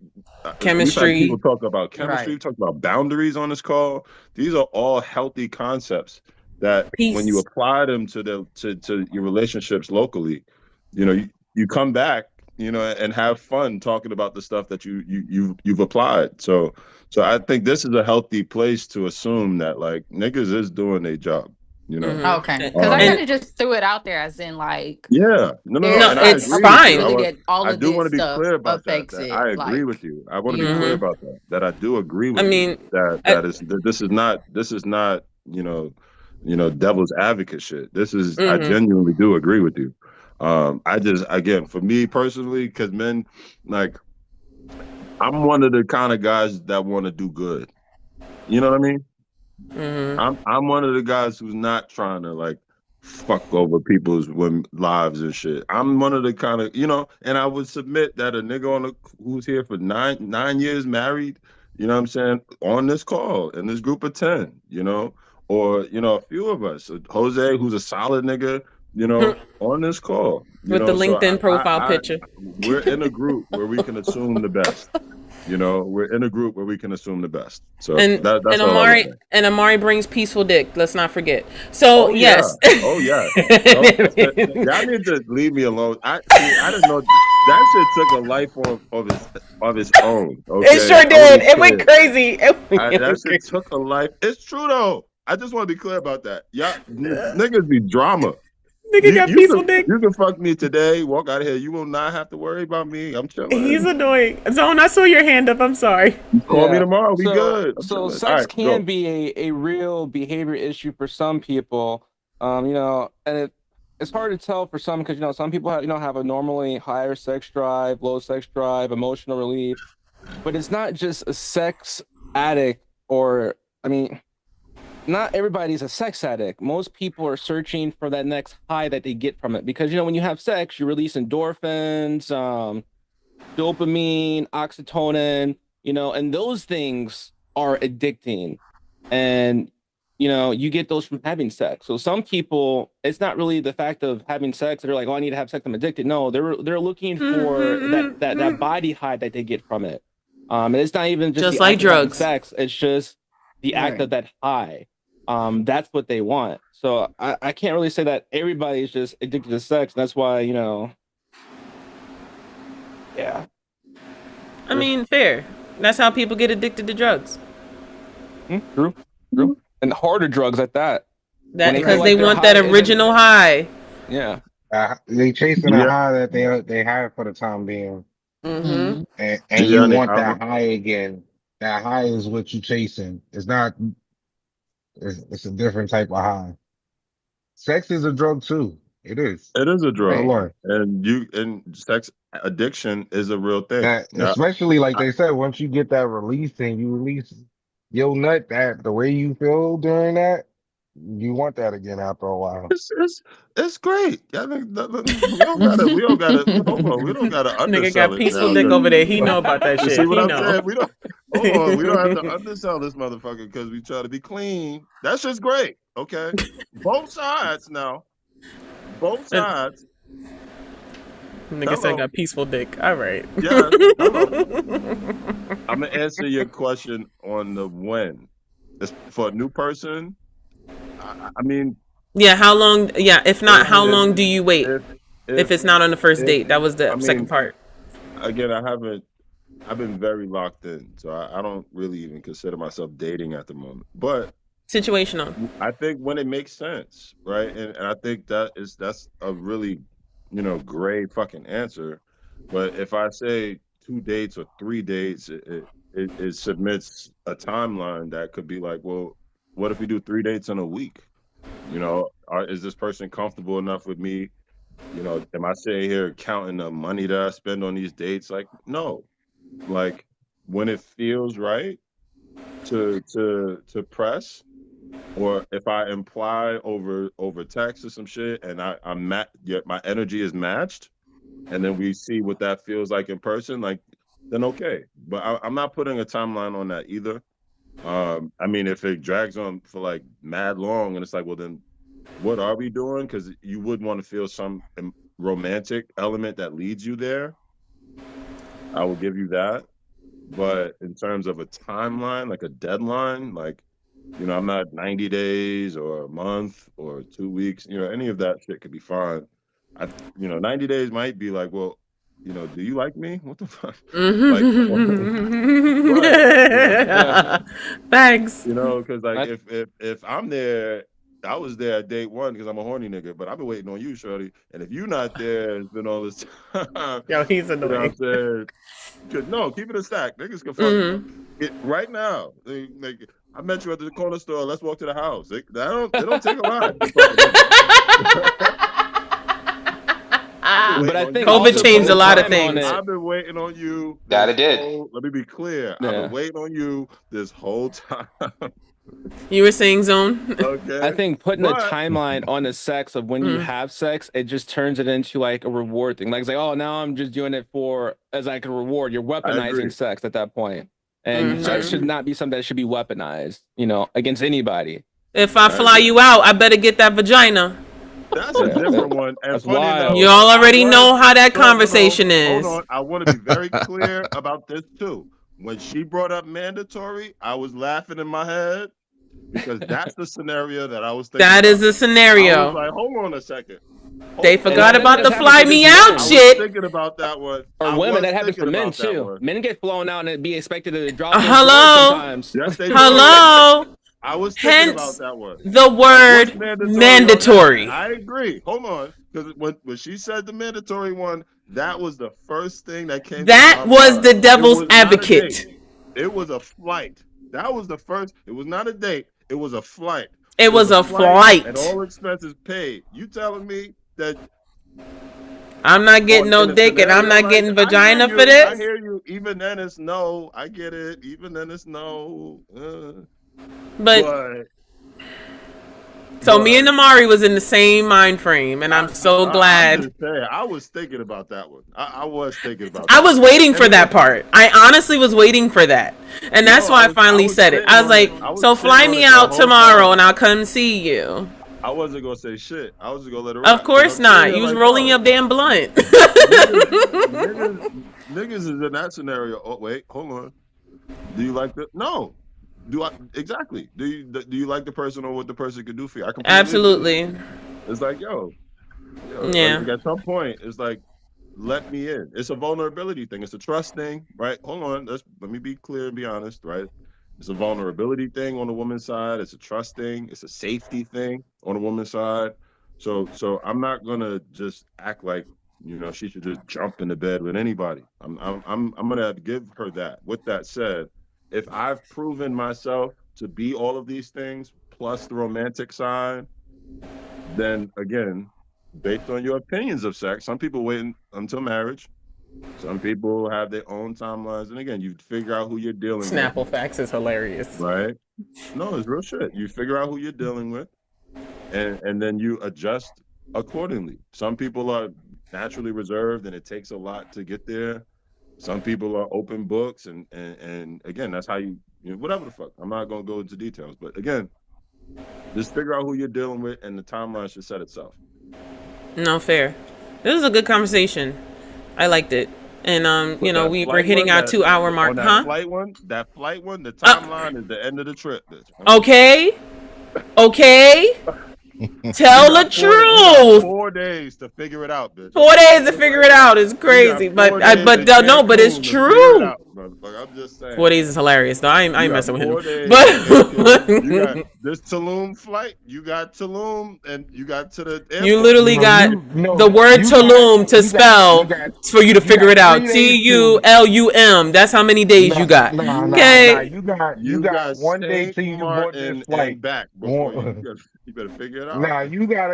had people
Chemistry.
talk about chemistry,
Right.
we talked about boundaries on this call. These are all healthy concepts that when you
Peace.
apply them to to your relationships locally, you know, you come back, you know, and have fun talking about the stuff that you've applied. So I think this is a healthy place to assume that like niggas is doing their job, you know.
Okay.
And,
Because I kind
and
of just threw it out there as in like
Yeah, no,
no,
and I
there's
it's
a
agree with you.
fine.
possibility that all
I
of
do want
this
to be
stuff
clear about that.
affects
That I
it.
agree with
Like,
you. I want to
you
be clear
know.
about that. That I do agree
I
with you.
mean, I,
That this is not, you know, devil's advocate shit. This is I
mhm.
genuinely do agree with you. I just again for me personally, because men like I'm one of the kind of guys that want to do good. You know what I mean? I'm one of the guys who's not trying to like fuck over people's lives and shit. I'm one of the kind of, you know, and I would submit that a nigga who's here for nine years married, you know what I'm saying, on this call in this group of 10, you know, or you know, a few of us, Jose, who's a solid nigga, you know, on this call, you
With the
know, so
LinkedIn profile picture.
we're in a group where we can assume the best. You know, we're in a group where we can assume the best. So
And
that's all I was saying.
Amari brings peaceful dick. Let's not forget. So
Oh yeah.
yes.
Oh yeah. Don't y'all need to leave me alone. I see. I didn't know that shit took a life of its own.
It
Okay,
sure
I want to
did.
be
It went
clear.
crazy. It
That
went
shit
crazy.
took a life. It's true though. I just want to be clear about that. Y'all niggas be drama.
Nigga got peaceful dick.
You can fuck me today. Walk out of here. You will not have to worry about me. I'm
He's
chilling.
annoying. Zone, I saw your hand up. I'm sorry.
Call me
Yeah.
tomorrow. We
So
good. I'm
so
chilling. All
sex
right,
can
go.
be a real behavior issue for some people. You know, and it's hard to tell for some because you know some people have have a normally higher sex drive, low sex drive, emotional relief, but it's not just a sex addict or I mean, not everybody's a sex addict. Most people are searching for that next high that they get from it because you know when you have sex, you release endorphins, dopamine, oxytocin, you know, and those things are addicting. And, you know, you get those from having sex. So some people, it's not really the fact of having sex. They're like, oh, I need to have sex. I'm addicted. No, they're looking for that body high that they get from it. And it's not even just
Just
the
like
act of having
drugs.
sex. It's just the act
Right.
of that high. That's what they want. So I can't really say that everybody's just addicted to sex. That's why, you know, yeah.
I mean, fair. That's how people get addicted to drugs.
True, true. And harder drugs at that. When
That
they feel
because
Right.
they
like their
want
high
that
isn't,
original high.
yeah.
They chasing a
Yeah.
high that they have for the time being,
Mm-hmm.
Mm-hmm.
and you
Yeah.
want that high again. That high is what you chasing. It's not. It's a different type of high. Sex is a drug too. It is.
It is a drug,
Right.
and sex addiction is a real thing. Now,
Especially like
I,
they said, once you get that release and you release your nut, that the way you feel during that, you want that again after a while.
it's great. I think we don't gotta hold on. We don't gotta
Nigga
undersell
got
it
peaceful
now.
dick
'Cause,
over there. He know about that
you
shit.
see what
He
I'm
know.
saying? We don't hold on. We don't have to undersell this motherfucker because we try to be clean. That's just great. Okay, both sides now. Both sides.
Nigga said
Hello.
got peaceful dick. All right.
Yes. Hello. I'm gonna answer your question on the when. It's for a new person. I mean,
Yeah, how long? Yeah, if not, how
if
long do you wait
if
if
if
it's not on the first
if
date? That was
I
the second
mean,
part.
again, I've been very locked in, so I don't really even consider myself dating at the moment. But
Situational.
I think when it makes sense, right? And I think that's a really, great fucking answer. But if I say 2 dates or 3 dates, it submits a timeline that could be like, well, what if we do 3 dates in a week? Is this person comfortable enough with me? Am I sitting here counting the money that I spend on these dates? Like, no. Like when it feels right to press, or if I imply over text or some shit, and yet my energy is matched, and then we see what that feels like in person, like then okay. But I'm not putting a timeline on that either. I mean, if it drags on for like mad long, and it's like, well, then what are we doing? Because you would want to feel some romantic element that leads you there. I will give you that. But in terms of a timeline, like a deadline, like, I'm not 90 days or a month or 2 weeks, any of that shit could be fine. 90 days might be like, well, do you like me? What the fuck? Like, what?
Thanks.
Because like if I'm there, I was there at date one because I'm a horny nigga, but I've been waiting on you, shorty. And if you're not there, it's been all this time.
Yo, he's
You know what I'm
annoying.
saying? No, keep it a stack. Niggas can fuck
Mhm.
it right now. I met you at the corner store. Let's walk to the house. It don't take a lot to fuck a nigga.
But I think
COVID
also
changed
putting
a
a
lot of
time on
things.
it.
I've been waiting on you.
That it did.
Let me be clear. I've
Yeah.
been waiting on you this whole time.
You were saying, Zone?
Okay.
I think putting a
But
timeline on the sex of when you have sex, it just turns it into like a reward thing. Like it's like, oh, now I'm just doing it for as like a reward. You're
I agree.
weaponizing sex at that point. And sex should not be something that should be weaponized, against anybody.
If I fly you out, I better get that vagina.
That's a different one. And
That's
funny enough,
wild.
Y'all already know how that
no,
conversation
hold
is.
on. I want to be very clear about this too. When she brought up mandatory, I was laughing in my head because that's the scenario that I was thinking
That
about.
is a
I
scenario.
was like, hold on a second.
They
Hold
forgot
that
about
just
the
happens
fly
for
me
just
out
men.
I was
shit.
thinking about that one.
Or women, that happens for
thinking
men
about that
too.
one.
Men get flown out and be expected to drop their
Hello?
sometimes.
Yes, they do.
Hello?
I was thinking about
Hence
that one.
the word
What's mandatory on
mandatory.
that? I agree. Hold on, because when she said the mandatory one, that was the first thing that came
That
to my
was
mind.
the devil's
It was not a
advocate.
date. It was a flight. That was the first. It was not a date. It was a flight.
It was a
flight and
flight.
all expenses paid. You telling me that
I'm not getting no
in a
dick and I'm
scenario
not getting
I hear
vagina
you.
for
I
this?
hear you. Even then, it's no. I get it. Even then, it's no.
But so me and Amari was in the same mind frame, and I'm so
I'm
glad.
just saying, I was thinking about that one. I was thinking about.
I was waiting for that part. I honestly was waiting for that, and that's why I finally said it. I was like, "So fly me out tomorrow, and I'll come see you."
I wasn't gonna say shit. I was just gonna let it
Of
ride.
course not. You was rolling your damn blunt.
Niggas is in that scenario. Oh wait, hold on. Do you like the? No. Do I exactly? Do you like the person or what the person could do for you? I completely
Absolutely.
agree. It's like
Yeah.
like at some point, it's like let me in. It's a vulnerability thing. It's a trust thing, right? Hold on. Let me be clear and be honest, right? It's a vulnerability thing on the woman's side. It's a trust thing. It's a safety thing on the woman's side. So I'm not gonna just act like she should just jump into bed with anybody. I'm gonna give her that. With that said, if I've proven myself to be all of these things plus the romantic side, then again, based on your opinions of sex. Some people wait until marriage. Some people have their own timelines. And again, you figure out who you're dealing with.
Snapple facts is hilarious.
Right? No, it's real shit. You figure out who you're dealing with, and then you adjust accordingly. Some people are naturally reserved, and it takes a lot to get there. Some people are open books, and again, that's how you know, whatever the fuck. I'm not gonna go into details, but again, just figure out who you're dealing with, and the timeline should set itself.
No, fair. This is a good conversation. I liked it. And you know, we're hitting our 2-hour mark,
that
huh?
That flight one, the timeline is the end of the trip, bitch.
Okay. Tell the truth.
4 days to figure it out, bitch.
4 days to figure it out is crazy, but it's true.
I'm just saying.
4 days is hilarious. No, I ain't messing with him.
But you got this Tulum flight. You got Tulum, and you got to the airport.
You literally got the word Tulum to spell for you to figure it out. TULUM. That's how many days you got. Okay.
You got 1 day till you board this flight.
Back before you better figure it out.
Nah, you got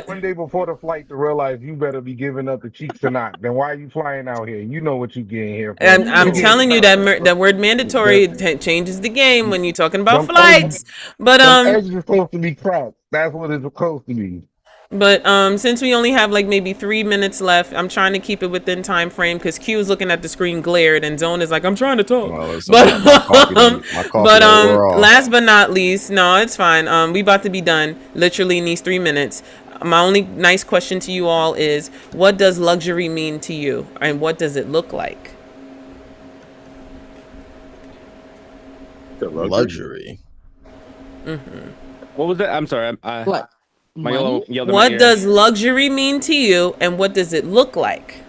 1 day before the flight to realize you better be giving up the cheeks or not. Then why are you flying out here? You know what you getting here for.
And I'm telling you that word mandatory changes the game when you're talking about flights. But
eggs are supposed to be cracked. That's what it's supposed to be.
But since we only have like maybe 3 minutes left, I'm trying to keep it within time frame because Q is looking at the screen glared and Zone is like, I'm trying to talk. Last but not least, no, it's fine. We about to be done literally in these 3 minutes. My only nice question to you all is, what does luxury mean to you, and what does it look like?
Luxury.
What was that? I'm sorry.
What?
What does luxury mean to you, and what does it look like?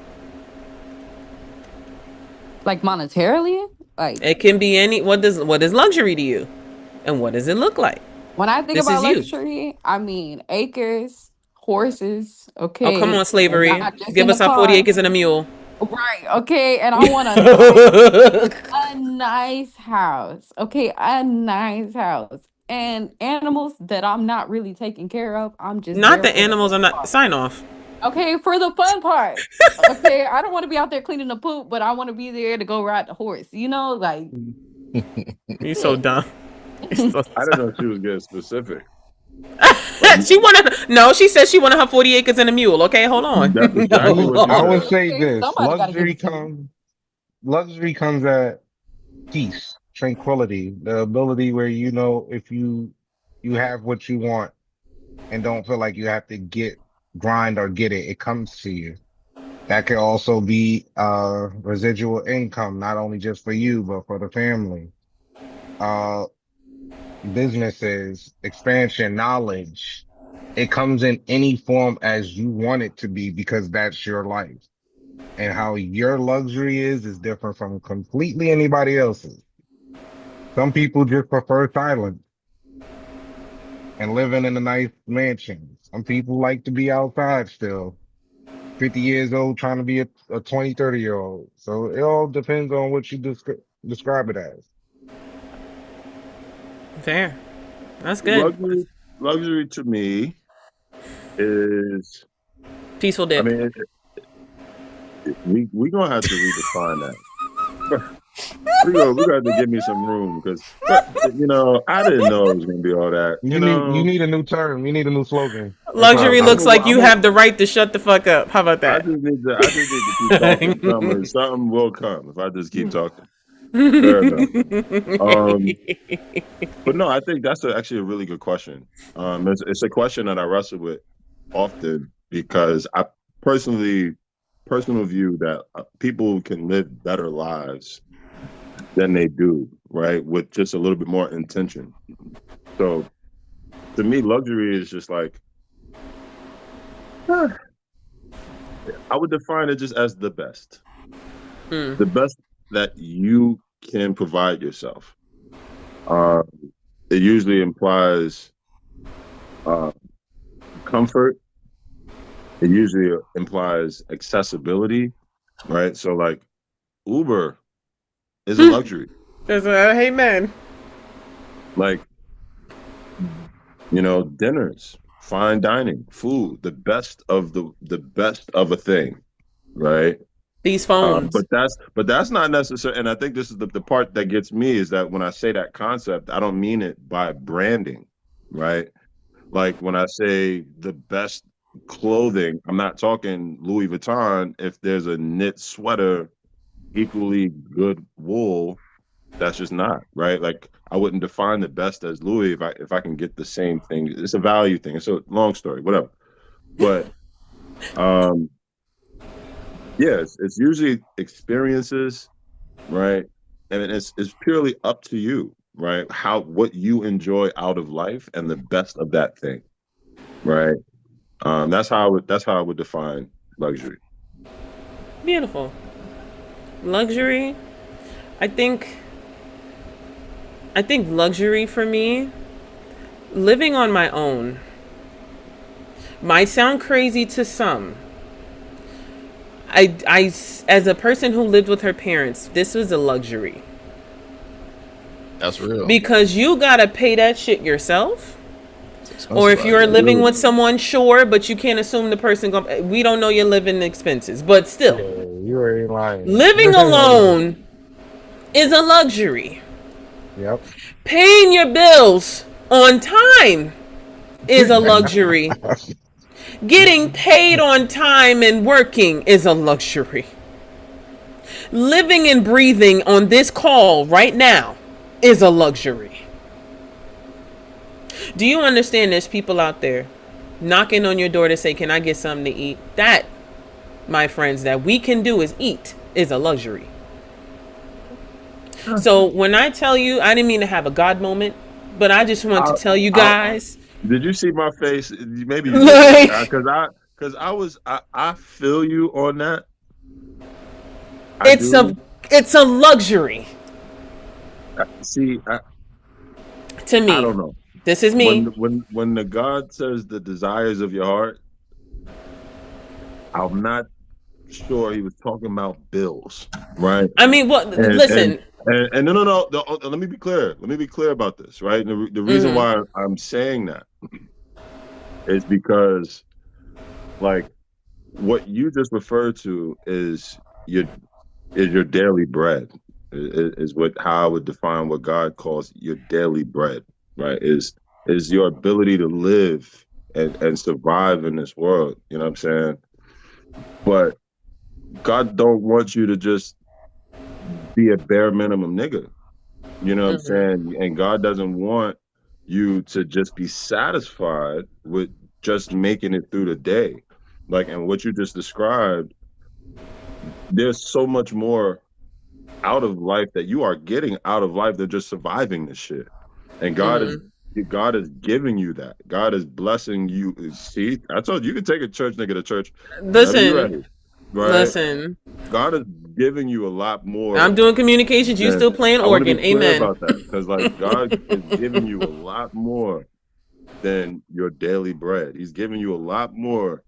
Like monetarily? Like
it can be any. What is luxury to you, and what does it look like?
When I think about luxury, I mean acres, horses. Okay.
Oh, come on, slavery. Give us our 40 acres and a mule.
Right. Okay. And I want a nice house. Okay. A nice house. And animals that I'm not really taking care of. I'm just
not the animals. I'm not sign off.
Okay, for the fun part. Okay, I don't want to be out there cleaning the poop, but I want to be there to go ride the horse. You know, like
you're so dumb.
I didn't know she was getting specific.
She said she wanted her 40 acres and a mule. Okay, hold on.
I would say this: luxury comes at peace, tranquility, the ability where you know if you have what you want and don't feel like you have to grind or get it. It comes to you. That could also be residual income, not only just for you but for the family. Businesses, expansion, knowledge. It comes in any form as you want it to be because that's your life. And how your luxury is different from completely anybody else's. Some people just prefer silence and living in a nice mansion. Some people like to be outside still. 50 years old trying to be a 20, 30-year-old. So it all depends on what you describe it as.
Fair. That's good.
Luxury to me is
peaceful dip.
I mean, we gonna have to redefine that. we gonna have to give me some room because you know I didn't know it was gonna be all that. You
need a new term. You need a new slogan.
Luxury looks like you have the right to shut the fuck up. How about that?
I just need to keep talking. Something will come if I just keep talking. Fair enough. But no, I think that's actually a really good question. It's a question that I wrestle with often because I personal view that people can live better lives than they do, right? With just a little bit more intention. So to me, luxury is just like, I would define it just as the best. The best that you can provide yourself. It usually implies comfort. It usually implies accessibility, right? So like Uber is a luxury.
There's amen.
Like, you know, dinners, fine dining, food, the best of a thing, right?
These phones.
But that's not necessary. And I think this is the part that gets me is that when I say that concept, I don't mean it by branding, right? Like when I say the best clothing, I'm not talking Louis Vuitton. If there's a knit sweater, equally good wool, that's just not right. Like I wouldn't define the best as Louis if I can get the same thing. It's a value thing. It's a long story, whatever. But um, yeah, it's usually experiences, right? And it's purely up to you, right? What you enjoy out of life and the best of that thing, right? That's how I would define luxury.
Beautiful. Luxury. I think luxury for me, living on my own, might sound crazy to some. As a person who lived with her parents, this was a luxury.
That's real.
Because you gotta pay that shit yourself. Or if
out
you're
here.
living with someone, sure, but you can't assume the person we don't know your living expenses. But still,
You ain't lying.
living alone is a luxury.
Yep.
Paying your bills on time is a luxury. Getting paid on time and working is a luxury. Living and breathing on this call right now is a luxury. Do you understand there's people out there knocking on your door to say, can I get something to eat? That, my friends, that we can do is eat is a luxury. So when I tell you, I didn't mean to have a God moment, but I just want to tell you guys.
Did you see my face? Maybe you
Like,
did. Because I feel you on that.
It's a luxury.
See,
to me.
I don't know.
This is me.
When the God says the desires of your heart, I'm not sure he was talking about bills, right?
I mean, well, listen.
And no. Let me be clear. Let me be clear about this, right? The reason why I'm saying that is because, like, what you just referred to is your daily bread. Is how I would define what God calls your daily bread, right? Is your ability to live and survive in this world. You know what I'm saying? But God don't want you to just be a bare minimum nigga. You know what I'm saying? And God doesn't want you to just be satisfied with just making it through the day. Like, and what you just described, there's so much more out of life that you are getting out of life than just surviving this shit. And God is giving you that. God is blessing you. See, I told you can take a church nigga to church.
Listen.
Right?
Listen.
God is giving you a lot more.
I'm doing communications. You still playing organ. Amen.
About that, because like God is giving you a lot more than your daily bread. He's giving you a lot more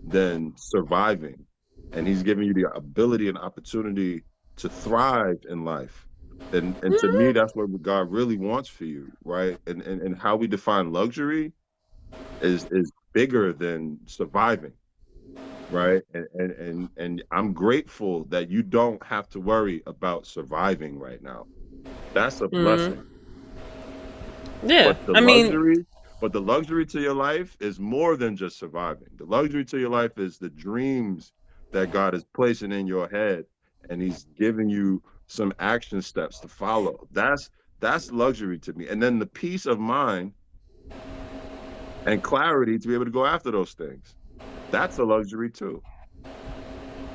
than surviving, and He's giving you the ability and opportunity to thrive in life. And to me, that's what God really wants for you, right? And how we define luxury is bigger than surviving. Right. And I'm grateful that you don't have to worry about surviving right now. That's a blessing.
Yeah.
But the luxury to your life is more than just surviving. The luxury to your life is the dreams that God is placing in your head, and He's giving you some action steps to follow. That's luxury to me. And then the peace of mind and clarity to be able to go after those things. That's a luxury too.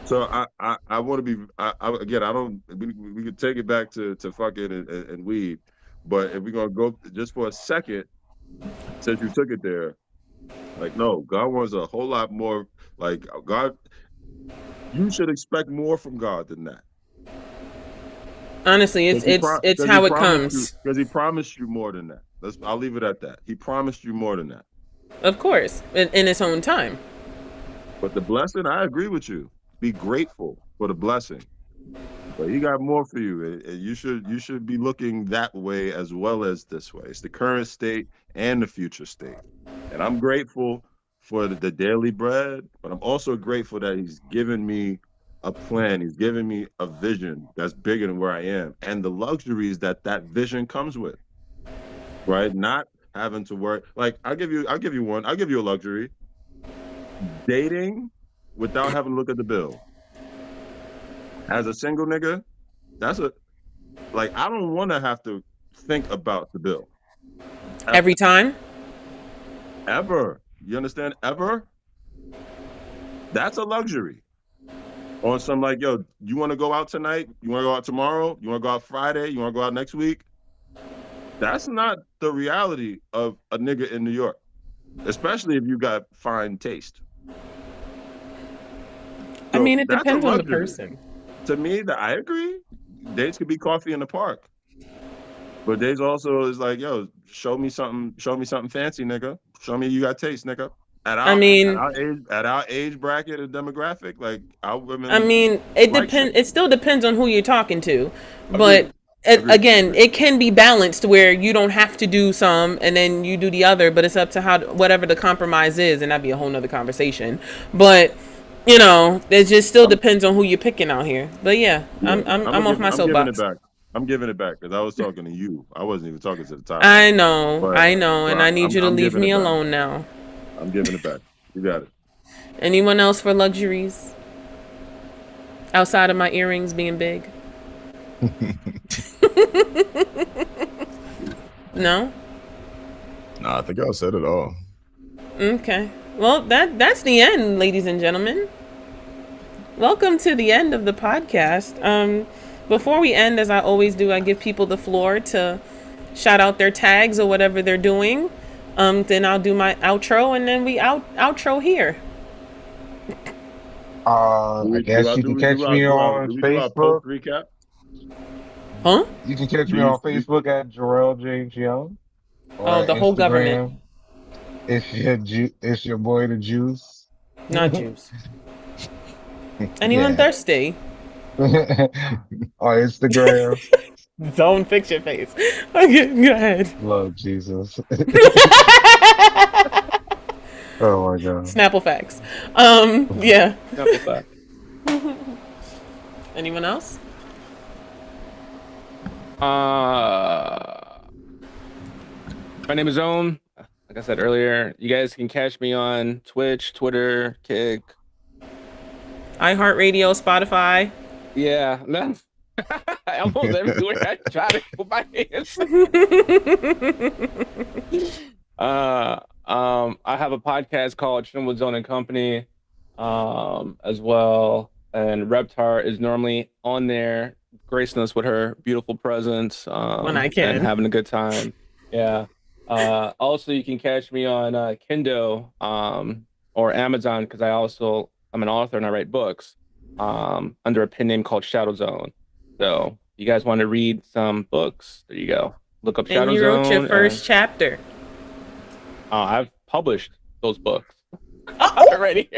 So I want to be again. I don't. We could take it back to fucking and weed, but if we're gonna go just for a second, since you took it there, like no, God wants a whole lot more. Like God, you should expect more from God than that.
Honestly, it's how it comes.
Because He promised you more than that. I'll leave it at that. He promised you more than that.
Of course, in His own time.
But the blessing, I agree with you. Be grateful for the blessing. But He got more for you. You should be looking that way as well as this way. It's the current state and the future state. And I'm grateful for the daily bread, but I'm also grateful that he's given me a plan. He's given me a vision that's bigger than where I am and the luxuries that that vision comes with, right? Not having to work. Like I'll give you one. I'll give you a luxury. Dating without having to look at the bill. As a single nigga, that's a like I don't want to have to think about the bill.
Every time?
Ever. You understand? Ever? That's a luxury. On some like, yo, you want to go out tonight? You want to go out tomorrow? You want to go out Friday? You want to go out next week? That's not the reality of a nigga in New York, especially if you got fine taste.
I
So
mean, it
that's a
depends on the
luxury.
person.
To me, that I agree. Dates could be coffee in the park. But dates also is like, yo, show me something fancy, nigga. Show me you got taste, nigga. At
I mean,
our age bracket and demographic, like our women
I mean, it
like
depends.
shit.
It still depends on who you're talking to,
Agreed.
but
Agreed.
again, it can be balanced where you don't have to do some and then you do the other, but it's up to how whatever the compromise is, and that'd be a whole nother conversation. But you know, it just still depends on who you're picking out here. But yeah, I'm off my
I'm giving it
soapbox.
back. I'm giving it back because I was talking to you. I wasn't even talking to the top.
I know,
But,
and I need you to
I'm
leave
giving
me
it back.
alone now.
I'm giving it back. You got it.
Anyone else for luxuries outside of my earrings being big? No?
No, I think I said it all.
Okay. Well, that's the end, ladies and gentlemen. Welcome to the end of the podcast. Before we end, as I always do, I give people the floor to shout out their tags or whatever they're doing. Then I'll do my outro, and then we outro here.
I guess you can catch me on
Do we do our post
Facebook.
recap?
Huh?
You can catch me on Facebook at Jarrell James Young. Or
Oh, the whole government.
Instagram, it's your boy the Juice.
Not Jews. Anyone thirsty?
On Instagram.
Don't fix your face. Okay, go ahead.
Love Jesus. Oh my God.
Snapple facts. Yeah.
Snapple fact.
Anyone else?
My name is Ohm. Like I said earlier, you guys can catch me on Twitch, Twitter, Kick,
iHeartRadio, Spotify.
Yeah, man. I'm almost everywhere. I try to put my hands. I have a podcast called Trimwood Zone and Company, as well. And R3PTAR is normally on there, gracing us with her beautiful presence.
When I can.
And having a good time. Yeah. Also, you can catch me on Kindle or Amazon because I'm an author and I write books under a pen name called Shadow Zone. So, you guys want to read some books? There you go. Look up Shadow Zone.
And you wrote your first chapter.
I've published those books already.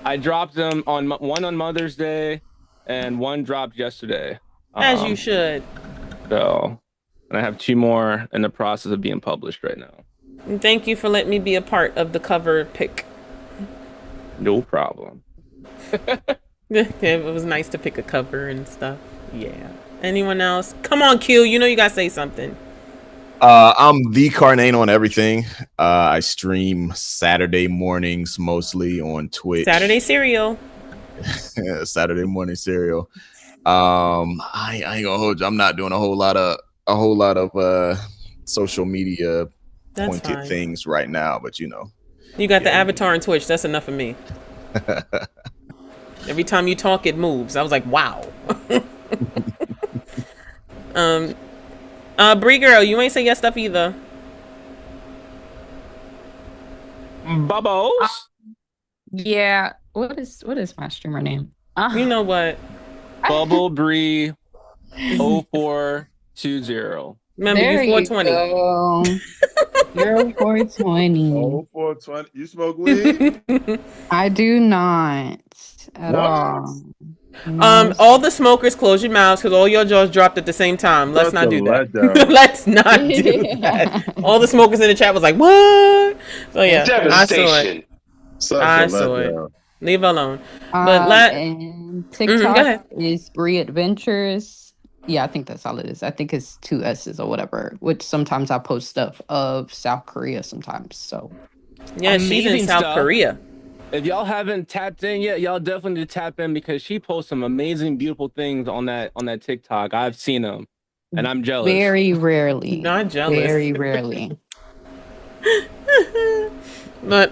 I dropped them one on Mother's Day and one dropped yesterday.
As you should.
So, and I have 2 more in the process of being published right now.
And thank you for letting me be a part of the cover pick.
No problem.
It was nice to pick a cover and stuff. Yeah. Anyone else? Come on, Q. You know you gotta say something.
I'm the Carnane on everything. I stream Saturday mornings mostly on Twitch.
Saturday Serial.
Saturday morning cereal. I ain't gonna hold you. I'm not doing a whole lot of social media pointed things right now, but you know.
You got the avatar on Twitch. That's enough for me. Every time you talk, it moves. I was like, wow. Bree girl, you ain't say yes stuff either.
Bubbles.
Yeah. What is my streamer name?
You know what?
Bubble Bree 0420.
Remember,
there
you 420.
You're 420.
Oh, 420. You smoke weed?
I do not at
What?
all.
All the smokers, close your mouths because all your jaws dropped at the same time. Let's
Such
not
a
do that.
letdown.
Let's not do that. All the smokers in the chat was like, "What?" So yeah, I saw it.
Devastation.
Such a
I saw it.
letdown.
Leave it alone. But
And
go
TikTok
ahead.
is Bree Adventures. Yeah, I think that's all it is. I think it's 2 S's or whatever, which sometimes I post stuff of South Korea sometimes. So
Yeah, she's in
Amazing
South
stuff.
Korea.
If y'all haven't tapped in yet, y'all definitely need to tap in because she posts some amazing, beautiful things on that TikTok. I've seen them, and I'm jealous.
very rarely.
Not jealous.
Very rarely.
But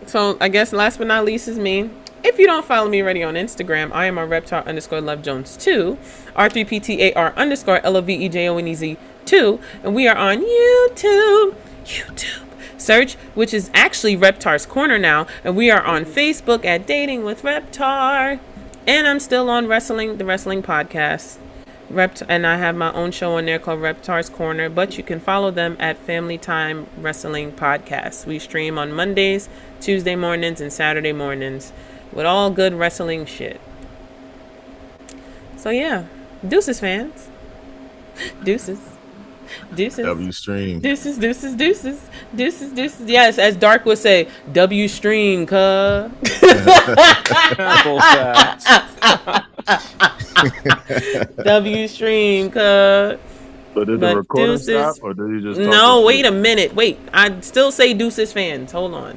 so I guess last but not least is me. If you don't follow me already on Instagram, I am a Reptar_LoveJones2, R3PTAR_LOVEJONEZ2, and we are on YouTube. Search, which is actually Reptar's Corner now, and we are on Facebook at Dating with Reptar, and I'm still on the Wrestling Podcast. And I have my own show on there called Reptar's Corner, but you can follow them at Family Time Wrestling Podcast. We stream on Mondays, Tuesday mornings, and Saturday mornings with all good wrestling shit. So yeah, deuces fans. Deuces.
W stream.
Deuces. Yes, as Dark would say, W stream, cuh. W stream, cuh.
So did the recording stop, or did he just talk
No,
to
wait
shit?
a minute. Wait, I still say deuces fans. Hold on.